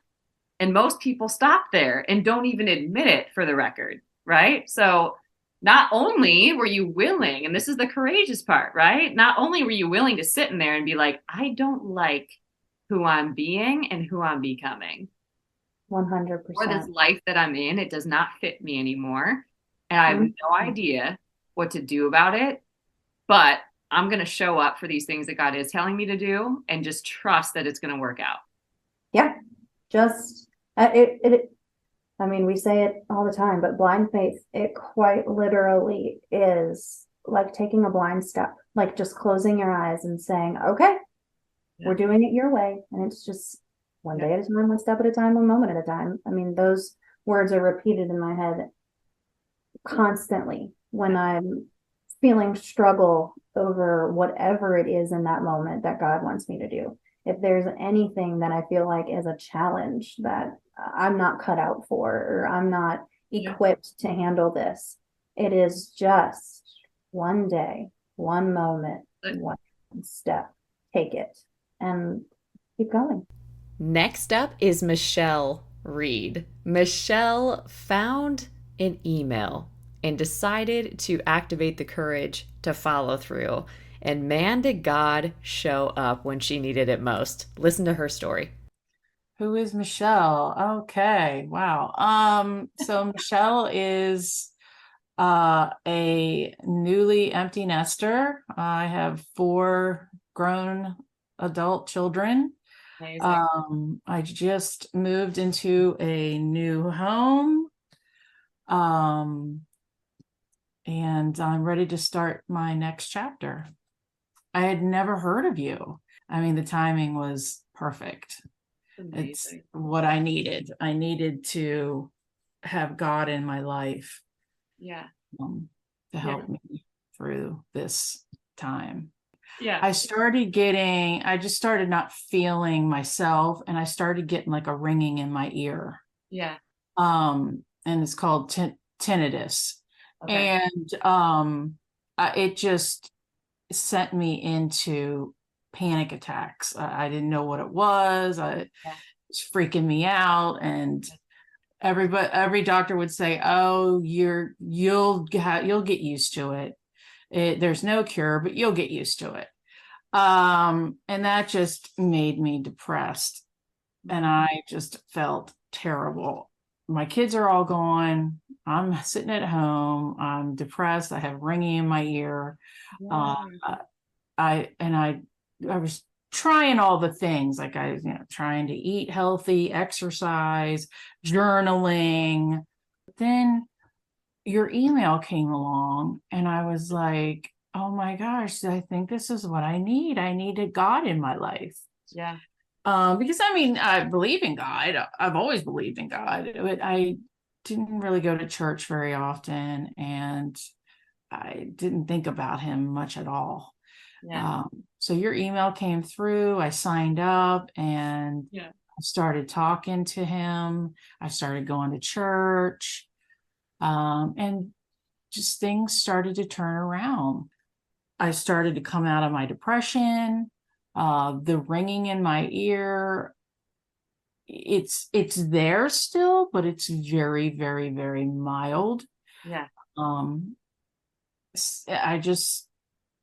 I: And most people stop there and don't even admit it, for the record, right? So not only were you willing, and this is the courageous part, right? Not only were you willing to sit in there and be like, I don't like who I'm being and who I'm becoming. or this
K: 100%.
I: life that I'm in, it does not fit me anymore. And I have no idea what to do about it, but I'm going to show up for these things that God is telling me to do and just trust that it's going to work out.
K: Yeah. Just, I mean, we say it all the time, but blind faith, it quite literally is like taking a blind step, like just closing your eyes and saying, okay, we're doing it your way. And it's just one day at a time, one step at a time, one moment at a time. I mean, those words are repeated in my head constantly when I'm feeling struggle over whatever it is in that moment that God wants me to do. If there's anything that I feel like is a challenge that I'm not cut out for, or I'm not equipped to handle this, it is just one day, one moment, one step. Take it and keep going.
A: Next up is Michelle Reed. Michelle found an email and decided to activate the courage to follow through. And man, did God show up when she needed it most. Listen to her story.
L: Who is Michelle? Okay, wow. So Michelle is a newly empty nester. I have 4 grown adult children.
I: Amazing.
L: I just moved into a new home. And I'm ready to start my next chapter. I had never heard of you. I mean, the timing was perfect.
I: Amazing.
L: It's what I needed. I needed to have God in my life. To help me through this time. I just started not feeling myself, and I started getting like a ringing in my ear. And it's called tinnitus.
I: Okay.
L: And it just sent me into panic attacks. I didn't know what it was. It was freaking me out, and every doctor would say, "Oh, you'll get used to it. There's no cure, but you'll get used to it." And that just made me depressed, and I just felt terrible. My kids are all gone. I'm sitting at home. I'm depressed. I have ringing in my ear. I was trying all the things, like trying to eat healthy, exercise, journaling. Then your email came along, and I was like, oh my gosh, I think this is what I need. I needed God in my life. Because I mean, I believe in God. I've always believed in God, but I didn't really go to church very often, and I didn't think about him much at all. So your email came through. I signed up, and I started talking to him. I started going to church, and just things started to turn around. I started to come out of my depression. The ringing in my ear, it's there still, but it's very, very, very mild. I just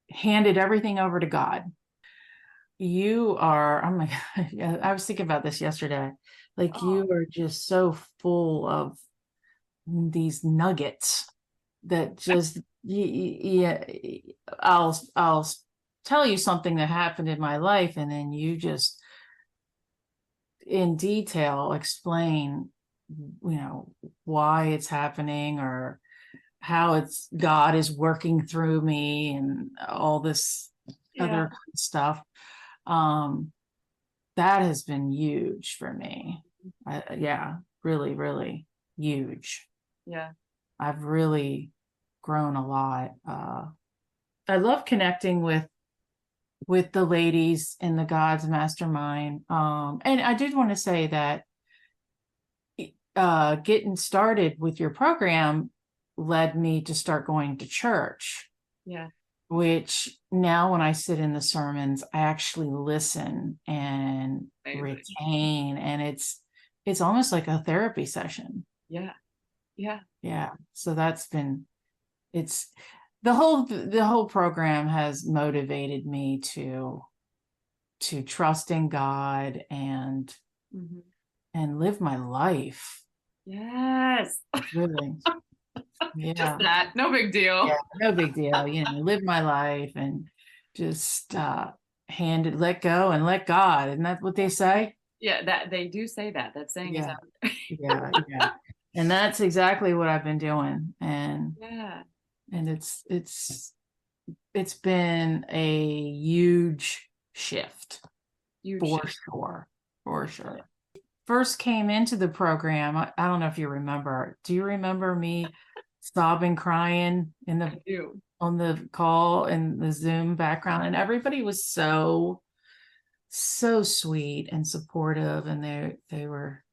L: handed everything over to God. You are, oh my God, I was thinking about this yesterday. Like, you are just so full of these nuggets that just, I'll tell you something that happened in my life, and then you just in detail explain, why it's happening, or how God is working through me, and all this other stuff. That has been huge for me. Really, really huge. I've really grown a lot. I love connecting with the ladies in the God's Mastermind. And I did want to say that getting started with your program led me to start going to church. Which now when I sit in the sermons, I actually listen and retain, and it's almost like a therapy session. So that's been, the whole program has motivated me to trust in God and and live my life.
I: Yes.
L: Really. Yeah.
I: Just that. No big deal.
L: Yeah, no big deal. You know, live my life and just let go and let God. Isn't that what they say?
I: Yeah, that they do say that. That saying is out there.
L: Yeah. And that's exactly what I've been doing. And it's been a huge shift. For sure. First came into the program, I don't know if you remember. Do you remember me sobbing, crying on the call and the Zoom background? And everybody was so sweet and supportive, and they were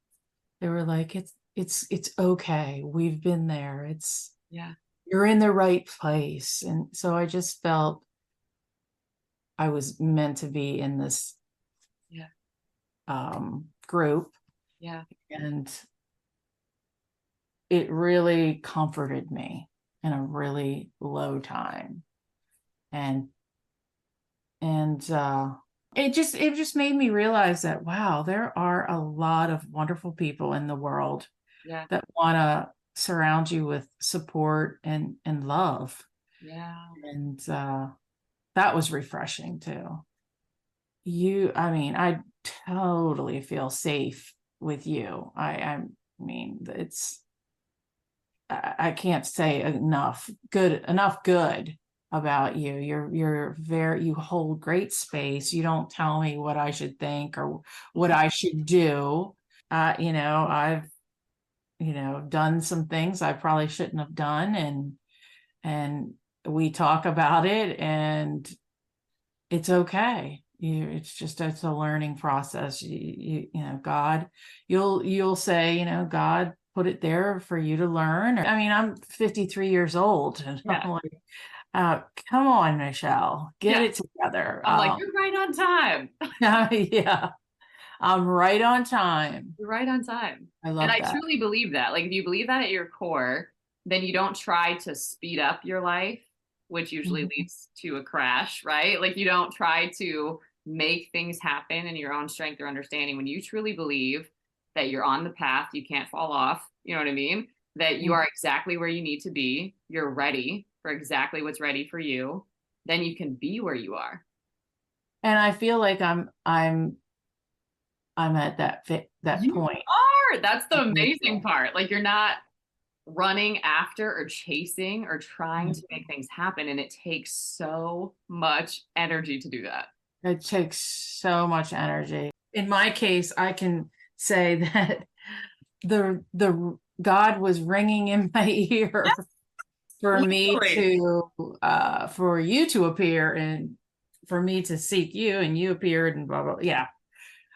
L: like, it's okay. We've been there. You're in the right place. And so I just felt I was meant to be in this group.
I: Yeah.
L: And it really comforted me in a really low time. And it just made me realize that, wow, there are a lot of wonderful people in the world that want to surround you with support and love.
I: Yeah.
L: And that was refreshing too. I totally feel safe with you. I mean, I can't say enough good about you. You hold great space. You don't tell me what I should think or what I should do. I've done some things I probably shouldn't have done, and we talk about it, and it's okay. It's a learning process. God, you'll say, God put it there for you to learn. I mean, I'm 53 years old, and I'm like, come on, Michelle, get it together.
I: I'm like, you're right on time.
L: Yeah, I'm right on time.
I: You're right on time.
L: I love that.
I: I truly believe that. Like, if you believe that at your core, then you don't try to speed up your life, which usually leads to a crash, right? Like, you don't try to make things happen in your own strength or understanding. When you truly believe that you're on the path, you can't fall off, you know what I mean? That you are exactly where you need to be, you're ready for exactly what's ready for you, then you can be where you are.
L: And I feel like I'm at that point.
I: That's the amazing part. Like, you're not running after or chasing or trying to make things happen. And it takes so much energy to do that.
L: It takes so much energy. In my case, I can say that the God was ringing in my ear for me to for you to appear and for me to seek you, and you appeared, and blah blah. Yeah,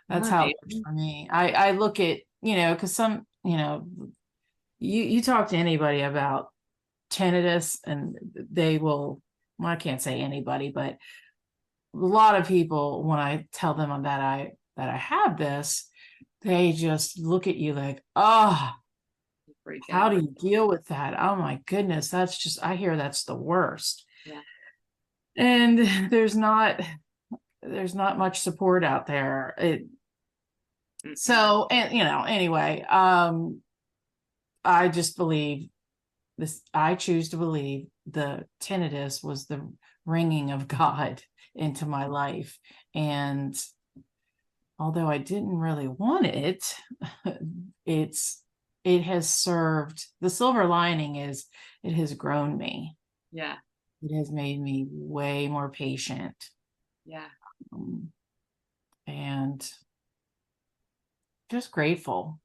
L: that's how it works for me. I look at, because some, you talk to anybody about tinnitus, and they will. Well, I can't say anybody, but a lot of people, when I tell them that I have this, they just look at you like, oh, how do you deal with that? Oh my goodness, I hear that's the worst.
I: Yeah.
L: And there's not much support out there. So, and anyway, I just believe this. I choose to believe the tinnitus was the ringing of God into my life. And although I didn't really want it, it has served. The silver lining is it has grown me.
I: Yeah.
L: It has made me way more patient.
I: Yeah.
L: And just grateful.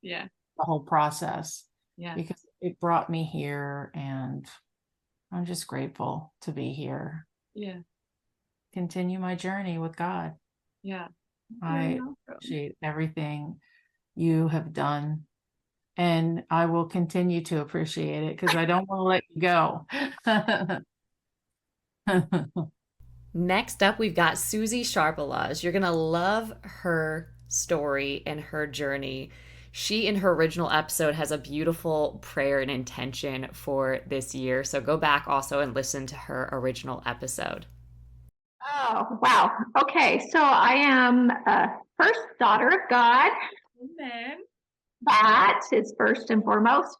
I: Yeah.
L: The whole process.
I: Yeah.
L: Because it brought me here, and I'm just grateful to be here.
I: Yeah.
L: Continue my journey with God.
I: Yeah.
L: I appreciate everything you have done, and I will continue to appreciate it because I don't want to let you go.
A: Next up, we've got Susie Sharpalaz. You're going to love her story and her journey. She, in her original episode, has a beautiful prayer and intention for this year. So go back also and listen to her original episode.
M: Oh, wow. Okay. So I am a first daughter of God.
I: Amen.
M: That is first and foremost.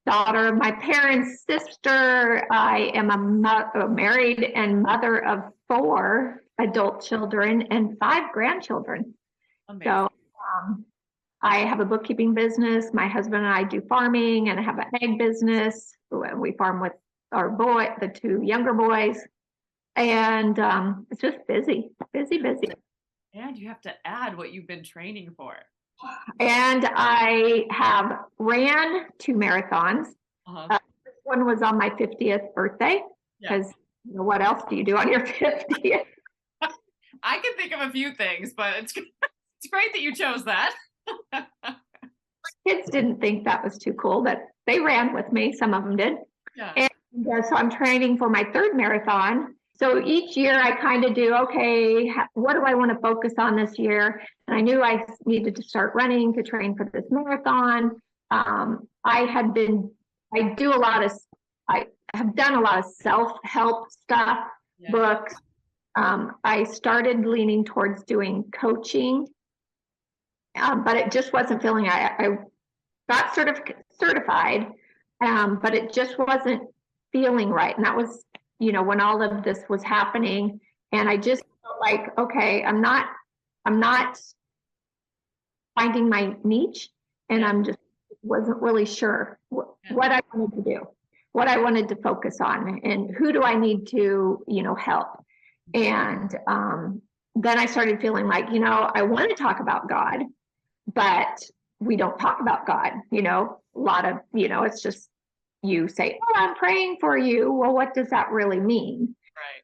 M: Daughter of my parents' sister. I am a married and mother of 4 adult children and 5 grandchildren. Amazing. So I have a bookkeeping business. My husband and I do farming, and I have an egg business. We farm with our the 2 younger boys, and it's just busy.
I: And you have to add what you've been training for.
M: And I have ran 2 marathons. This one was on my 50th birthday, because what else do you do on your 50th?
I: I can think of a few things, but it's great that you chose that.
M: Kids didn't think that was too cool, but they ran with me. Some of them did. Yeah. And so I'm training for my 3rd marathon. So each year I kind of do, okay, what do I want to focus on this year? And I knew I needed to start running to train for this marathon. I have done a lot of self-help stuff, books. I started leaning towards doing coaching, but it just wasn't feeling, I got certified, but it just wasn't feeling right. And that was, when all of this was happening, and I just felt like, okay, I'm not finding my niche, and I'm just wasn't really sure what I wanted to do, what I wanted to focus on, and who do I need to, help. And then I started feeling like, I want to talk about God, but we don't talk about God, a lot of, it's just, you say, oh, I'm praying for you. Well, what does that really mean? Right.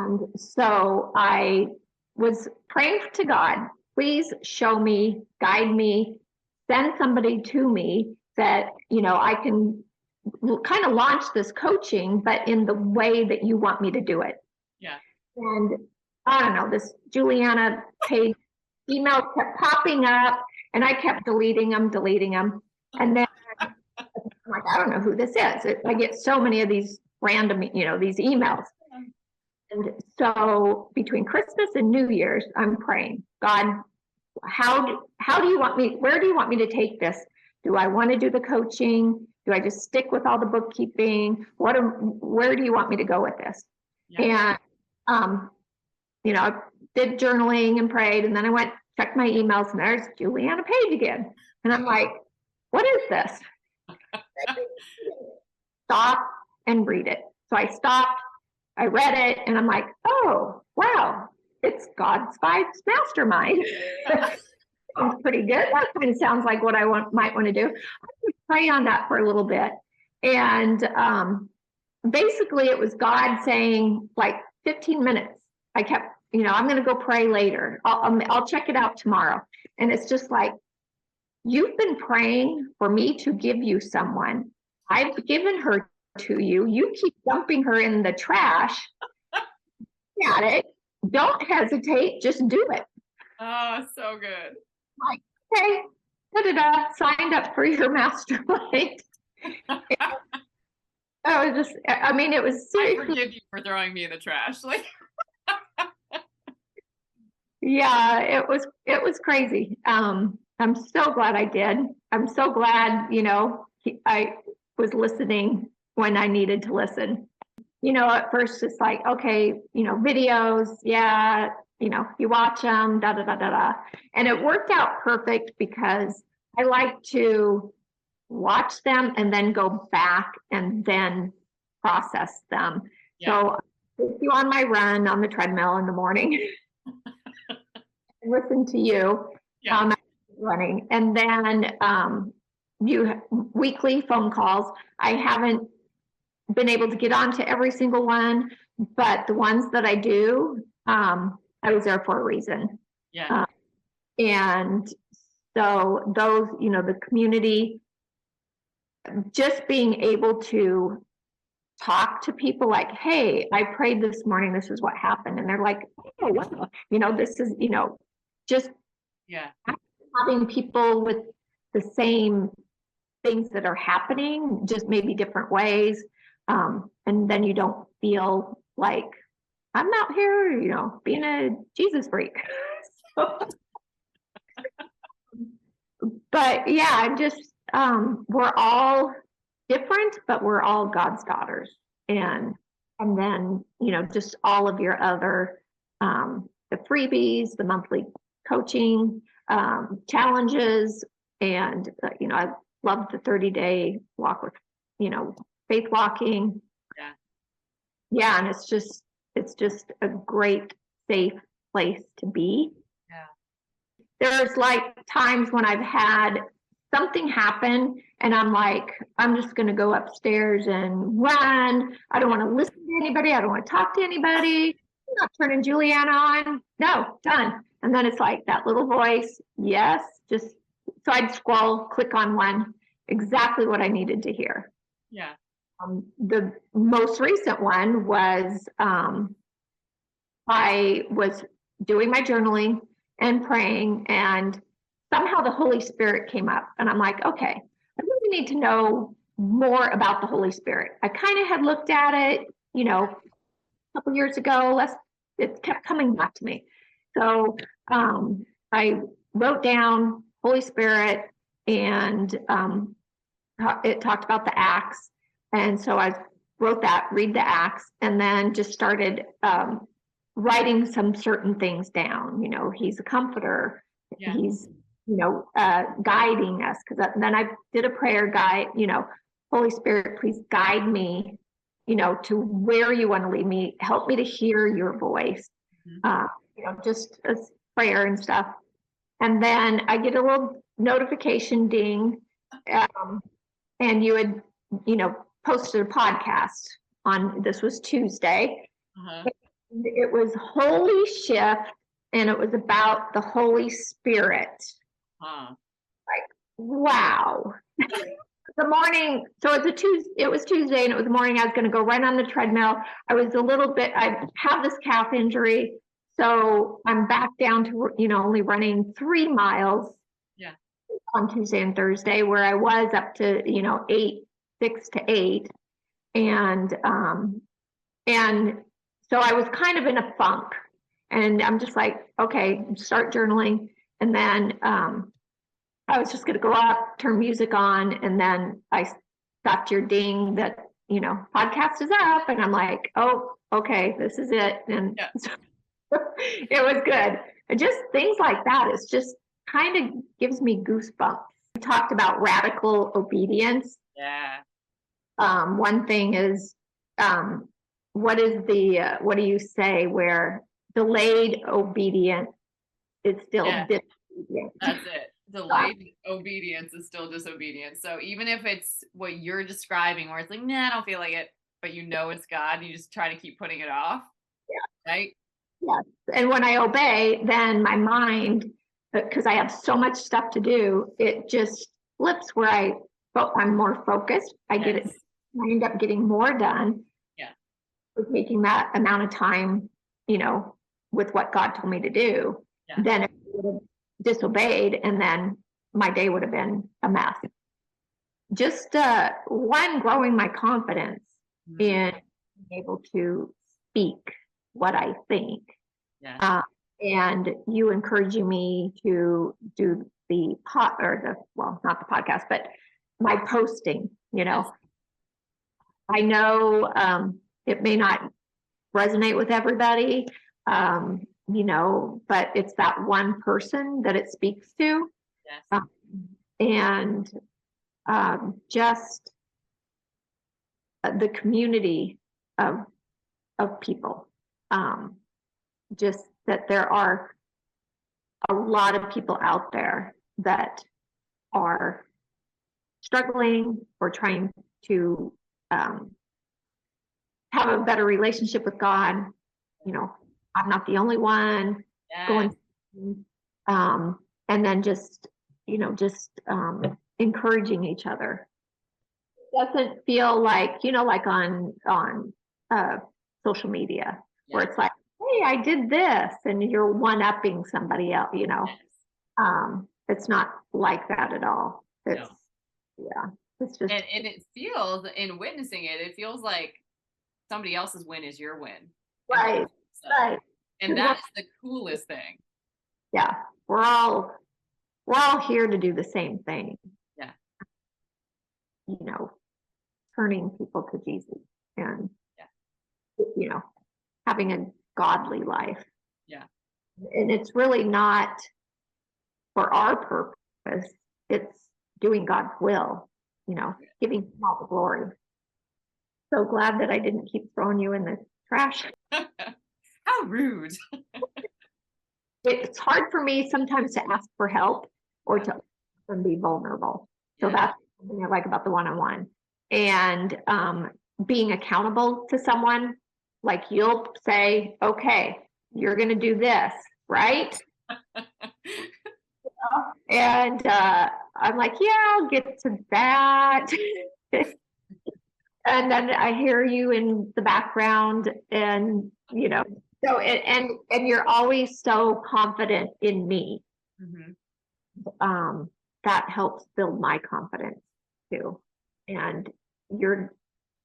M: And so I was praying to God, please show me, guide me, send somebody to me that, I can kind of launch this coaching, but in the way that you want me to do it. Yeah. And I don't know, this Juliana page email kept popping up, and I kept deleting them. And then I'm like, I don't know who this is. I get so many of these random, these emails. And so between Christmas and New Year's, I'm praying, God, how do you want me, where do you want me to take this? Do I want to do the coaching? Do I just stick with all the bookkeeping? Where do you want me to go with this? Yeah. And, I did journaling and prayed, and then I went, checked my emails, and there's Juliana Page again. And I'm like, what is this? Stop and read it. So I stopped, I read it, and I'm like, oh, wow, it's God's Vibes Mastermind. Sounds pretty good. That kind of sounds like what I might want to do. I could pray on that for a little bit. And basically it was God saying, like 15 minutes. I kept, I'm going to go pray later. I'll check it out tomorrow. And it's just like, you've been praying for me to give you someone. I've given her to you. You keep dumping her in the trash. Got it. Don't hesitate. Just do it.
I: Oh, so good.
M: Like, okay, signed up for your mastermind. It was seriously.
I: I forgive you for throwing me in the trash. Like,
M: yeah, it was crazy. I'm so glad I did. I'm so glad, I was listening when I needed to listen. At first it's like, okay, videos, yeah, you watch them, da, da, da, da, da. And it worked out perfect because I like to watch them and then go back and then process them. Yeah. So if you on my run on the treadmill in the morning, listen to you running, and then you weekly phone calls. I haven't been able to get on to every single one, but the ones that I do, I was there for a reason. Yeah. And so those, the community, just being able to talk to people like, hey, I prayed this morning, this is what happened. And they're like, oh, wow. This is, just having people with the same things that are happening, just maybe different ways. And then you don't feel like I'm out here, being a Jesus freak. So, but yeah, I'm just, we're all different, but we're all God's daughters. And then, you know, just all of your other, the freebies, the monthly coaching, challenges. And, you know, I love the 30-day walk with, you know, faith walking.
I: Yeah.
M: Yeah. And it's just a great, safe place to be.
I: Yeah.
M: There's like times when I've had something happen and I'm like, I'm just going to go upstairs and run. I don't want to listen to anybody. I don't want to talk to anybody. I'm not turning Juliana on. No, done. And then it's like that little voice. Yes. Just so I'd click on one, exactly what I needed to hear.
I: Yeah.
M: The most recent one was, I was doing my journaling and praying, and somehow the Holy Spirit came up, and I'm like, okay, I really need to know more about the Holy Spirit. I kind of had looked at it, you know, a couple years ago. It kept coming back to me. So I wrote down Holy Spirit, and it talked about the Acts. And so I wrote that, read the Acts, and then just started writing some certain things down. You know, he's a comforter. Yeah. He's, you know, guiding us. Because then I did a prayer guide, you know, Holy Spirit, please guide me, you know, to where you want to lead me. Help me to hear your voice. Mm-hmm. You know, just a prayer and stuff. And then I get a little notification ding. And you had, you know, posted a podcast on, this was Tuesday. Uh-huh. It was Holy Shift, and it was about the Holy Spirit. Huh. Like, wow. The morning, so it was Tuesday, and it was the morning. I was going to go right on the treadmill. I have this calf injury, so I'm back down to, you know, only running 3 miles. Yeah. On Tuesday and Thursday, where I was up to, you know, 6 to 8, and so I was kind of in a funk, and I'm just like, okay, start journaling. And then I was just going to go up, turn music on, and then I got your ding that, you know, podcast is up, and I'm like, oh, okay, this is it. And yeah. So it was good. And just things like that, it's just kind of gives me goosebumps. We talked about radical obedience.
I: Yeah.
M: One thing is, what do you say where delayed obedience is still disobedience?
I: That's it. Delayed obedience is still disobedience. So even if it's what you're describing, where it's like, nah, I don't feel like it, but you know it's God, you just try to keep putting it off. Yeah. Right?
M: Yes. And when I obey, then my mind, because I have so much stuff to do, it just flips where I'm more focused. I end up getting more done. Yeah. With taking that amount of time, you know, with what God told me to do. Yeah. Then if I would have disobeyed, and then my day would have been a mess. Just growing my confidence in being able to speak what I think. Yeah. And you encouraging me to do not the podcast, but my posting, you know. I know it may not resonate with everybody, you know, but it's that one person that it speaks to. Yes. And just the community of people. Just that there are a lot of people out there that are struggling or trying to have a better relationship with God. You know, I'm not the only one. Yes. Going, and then just, you know, encouraging each other. It doesn't feel like, you know, like on social media, yes, where it's like, hey, I did this, and you're one-upping somebody else, you know. Yes. It's not like that at all. It's, no. Yeah. It's just,
I: and it feels, in witnessing it feels like somebody else's win is your win.
M: Right. So, right.
I: And that's the coolest thing.
M: Yeah. We're all we're all here to do the same thing.
I: Yeah.
M: You know, turning people to Jesus and, you know, having a godly life.
I: Yeah.
M: And it's really not for our purpose. It's doing God's will, you know, giving him all the glory. So glad that I didn't keep throwing you in the trash.
I: How rude.
M: It's hard for me sometimes to ask for help or to be vulnerable. So that's something I like about the one-on-one. And being accountable to someone, like you'll say, okay, you're going to do this, right? And I'm like, yeah, I'll get to that. And then I hear you in the background, and you know, so and you're always so confident in me. That helps build my confidence too. And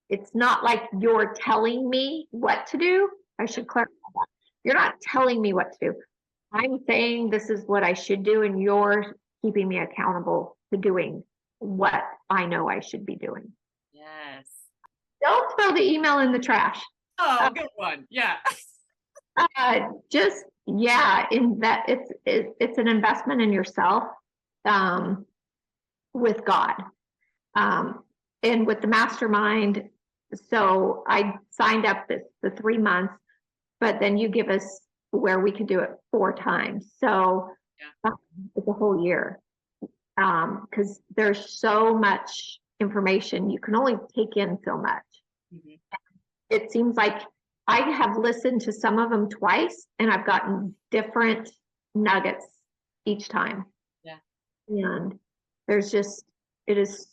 M: it's not like you're telling me what to do. I should clarify that. You're not telling me what to do. I'm saying this is what I should do, and you're keeping me accountable to doing what I know I should be doing.
I: Yes.
M: Don't throw the email in the trash.
I: Oh, good one. Yeah.
M: Just in that it's an investment in yourself, with God, and with the mastermind. So I signed up the 3 months, but then you give us where we could do it 4 times. So it's a whole year, because there's so much information. You can only take in so much. It seems like I have listened to some of them twice, and I've gotten different nuggets each time.
I: Yeah.
M: And there's it is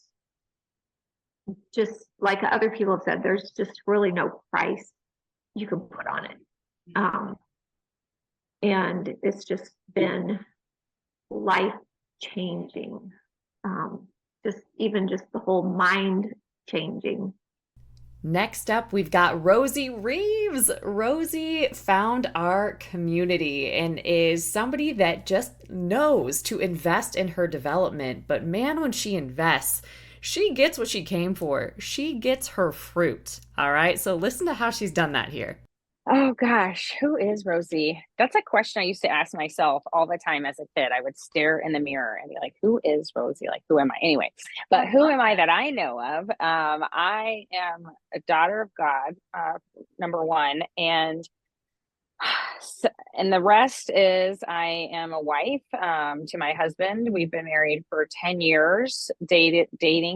M: just like other people have said, there's just really no price you can put on it. And it's just been life changing. Just the whole mind changing.
A: Next up, we've got Rosie Reeves. Rosie found our community and is somebody that just knows to invest in her development. But man, when she invests, she gets what she came for. She gets her fruit. All right, so listen to how she's done that here.
D: Oh gosh, who is Rosie? That's a question I used to ask myself all the time as a kid. I would stare in the mirror and be like, who is Rosie? Like, who am I? Anyway, but who am I that I know of? I am a daughter of God, number one. And the rest is I am a wife to my husband. We've been married for 10 years, dated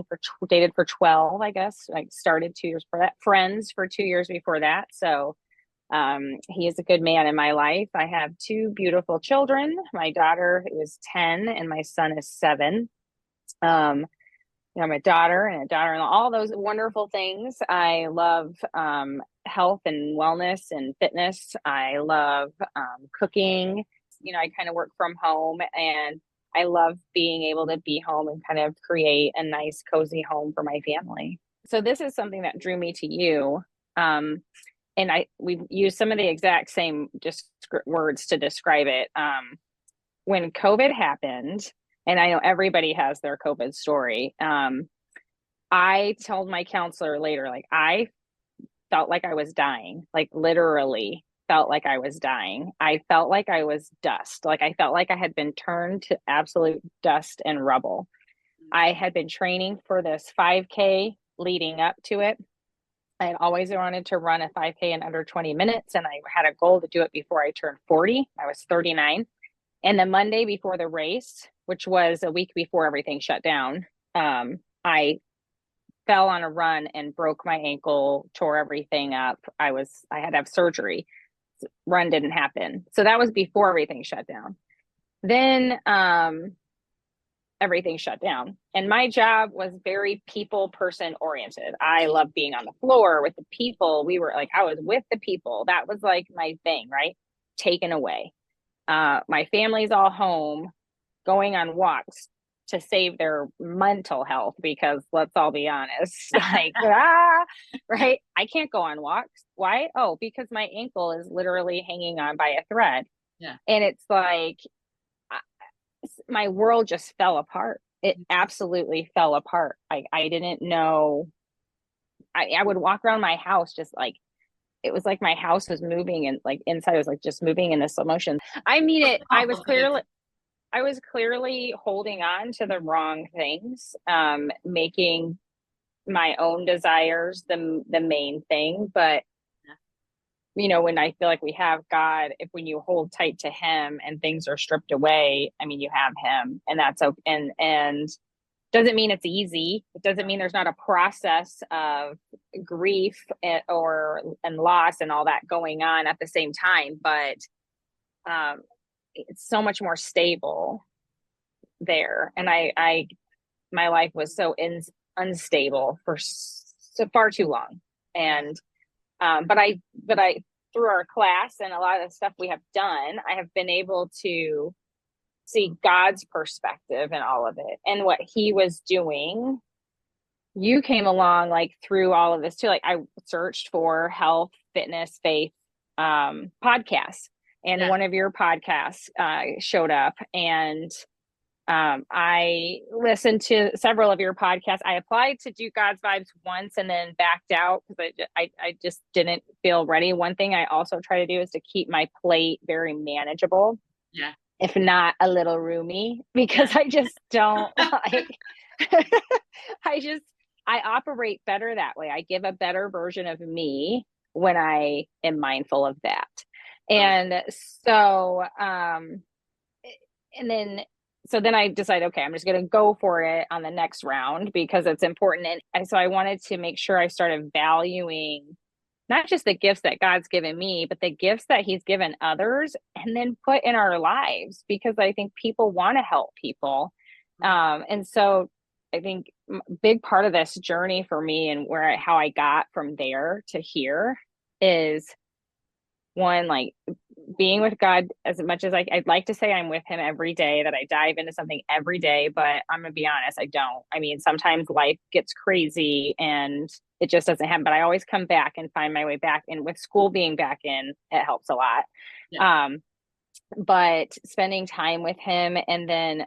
D: for 12, I guess. I started 2 years for that, friends for 2 years before that. So he is a good man in my life. I have 2 beautiful children. My daughter is 10 and my son is 7. I'm a daughter and a daughter-in-law, all those wonderful things. I love health and wellness and fitness. I love cooking. I kind of work from home, and I love being able to be home and kind of create a nice, cozy home for my family. So this is something that drew me to you. And we've used some of the exact same words to describe it. When COVID happened, and I know everybody has their COVID story. I told my counselor later, like, I felt like I was dying, like literally felt like I was dying. I felt like I was dust. Like I felt like I had been turned to absolute dust and rubble. I had been training for this 5K leading up to it. I had always wanted to run a 5K in under 20 minutes, and I had a goal to do it before I turned 40. I was 39. And the Monday before the race, which was a week before everything shut down, I fell on a run and broke my ankle, tore everything up. I had to have surgery. Run didn't happen. So that was before everything shut down. Then everything shut down. And my job was very person oriented. I love being on the floor with the people. I was with the people. That was like my thing, right? Taken away. My family's all home, going on walks to save their mental health, because let's all be honest, right? I can't go on walks. Why? Oh, because my ankle is literally hanging on by a thread.
I: Yeah.
D: And it's like, my world just fell apart. It absolutely fell apart. I didn't know. I would walk around my house just like, it was like my house was moving, and like inside was like just moving in this slow motion. I mean, I was clearly holding on to the wrong things, making my own desires the main thing. But you know, when I feel like we have God, when you hold tight to him and things are stripped away, I mean, you have him, and that's okay. And doesn't mean it's easy. It doesn't mean there's not a process of grief and loss and all that going on at the same time. But it's so much more stable there. And my life was so unstable for so far too long. And but I through our class and a lot of the stuff we have done, I have been able to see God's perspective in all of it and what he was doing. You came along like through all of this too. Like I searched for health, fitness, faith podcasts, and one of your podcasts showed up, and I listened to several of your podcasts. I applied to do God's Vibes once and then backed out because I just didn't feel ready. One thing I also try to do is to keep my plate very manageable.
I: Yeah.
D: If not a little roomy, because I just don't like, I operate better that way. I give a better version of me when I am mindful of that. And so, so then I decided, okay, I'm just going to go for it on the next round because it's important. And so I wanted to make sure I started valuing not just the gifts that God's given me, but the gifts that he's given others and then put in our lives, because I think people want to help people. And so I think a big part of this journey for me and how I got from there to here is one, like being with God as much as I'd like to say I'm with him every day, that I dive into something every day, but I'm gonna be honest, I don't. I mean, sometimes life gets crazy and it just doesn't happen, but I always come back and find my way back. And with school being back in, it helps a lot. Yeah. But spending time with him and then,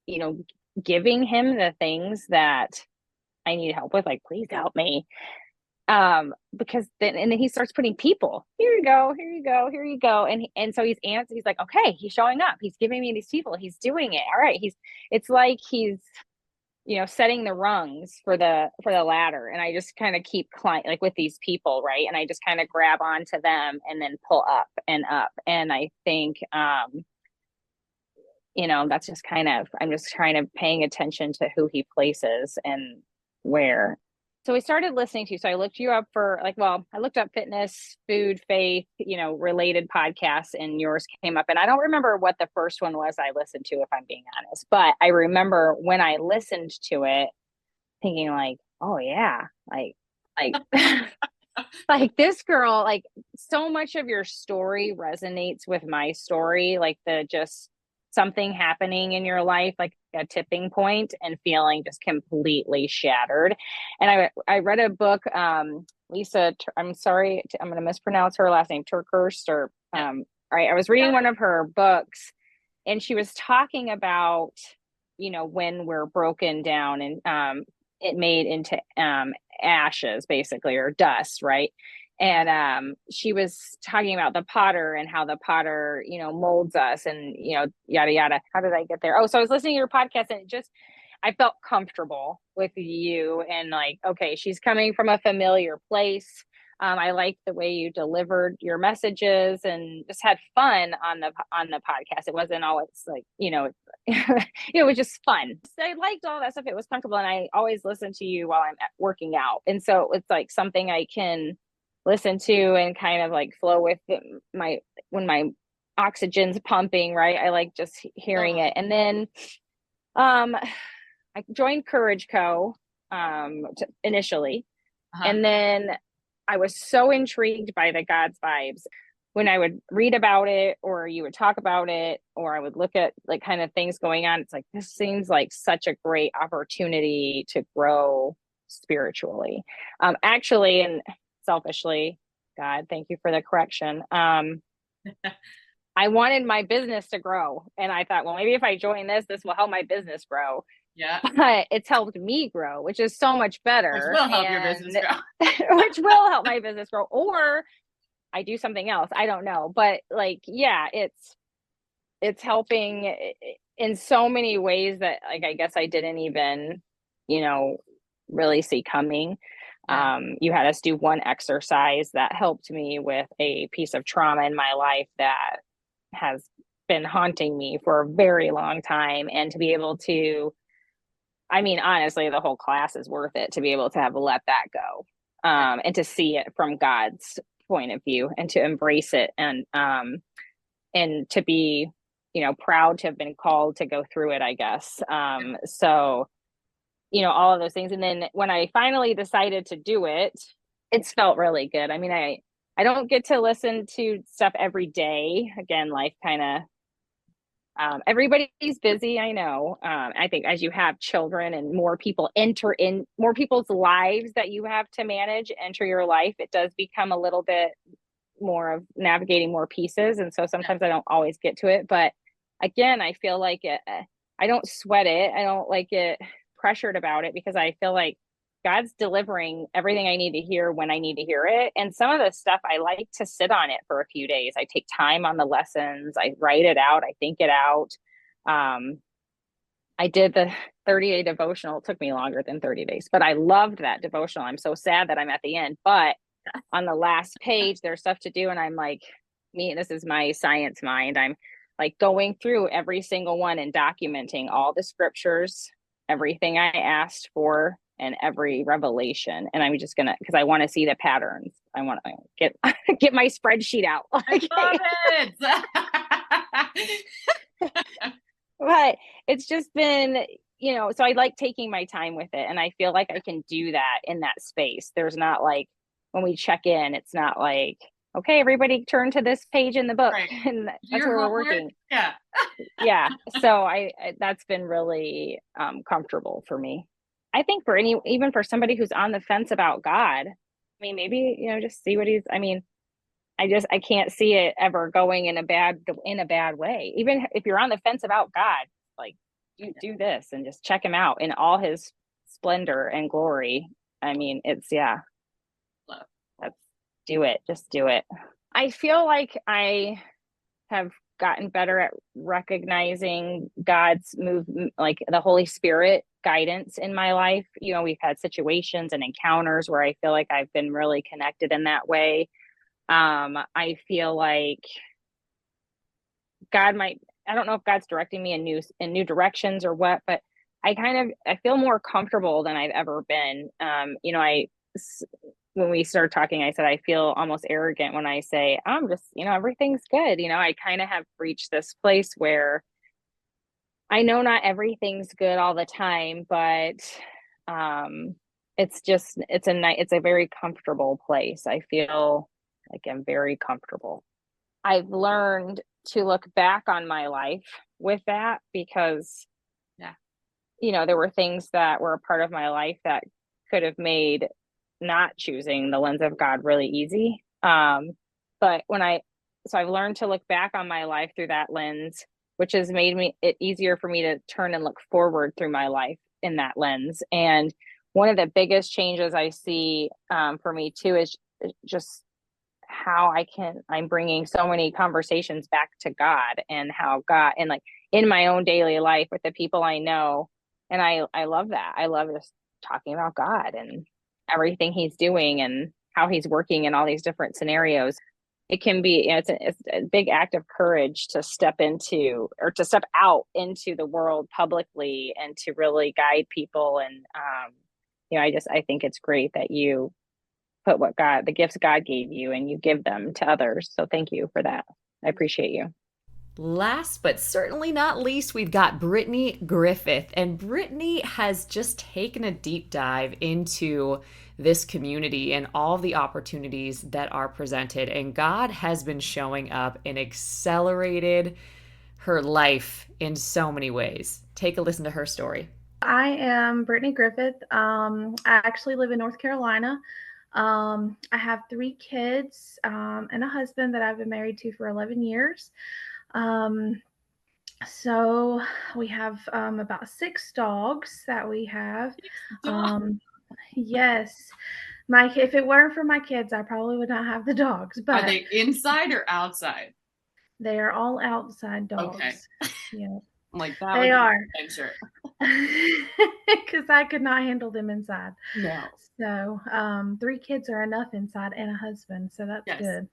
D: you know, giving him the things that I need help with, like, please help me. Because then he starts putting people, here you go. And so he's like, okay, he's showing up. He's giving me these people. He's doing it. All right. It's like he's, you know, setting the rungs for the ladder. And I just kind of keep climbing, like with these people. Right. And I just kind of grab onto them and then pull up and up. And I think, you know, that's just kind of, I'm just trying to paying attention to who he places and where. So we started listening to you. So I looked you up for I looked up fitness, food, faith, you know, related podcasts, and yours came up. And I don't remember what the first one was I listened to, if I'm being honest, but I remember when I listened to it thinking like, oh yeah, like, like this girl, like so much of your story resonates with my story, like just something happening in your life, like a tipping point and feeling just completely shattered. And I read a book, Lisa, I'm sorry, I'm going to mispronounce her last name, Turkhurst, or all right. I was reading one of her books and she was talking about, you know, when we're broken down and it made into ashes basically, or dust, right? And she was talking about the potter and how the potter, you know, molds us and, you know, yada, yada. How did I get there? Oh, so I was listening to your podcast and I felt comfortable with you and like, okay, she's coming from a familiar place. I liked the way you delivered your messages and just had fun on the podcast. It wasn't always like, you know, it was just fun. So I liked all that stuff. It was comfortable. And I always listen to you while I'm working out. And so it's like something I can listen to and kind of like flow with when my oxygen's pumping, right? I like just hearing it. And then I joined Courage Co initially. And then I was so intrigued by the God's Vibes. When I would read about it or you would talk about it, or I would look at like kind of things going on, it's like, this seems like such a great opportunity to grow spiritually. Actually, and selfishly, God, thank you for the correction. I wanted my business to grow. And I thought, well, maybe if I join this will help my business grow.
I: Yeah.
D: But it's helped me grow, which is so much better.
I: Which will help your business grow.
D: Which will help my business grow. Or I do something else. I don't know. But like, yeah, it's helping in so many ways that, like, I guess I didn't even, really see coming. You had us do one exercise that helped me with a piece of trauma in my life that has been haunting me for a very long time. And to be able to, I mean, honestly, the whole class is worth it to be able to have let that go, and to see it from God's point of view and to embrace it, and to be, proud to have been called to go through it, I guess. So, all of those things. And then when I finally decided to do it, it's felt really good. I mean, I don't get to listen to stuff every day. Again, life kind of, everybody's busy. I know. I think as you have children and more people enter in, more people's lives that you have to manage, enter your life, it does become a little bit more of navigating more pieces. And so sometimes I don't always get to it, but again, I feel like I don't sweat it. I don't like get pressured about it, because I feel like God's delivering everything I need to hear when I need to hear it. And some of the stuff, I like to sit on it for a few days. I take time on the lessons. I write it out. I think it out. I did the 30-day devotional. It took me longer than 30 days, but I loved that devotional. I'm so sad that I'm at the end, but on the last page, there's stuff to do. And I'm like, this is my science mind. I'm like going through every single one and documenting all the scriptures, everything I asked for, and every revelation. And I'm just gonna, because I want to see the patterns. I want to get my spreadsheet out.
I: I love it.
D: But it's just been, so I like taking my time with it. And I feel like I can do that in that space. There's not like, when we check in, it's not like, okay, everybody turn to this page in the book. Right. And that's where we're working.
I: Yeah.
D: Yeah. So I that's been really comfortable for me. I think for even for somebody who's on the fence about God, I mean, maybe, just see what I can't see it ever going in a bad way. Even if you're on the fence about God, like you do this and just check him out in all his splendor and glory. I mean, do it. Just do it. I feel like I have gotten better at recognizing God's move, like the Holy Spirit guidance in my life. We've had situations and encounters where I feel like I've been really connected in that way. I feel like I don't know if God's directing me in new directions or what, but I feel more comfortable than I've ever been. When we started talking, I said, I feel almost arrogant when I say, I'm just, everything's good. I kind of have reached this place where I know not everything's good all the time, but it's a very comfortable place. I feel like I'm very comfortable. I've learned to look back on my life with that, because, there were things that were a part of my life that could have made not choosing the lens of God really easy. But I've learned to look back on my life through that lens, which has made it easier for me to turn and look forward through my life in that lens. And one of the biggest changes I see for me too is just how I'm bringing so many conversations back to God, and how God, and like in my own daily life with the people I know. And I love that. I love just talking about God and everything he's doing and how he's working in all these different scenarios. It can be, it's a big act of courage to step out into the world publicly and to really guide people. And, I think it's great that you put the gifts God gave you, and you give them to others. So thank you for that. I appreciate you.
A: Last but certainly not least, we've got Brittany Griffith. And Brittany has just taken a deep dive into this community and all the opportunities that are presented. And God has been showing up and accelerated her life in so many ways. Take a listen to her story.
N: I am Brittany Griffith. I actually live in North Carolina.
H: I have 3 kids and a husband that I've been married to for 11 years. So we have about 6 dogs that we have. Yes. If it weren't for my kids, I probably would not have the dogs. But
I: are they inside or outside?
H: They are all outside dogs.
I: Okay.
H: Yeah.
I: I'm like, that
H: they
I: would
H: are.
I: be adventure.
H: Because I could not handle them inside.
I: No.
H: So 3 kids are enough inside and a husband. So that's good.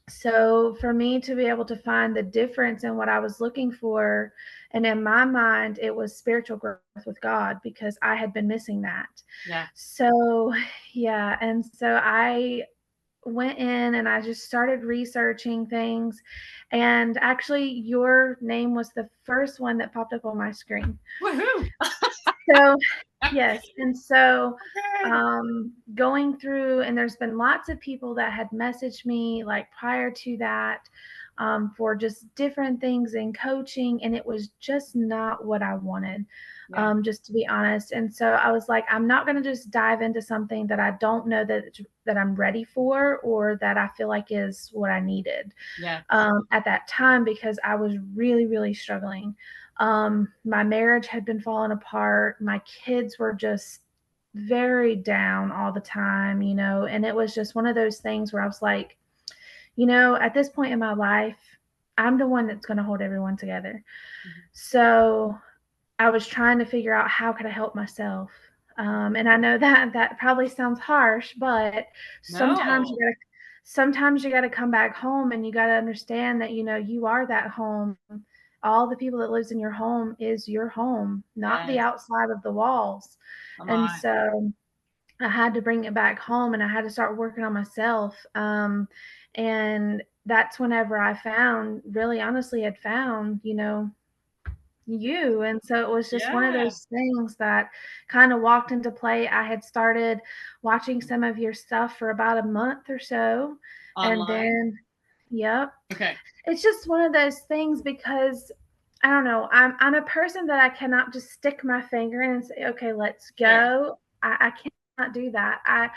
H: So for me to be able to find the difference in what I was looking for, and in my mind, it was spiritual growth with God, because I had been missing that.
I: Yeah.
H: So, yeah. And so I went in and I just started researching things. And actually, your name was the first one that popped up on my screen.
I: Woohoo!
H: So, yes. And so going through, and there's been lots of people that had messaged me like prior to that for just different things in coaching. And it was just not what I wanted, just to be honest. And so I was like, I'm not going to just dive into something that I don't know that I'm ready for, or that I feel like is what I needed at that time, because I was really, really struggling. My marriage had been falling apart. My kids were just very down all the time, and it was just one of those things where I was like, at this point in my life, I'm the one that's going to hold everyone together. So I was trying to figure out how could I help myself. And I know that probably sounds harsh, but sometimes you got to come back home, and you got to understand that, you are that home. All the people that lives in your home is your home, not the outside of the walls. And so I had to bring it back home, and I had to start working on myself. And that's whenever I really honestly had found, you. And so it was just one of those things that kind of walked into play. I had started watching some of your stuff for about a month or so.
I: Online?
H: And then,
I: Okay.
H: It's just one of those things, because I don't know, I'm a person that I cannot just stick my finger in and say, okay, let's go. Sure. I cannot do that. I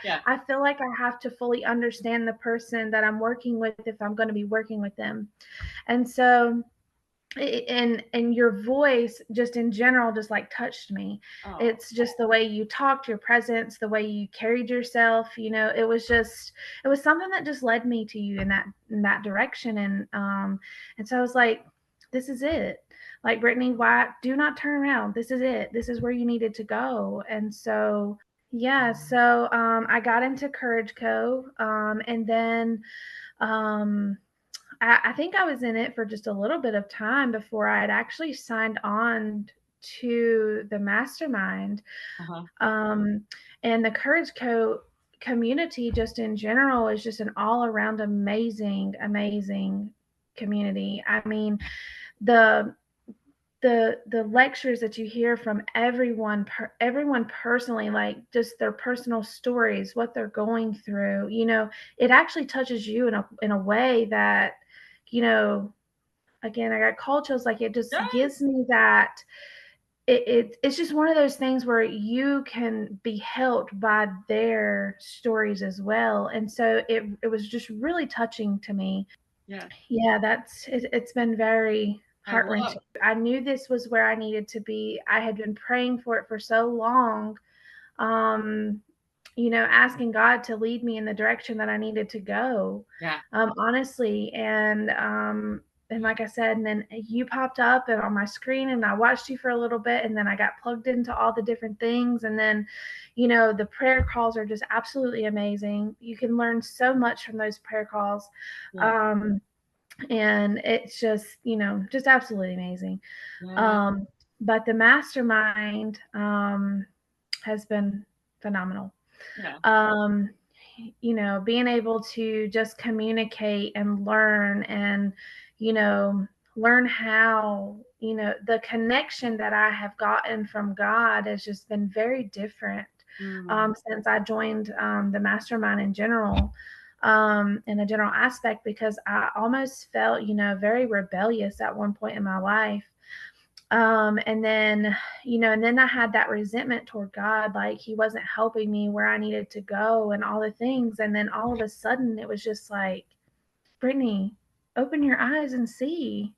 H: feel like I have to fully understand the person that I'm working with if I'm going to be working with them. And so and your voice just in general just like touched me. It's just the way you talked, your presence, the way you carried yourself, it was something that just led me to you in that direction. And so I was like, this is it. Like, Brittany, why do not turn around? This is it. This is where you needed to go. And so so I got into Courage Co. And then I think I was in it for just a little bit of time before I had actually signed on to the Mastermind. And the Courage Co community, just in general, is just an all around amazing community. I mean, the lectures that you hear from everyone personally, like just their personal stories, what they're going through, it actually touches you in a way that, again, I got cold chills. Like, it just gives me that it's just one of those things where you can be helped by their stories as well. And so it was just really touching to me. It's been very heart-wrenching. I knew this was where I needed to be. I had been praying for it for so long, asking God to lead me in the direction that I needed to go. Honestly. And like I said, and then you popped up and on my screen, and I watched you for a little bit, and then I got plugged into all the different things. And then, the prayer calls are just absolutely amazing. You can learn so much from those prayer calls. And it's just, just absolutely amazing. But the Mastermind has been phenomenal. Being able to just communicate and learn, and learn how, the connection that I have gotten from God has just been very different since I joined the Mastermind in general. In a general aspect, because I almost felt, very rebellious at one point in my life. And then, and then I had that resentment toward God, like he wasn't helping me where I needed to go and all the things. And then all of a sudden it was just like, Brittany, open your eyes and see,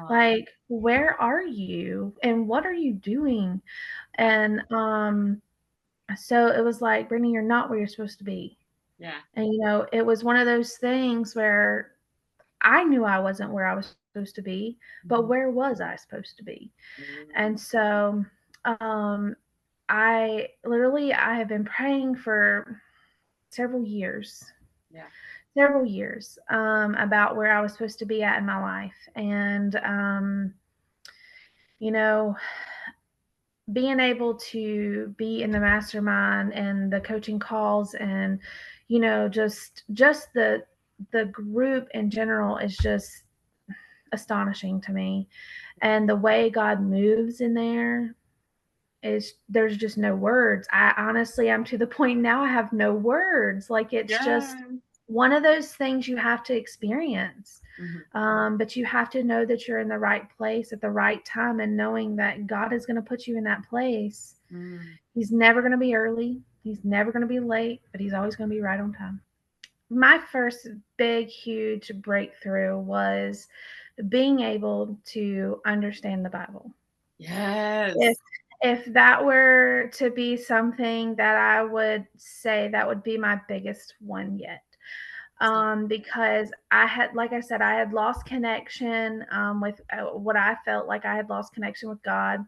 H: like, where are you and what are you doing? And so it was like, Brittany, you're not where you're supposed to be.
I: Yeah.
H: And, it was one of those things where I knew I wasn't where I was supposed to be, but where was I supposed to be? And so I have been praying for several years.
I: Yeah.
H: Several years about where I was supposed to be at in my life. And, being able to be in the mastermind and the coaching calls and, just the group in general is just astonishing to me. And the way God moves in there there's just no words. I honestly, I'm to the point now I have no words. Like it's just one of those things you have to experience. But you have to know that you're in the right place at the right time, and knowing that God is going to put you in that place. He's never going to be early. He's never going to be late, but he's always going to be right on time. My first big, huge breakthrough was being able to understand the Bible.
I: Yes.
H: If that were to be something that I would say, that would be my biggest one yet. Because I had, like I said, I had lost connection with what I felt like I had lost connection with God.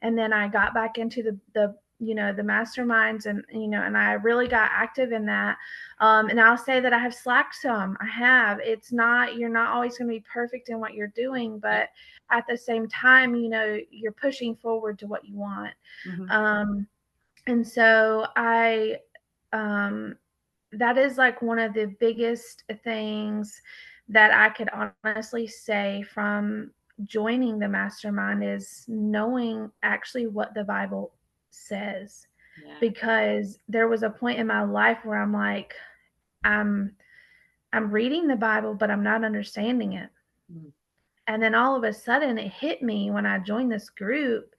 H: And then I got back into the masterminds, and, and I really got active in that. And I'll say that I have slacked some. I have. You're not always going to be perfect in what you're doing, but at the same time, you're pushing forward to what you want. And so that is like one of the biggest things that I could honestly say from joining the mastermind is knowing actually what the Bible says. Because there was a point in my life where I'm like, I'm reading the Bible, but I'm not understanding it. And then all of a sudden it hit me when I joined this group,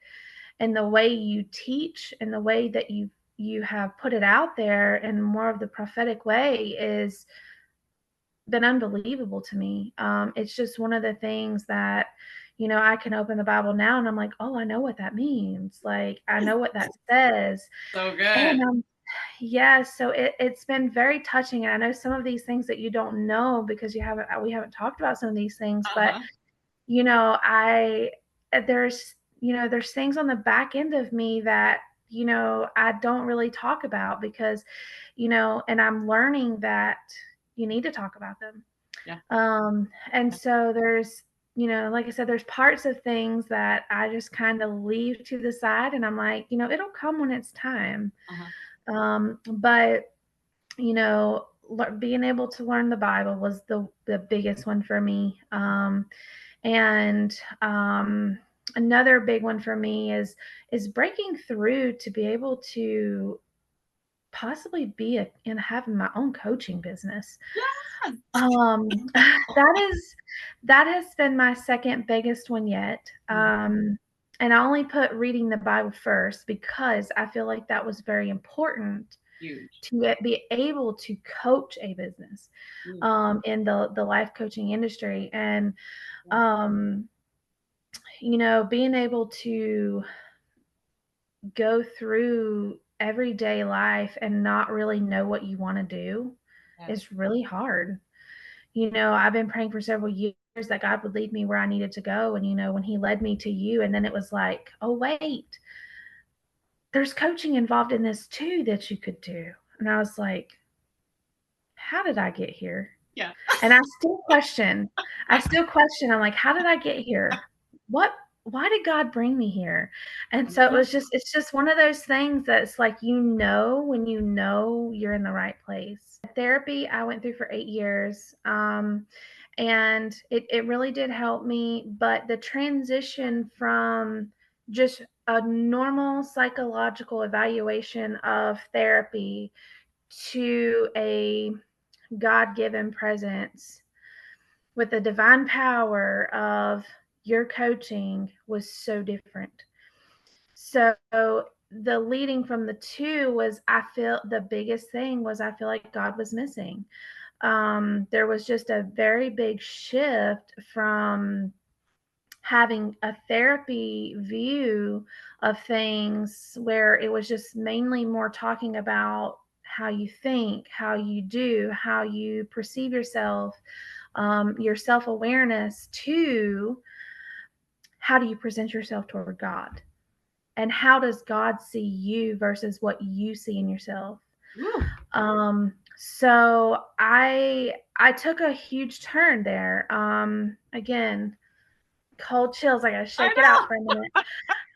H: and the way you teach and the way that you have put it out there in more of the prophetic way is been unbelievable to me. It's just one of the things that, I can open the Bible now and I'm like, oh, I know what that means. Like, I know what that says.
I: So good.
H: And so it's been very touching. And I know some of these things that you don't know because we haven't talked about some of these things, but there's things on the back end of me that, I don't really talk about because, and I'm learning that you need to talk about them. And so there's, like I said, there's parts of things that I just kind of leave to the side, and I'm like, it'll come when it's time. But, being able to learn the Bible was the biggest one for me. And another big one for me is breaking through to be able to possibly be and having my own coaching business. That has been my second biggest one yet. And I only put reading the Bible first because I feel like that was very important.
I: Huge.
H: To be able to coach a business in the life coaching industry. And being able to go through everyday life and not really know what you want to do is really hard. I've been praying for several years that God would lead me where I needed to go. And, when he led me to you, and then it was like, oh, wait, there's coaching involved in this too that you could do. And I was like, how did I get here?
I: Yeah.
H: And I still question. I'm like, how did I get here? Why did God bring me here? And so it's just one of those things that's like, when you're in the right place. Therapy I went through for 8 years. And it really did help me. But the transition from just a normal psychological evaluation of therapy to a God-given presence with the divine power of your coaching was so different. So the leading from the two was, I feel the biggest thing was I feel like God was missing. There was just a very big shift from having a therapy view of things where it was just mainly more talking about how you think, how you do, how you perceive yourself, your self-awareness, to how do you present yourself toward God, and how does God see you versus what you see in yourself. So I took a huge turn there. Again, cold chills. I gotta shake it out for a minute.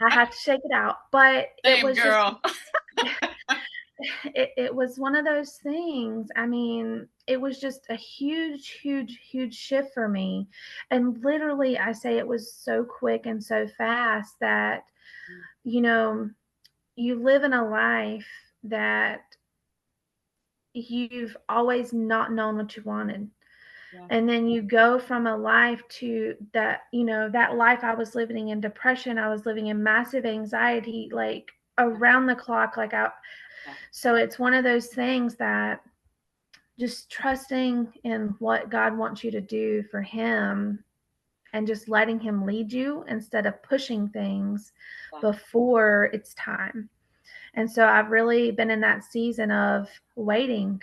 H: I had to shake it out, but it was
I: girl.
H: it was one of those things. I mean, it was just a huge, huge, huge shift for me. And literally, I say it was so quick and so fast that, you know, you live in a life that you've always not known what you wanted. Yeah. And then you go from a life to that, that life I was living in depression, I was living in massive anxiety, like around the clock, so it's one of those things that just trusting in what God wants you to do for him and just letting him lead you instead of pushing things before it's time. And so I've really been in that season of waiting.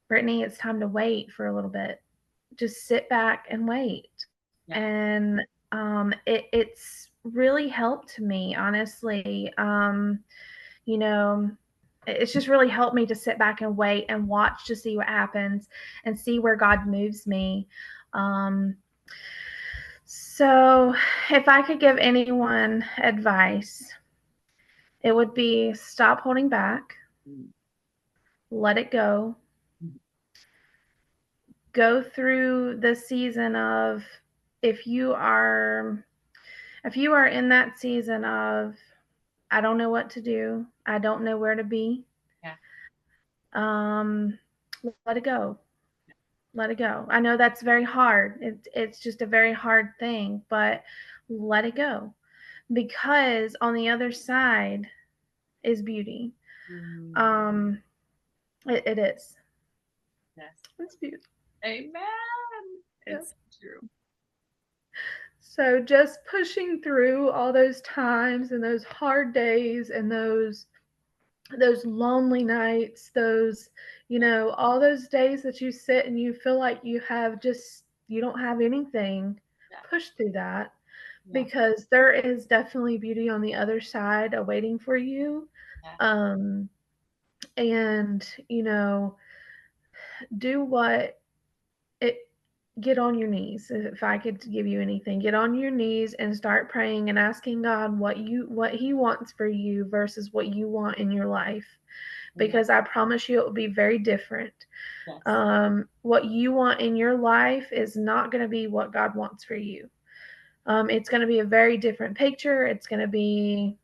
H: Brittany, it's time to wait for a little bit. Just sit back and wait. Yeah. And it's really helped me, honestly. It's just really helped me to sit back and wait and watch to see what happens and see where God moves me. So if I could give anyone advice, it would be stop holding back, let it go. Go through the season of, if you are in that season of, I don't know what to do, I don't know where to be. Yeah. Let it go. Let it go. I know that's very hard. It's just a very hard thing, but let it go, because on the other side is beauty. It is. Yes. It's beautiful.
I: Amen. It's true.
H: So just pushing through all those times and those hard days and those lonely nights, those, all those days that you sit and you feel like you don't have anything, push through that, because there is definitely beauty on the other side awaiting for you. And, do what get on your knees. If I could give you anything, get on your knees and start praying and asking God what he wants for you versus what you want in your life, because I promise you it will be very different. Yes. What you want in your life is not going to be what God wants for you. It's going to be a very different picture. It's going to be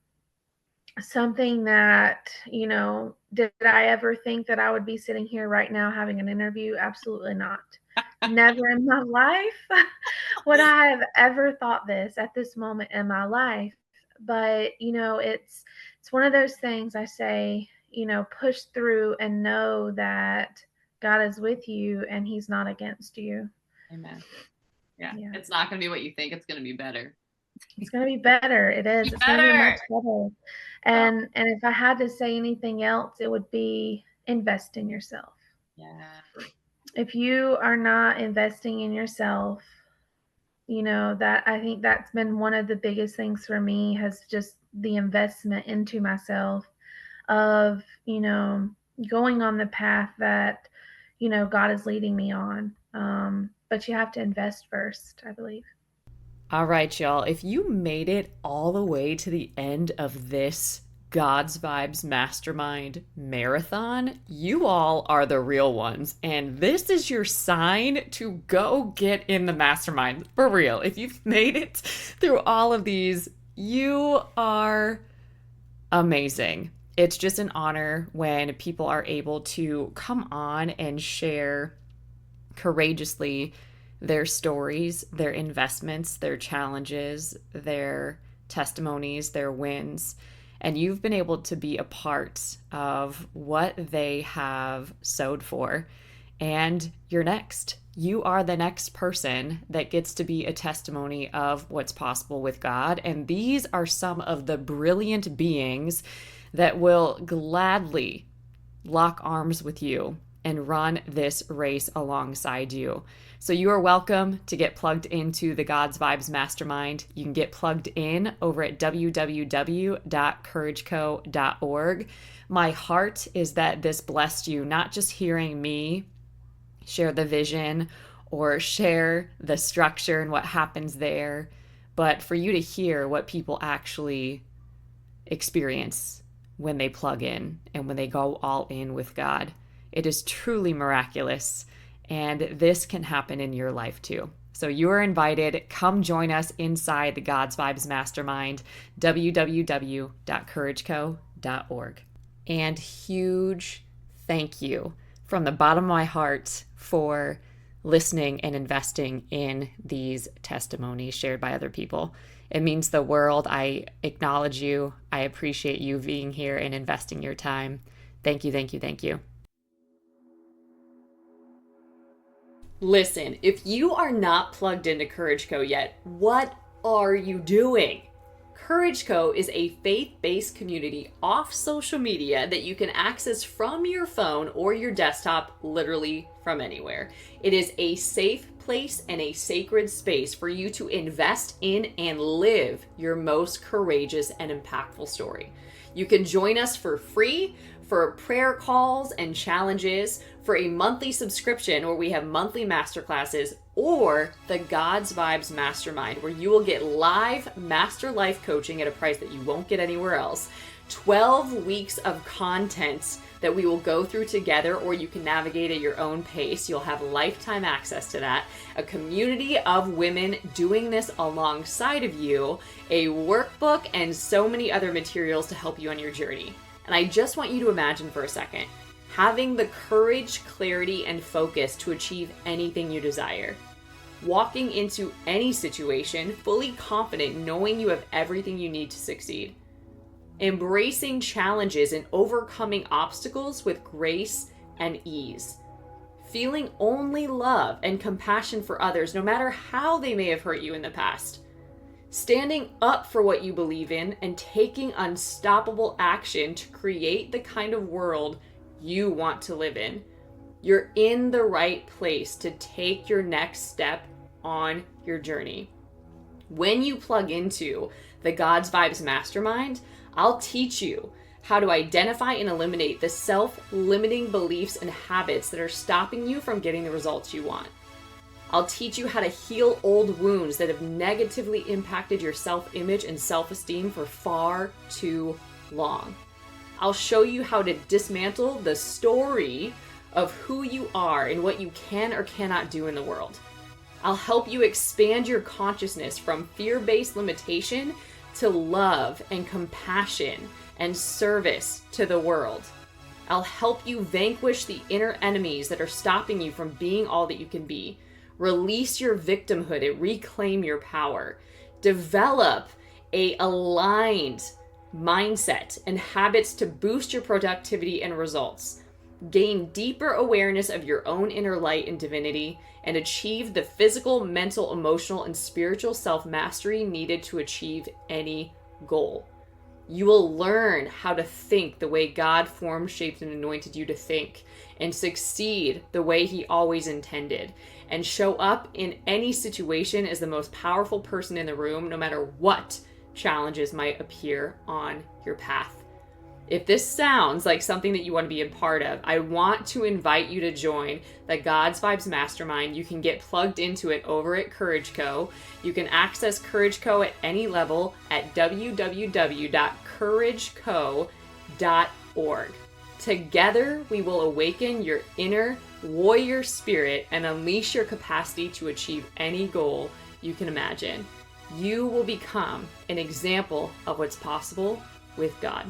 H: something that, did I ever think that I would be sitting here right now having an interview? Absolutely not. Never in my life would I have ever thought this at this moment in my life. But, it's one of those things I say, push through and know that God is with you and he's not against you.
I: Amen. Yeah. It's not going to be what you think. It's going to be better.
H: It's going to be better. It is. It's going to be much better. And if I had to say anything else, it would be invest in yourself. Yeah. If you are not investing in yourself, that I think that's been one of the biggest things for me, has just the investment into myself of, going on the path that, God is leading me on. But you have to invest first, I believe.
A: All right, y'all. If you made it all the way to the end of this God's Vibes Mastermind marathon, you all are the real ones. And this is your sign to go get in the mastermind. For real. If you've made it through all of these, you are amazing. It's just an honor when people are able to come on and share courageously their stories, their investments, their challenges, their testimonies, their wins. And you've been able to be a part of what they have sowed for. And you're next. You are the next person that gets to be a testimony of what's possible with God. And these are some of the brilliant beings that will gladly lock arms with you and run this race alongside you. So you are welcome to get plugged into the God's Vibes Mastermind. You can get plugged in over at www.courageco.org. My heart is that this blessed you, not just hearing me share the vision or share the structure and what happens there, but for you to hear what people actually experience when they plug in and when they go all in with God. It is truly miraculous, and this can happen in your life too. So you are invited. Come join us inside the God's Vibes Mastermind, www.courageco.org. And huge thank you from the bottom of my heart for listening and investing in these testimonies shared by other people. It means the world. I acknowledge you. I appreciate you being here and investing your time. Thank you, thank you, thank you. Listen, if you are not plugged into Courage Co yet, what are you doing? Courage Co is a faith-based community off social media that you can access from your phone or your desktop, literally from anywhere. It is a safe place and a sacred space for you to invest in and live your most courageous and impactful story. You can join us for free for prayer calls and challenges, for a monthly subscription where we have monthly masterclasses, or the God's Vibes Mastermind, where you will get live master life coaching at a price that you won't get anywhere else. 12 weeks of content that we will go through together, or you can navigate at your own pace. You'll have lifetime access to that. A community of women doing this alongside of you, a workbook, and so many other materials to help you on your journey. And I just want you to imagine for a second, having the courage, clarity, and focus to achieve anything you desire. Walking into any situation fully confident, knowing you have everything you need to succeed. Embracing challenges and overcoming obstacles with grace and ease. Feeling only love and compassion for others, no matter how they may have hurt you in the past. Standing up for what you believe in and taking unstoppable action to create the kind of world you want to live in. You're in the right place to take your next step on your journey. When you plug into the God's Vibes Mastermind, I'll teach you how to identify and eliminate the self-limiting beliefs and habits that are stopping you from getting the results you want. I'll teach you how to heal old wounds that have negatively impacted your self-image and self-esteem for far too long. I'll show you how to dismantle the story of who you are and what you can or cannot do in the world. I'll help you expand your consciousness from fear-based limitation to love and compassion and service to the world. I'll help you vanquish the inner enemies that are stopping you from being all that you can be. Release your victimhood and reclaim your power. Develop a aligned mindset and habits to boost your productivity and results. Gain deeper awareness of your own inner light and divinity, and achieve the physical, mental, emotional, and spiritual self-mastery needed to achieve any goal. You will learn how to think the way God formed, shaped, and anointed you to think, and succeed the way He always intended, and show up in any situation as the most powerful person in the room, no matter what challenges might appear on your path. If this sounds like something that you want to be a part of, I want to invite you to join the God's Vibes Mastermind. You can get plugged into it over at Courage Co. You can access Courage Co at any level at www.courageco.org. Together, we will awaken your inner warrior spirit and unleash your capacity to achieve any goal you can imagine. You will become an example of what's possible with God.